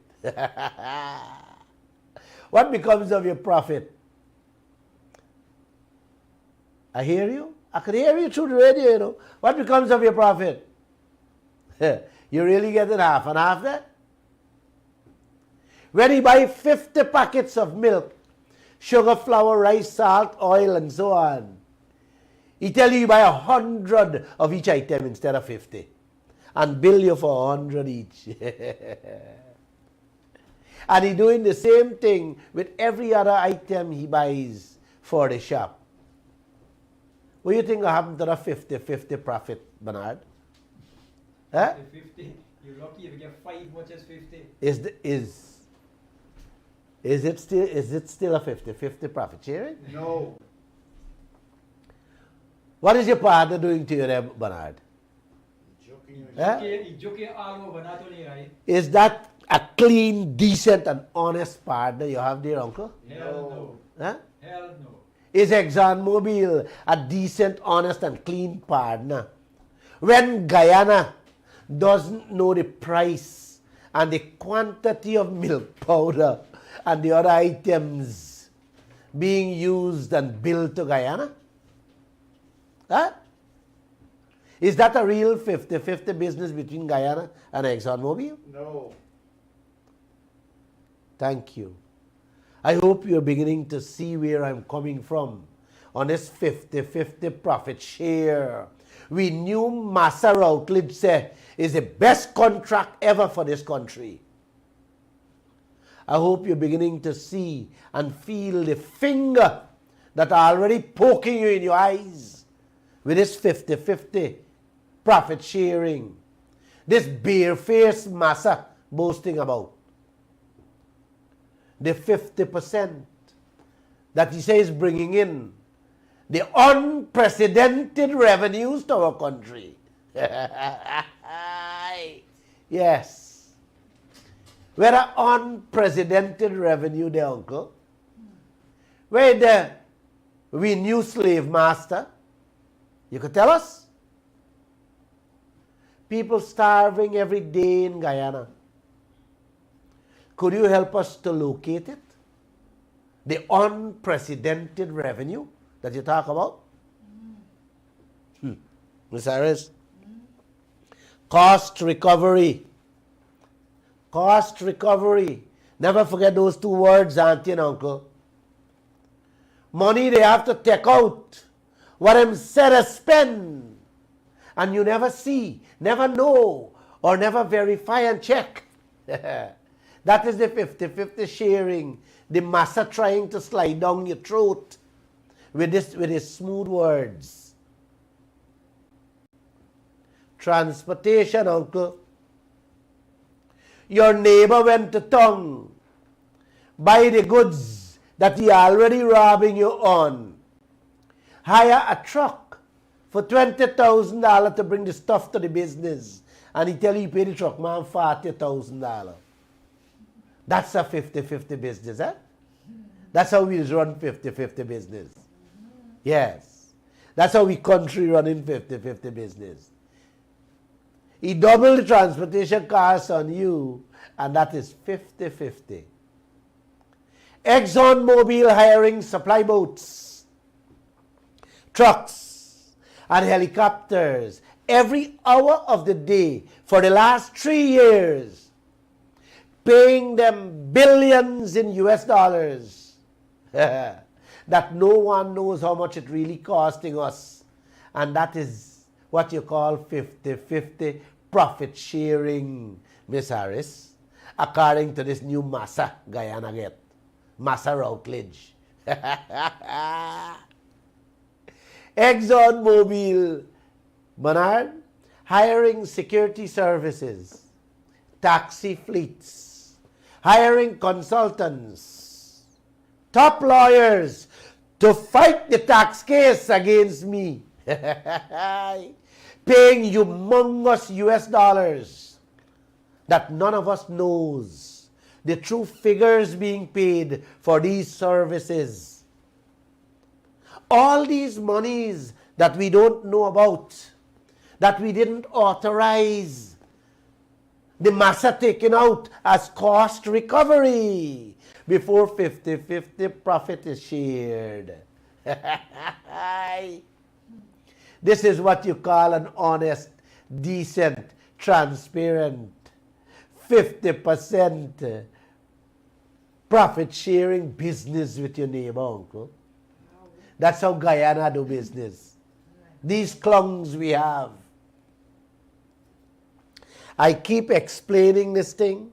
What becomes of your profit? I hear you. I could hear you through the radio, you know. What becomes of your profit? You really getting half and half there? When he buy 50 packets of milk, sugar, flour, rice, salt, oil, and so on, he tell you buy 100 of each item instead of 50, and bill you for 100 each. And he doing the same thing with every other item he buys for the shop. What do you think will happen to the 50-50 profit, Bernard? Huh? 50. You're lucky if you get 5 much as 50. Is it still a 50-50 profit sharing? No. What is your partner doing to you there, Bernard? He's joking all over, not only right. Is that a clean, decent, and honest partner you have there, uncle? Hell no. Huh? Hell no. Is ExxonMobil a decent, honest, and clean partner? When Guyana doesn't know the price and the quantity of milk powder and the other items being used and billed to Guyana? Huh? Is that a real 50-50 business between Guyana and ExxonMobil? No. Thank you. I hope you're beginning to see where I'm coming from on this 50-50 profit share. We knew Massa Routledge said is the best contract ever for this country. I hope you're beginning to see and feel the finger that are already poking you in your eyes with this 50-50 profit sharing. This barefaced Massa boasting about. The 50% that he says bringing in the unprecedented revenues to our country. Yes. Whether unprecedented revenue there, uncle? Where we new slave master? You could tell us? People starving every day in Guyana. Could you help us to locate it? The unprecedented revenue that you talk about? Ms. Harris? Cost recovery. Cost recovery. Never forget those two words, auntie and uncle. Money they have to take out. What them said to spend. And you never see, never know, or never verify and check. That is the 50-50 sharing. The Massa trying to slide down your throat with his smooth words. Transportation, uncle. Your neighbor went to town buy the goods that he already robbing you on. Hire a truck for $20,000 to bring the stuff to the business. And he tell you pay the truck man $40,000. That's a 50-50 business, eh? That's how we run 50-50 business. Yes. That's how we country running 50-50 business. He doubled the transportation costs on you, and that is 50-50. ExxonMobil hiring supply boats, trucks, and helicopters every hour of the day for the last 3 years, paying them billions in US dollars. That no one knows how much it really costing us. And that is what you call 50-50 profit sharing, Miss Harris, according to this new Massa Guyana get. Massa Routledge. ExxonMobil, Bernard, hiring security services, taxi fleets, hiring consultants, top lawyers to fight the tax case against me, paying humongous US dollars that none of us knows the true figures being paid for these services. All these monies that we don't know about, that we didn't authorize, the massa taken out as cost recovery before 50-50 profit is shared. This is what you call an honest, decent, transparent, 50% profit sharing business with your neighbor, uncle. That's how Guyana do business. These clungs we have. I keep explaining this thing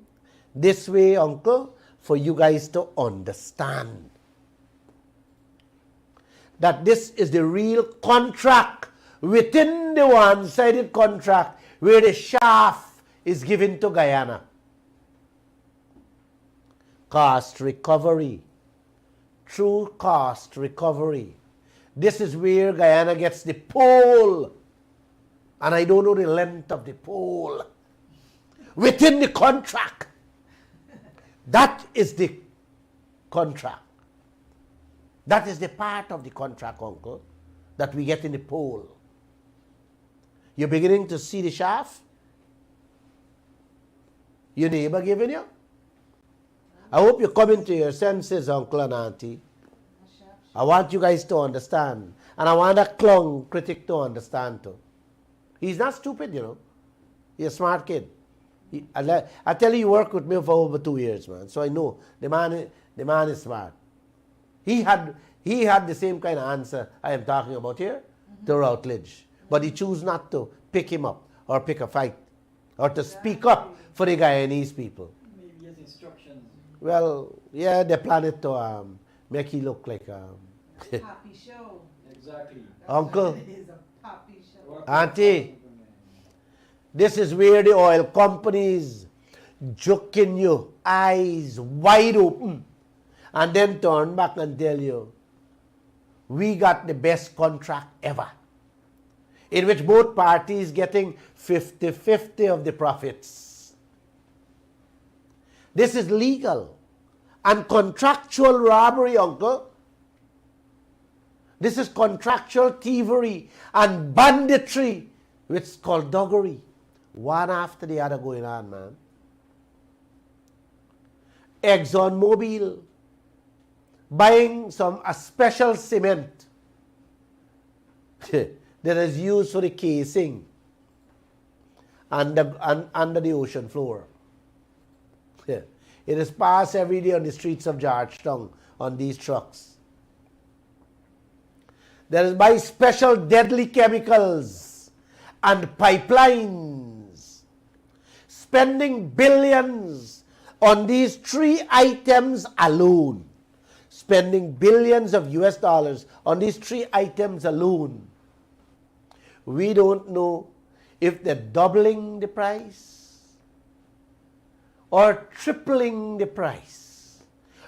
this way, uncle, for you guys to understand that this is the real contract within the one-sided contract where the shaft is given to Guyana. Cost recovery. True cost recovery. This is where Guyana gets the pole. And I don't know the length of the pole. Within the contract. That is the contract. That is the part of the contract, uncle, that we get in the pole. You're beginning to see the shaft? Your neighbor giving you? I hope you're coming to your senses, uncle and auntie. I want you guys to understand. And I want a clung critic to understand too. He's not stupid, you know. He's a smart kid. I tell you, he worked with me for over 2 years, man. So I know the man is smart. He had the same kind of answer I am talking about here to Routledge. But he chose not to pick him up or pick a fight or to speak up for the Guyanese people. Maybe his instructions. Well, yeah, they plan it to make he look like Poppy show. Exactly. Uncle, It is a poppy show. auntie, this is where the oil companies joking you, eyes wide open, and then turn back and tell you, we got the best contract ever, in which both parties getting 50-50 of the profits. This is legal and contractual robbery, uncle. This is contractual thievery and banditry, which is called doggery. One after the other going on, man. ExxonMobil buying a special cement that is used for the casing under the ocean floor. It is passed every day on the streets of Georgetown on these trucks. There is by special deadly chemicals and pipelines, spending billions on these 3 items alone. Spending billions of US dollars on these 3 items alone. We don't know if they're doubling the price or tripling the price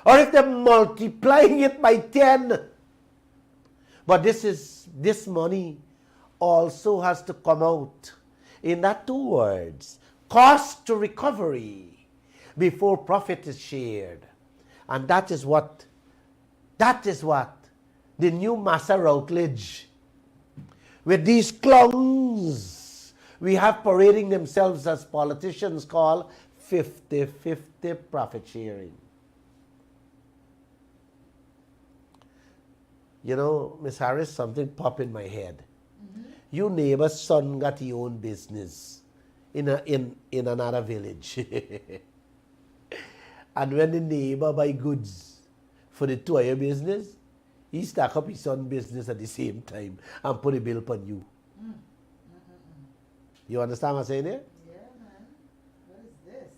or if they're multiplying it by 10. But this money also has to come out in that 2 words, cost to recovery, before profit is shared. And that is what the new massa routledge, with these clowns we have parading themselves as politicians, call 50-50 profit sharing. You know, Miss Harris, something popped in my head. Your neighbor's son got his own business in another village. And when the neighbor buy goods for the 2 of your business, he stack up his son's business at the same time and put a bill upon you. You understand what I'm saying there? Yeah, man. What is this?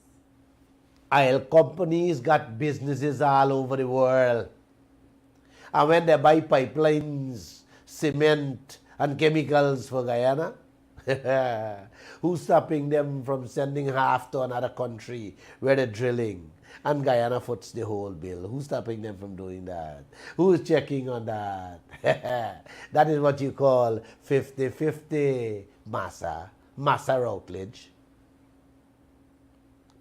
Oil companies got businesses all over the world. And when they buy pipelines, cement, and chemicals for Guyana, who's stopping them from sending half to another country where they're drilling? And Guyana foots the whole bill. Who's stopping them from doing that? Who's checking on that? That is what you call 50-50 massa routledge.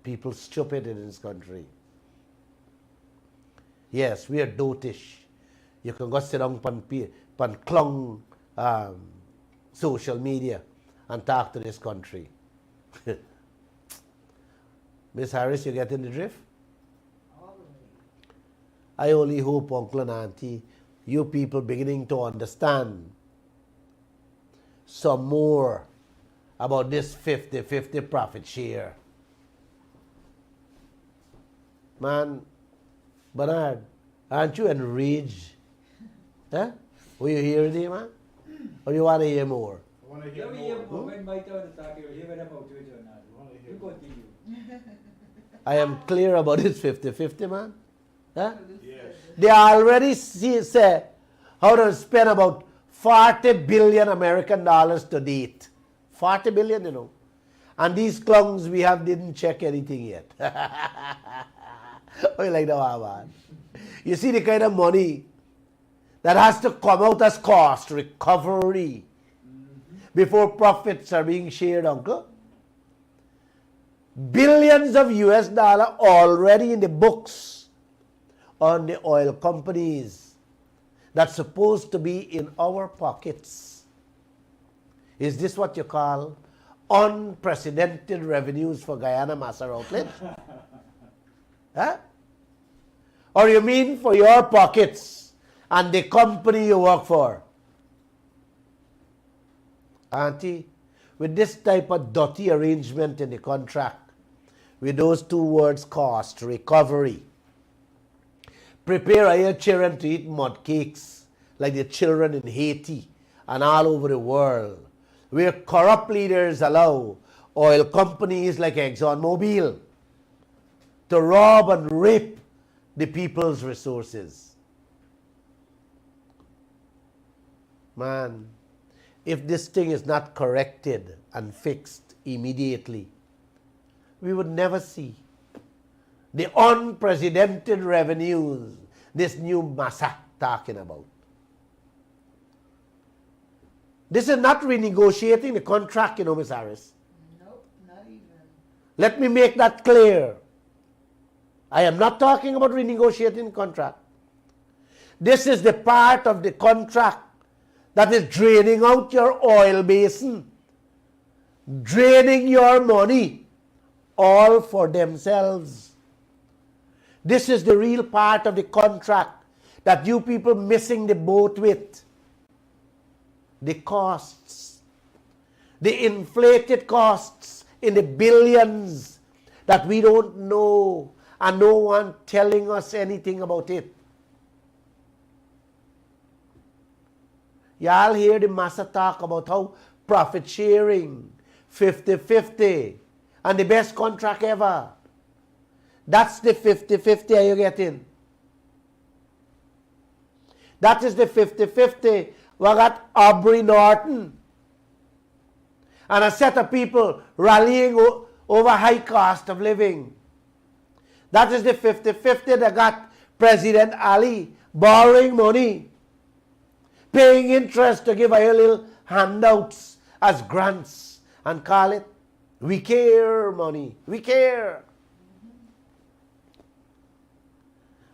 People stupid in this country. Yes, we are dotish. You can go sit down on clung social media and talk to this country. Miss Harris, you getting the drift? I only hope, Uncle and Auntie, you people beginning to understand some more about this 50-50 profit share. Man, Bernard, aren't you enraged? Huh? Will you hear it, man? Or you want to hear more? I want to hear more. When my turn to talk, you'll hear about it or not. You continue. I am clear about this 50-50, man. Huh? Yes. They already say how to spend about 40 billion American dollars to date. 40 billion, you know. And these clowns we have didn't check anything yet. Oh, you like that one? You see the kind of money that has to come out as cost recovery before profits are being shared, Uncle? Billions of US dollars already in the books on the oil companies that's supposed to be in our pockets. Is this what you call unprecedented revenues for Guyana Massa Routledge? Huh? Or you mean for your pockets and the company you work for? Auntie, with this type of dirty arrangement in the contract, with those 2 words, cost, recovery, prepare your children to eat mud cakes like the children in Haiti and all over the world, where corrupt leaders allow oil companies like ExxonMobil to rob and rape the people's resources. Man, if this thing is not corrected and fixed immediately, we would never see the unprecedented revenues this new massa talking about. This is not renegotiating the contract, you know, Ms. Harris. Nope, not even. Let me make that clear. I am not talking about renegotiating the contract. This is the part of the contract that is draining out your oil basin, draining your money, all for themselves. This is the real part of the contract that you people missing the boat with. The costs, the inflated costs in the billions that we don't know and no one telling us anything about it. Y'all hear the massa talk about how profit sharing, 50-50, and the best contract ever. That's the 50-50 are you getting? That is the 50-50 we got Aubrey Norton and a set of people rallying over high cost of living. That is the 50-50 that got President Ali borrowing money, paying interest to give a little handouts as grants and call it we care money. We care.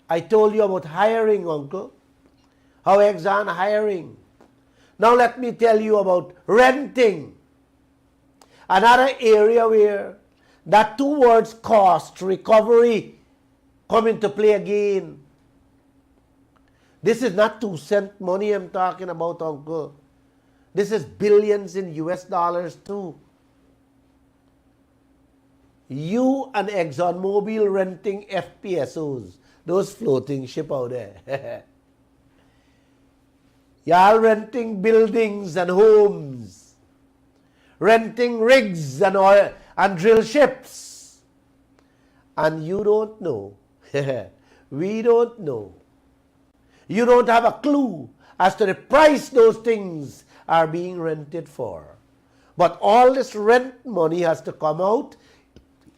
I told you about hiring, uncle. How Exxon hiring. Now let me tell you about renting. Another area where that two words cost recovery come into play again. This is not 2-cent money I'm talking about, uncle. This is billions in US dollars too. You and ExxonMobil renting FPSOs, those floating ship out there. Y'all renting buildings and homes, renting rigs and oil and drill ships. And you don't know, we don't know. You don't have a clue as to the price those things are being rented for. But all this rent money has to come out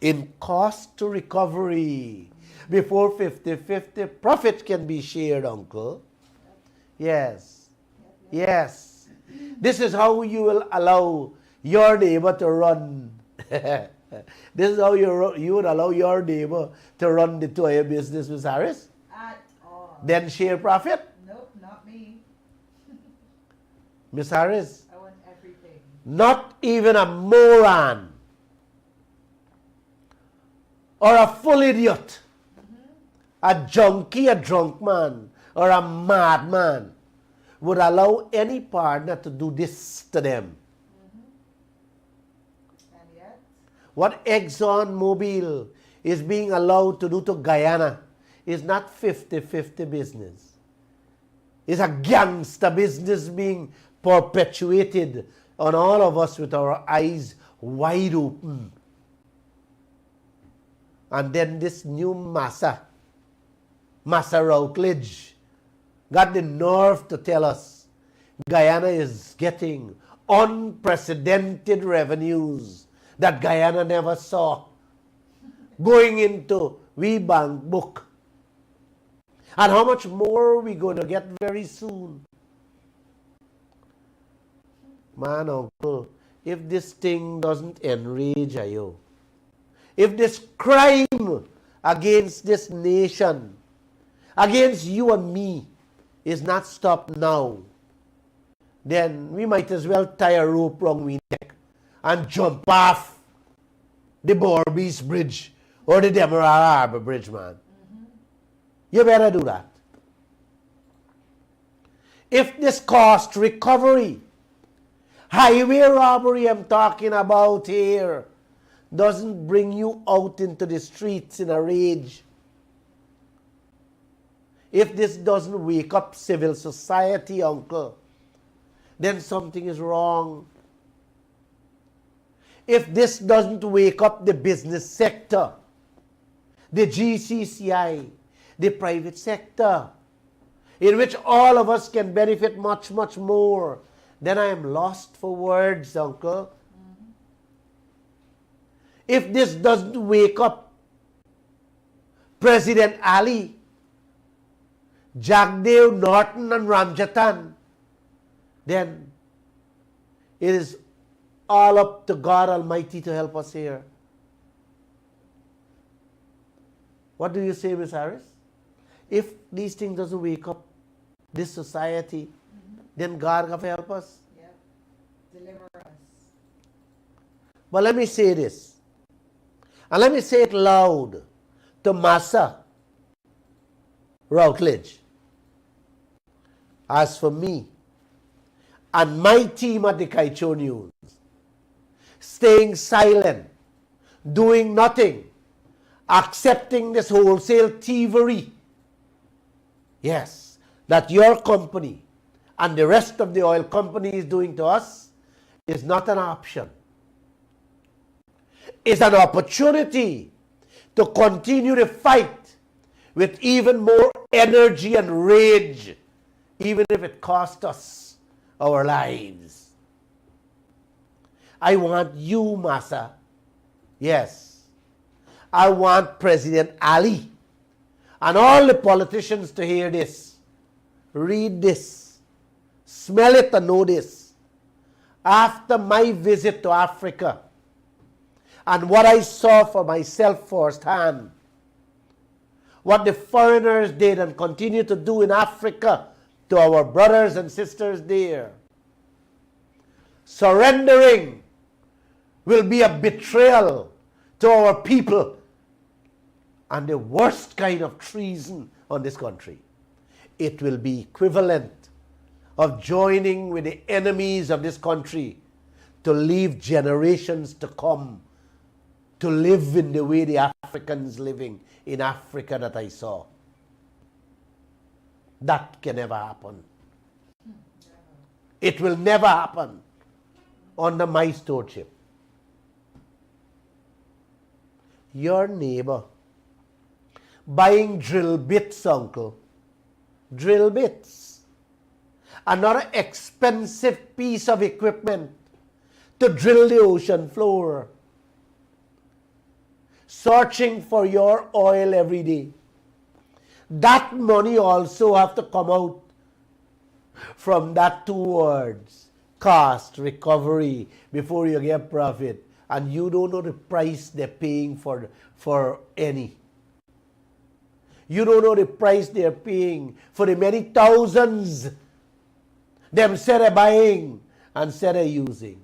in cost to recovery before 50-50 profit can be shared, uncle. Yes. Yes. This is how you will allow your neighbor to run. This is how you would allow your neighbor to run the toy business, Ms. Harris? At all. Then share profit? Nope, not me. Ms. Harris? I want everything. Not even a moron or a full idiot, a junkie, a drunk man, or a madman would allow any partner to do this to them. And yet? What ExxonMobil is being allowed to do to Guyana is not 50-50 business. It's a gangster business being perpetuated on all of us with our eyes wide open. And then this new massa Routledge, got the nerve to tell us Guyana is getting unprecedented revenues that Guyana never saw going into we bank book. And how much more are we going to get very soon? Man, uncle, if this thing doesn't enrage you, if this crime against this nation, against you and me, is not stopped now, then we might as well tie a rope round we neck and jump off the Borbies Bridge or the Demerara Harbor Bridge, man. You better do that. If this cost recovery, highway robbery I'm talking about here, doesn't bring you out into the streets in a rage, if this doesn't wake up civil society, uncle, then something is wrong. If this doesn't wake up the business sector, the GCCI, the private sector, in which all of us can benefit much, much more, then I am lost for words, uncle. If this doesn't wake up President Ali, Jagdev, Norton and Ramjatan, then it is all up to God Almighty to help us here. What do you say, Ms. Harris? If these things doesn't wake up this society, then God can help us. Yep. Deliver us. But let me say this, and let me say it loud to Massa Routledge. As for me and my team at the Kaieteur News, staying silent, doing nothing, accepting this wholesale thievery, yes, that your company and the rest of the oil company is doing to us, is not an option. It's an opportunity to continue the fight with even more energy and rage, even if it costs us our lives. I want you, Massa. Yes. I want President Ali and all the politicians to hear this, read this, smell it and know this. After my visit to Africa and what I saw for myself firsthand, what the foreigners did and continue to do in Africa to our brothers and sisters there, surrendering will be a betrayal to our people and the worst kind of treason on this country. It will be equivalent of joining with the enemies of this country to leave generations to come to live in the way the Africans living in Africa that I saw. That can never happen. It will never happen under my stewardship. Your neighbor buying drill bits, uncle. Drill bits. Another expensive piece of equipment to drill the ocean floor. Searching for your oil every day. That money also have to come out from that two words, cost, recovery, before you get profit. And you don't know the price they're paying for any. You don't know the price they're paying for the many thousands them said they're buying and said they're using.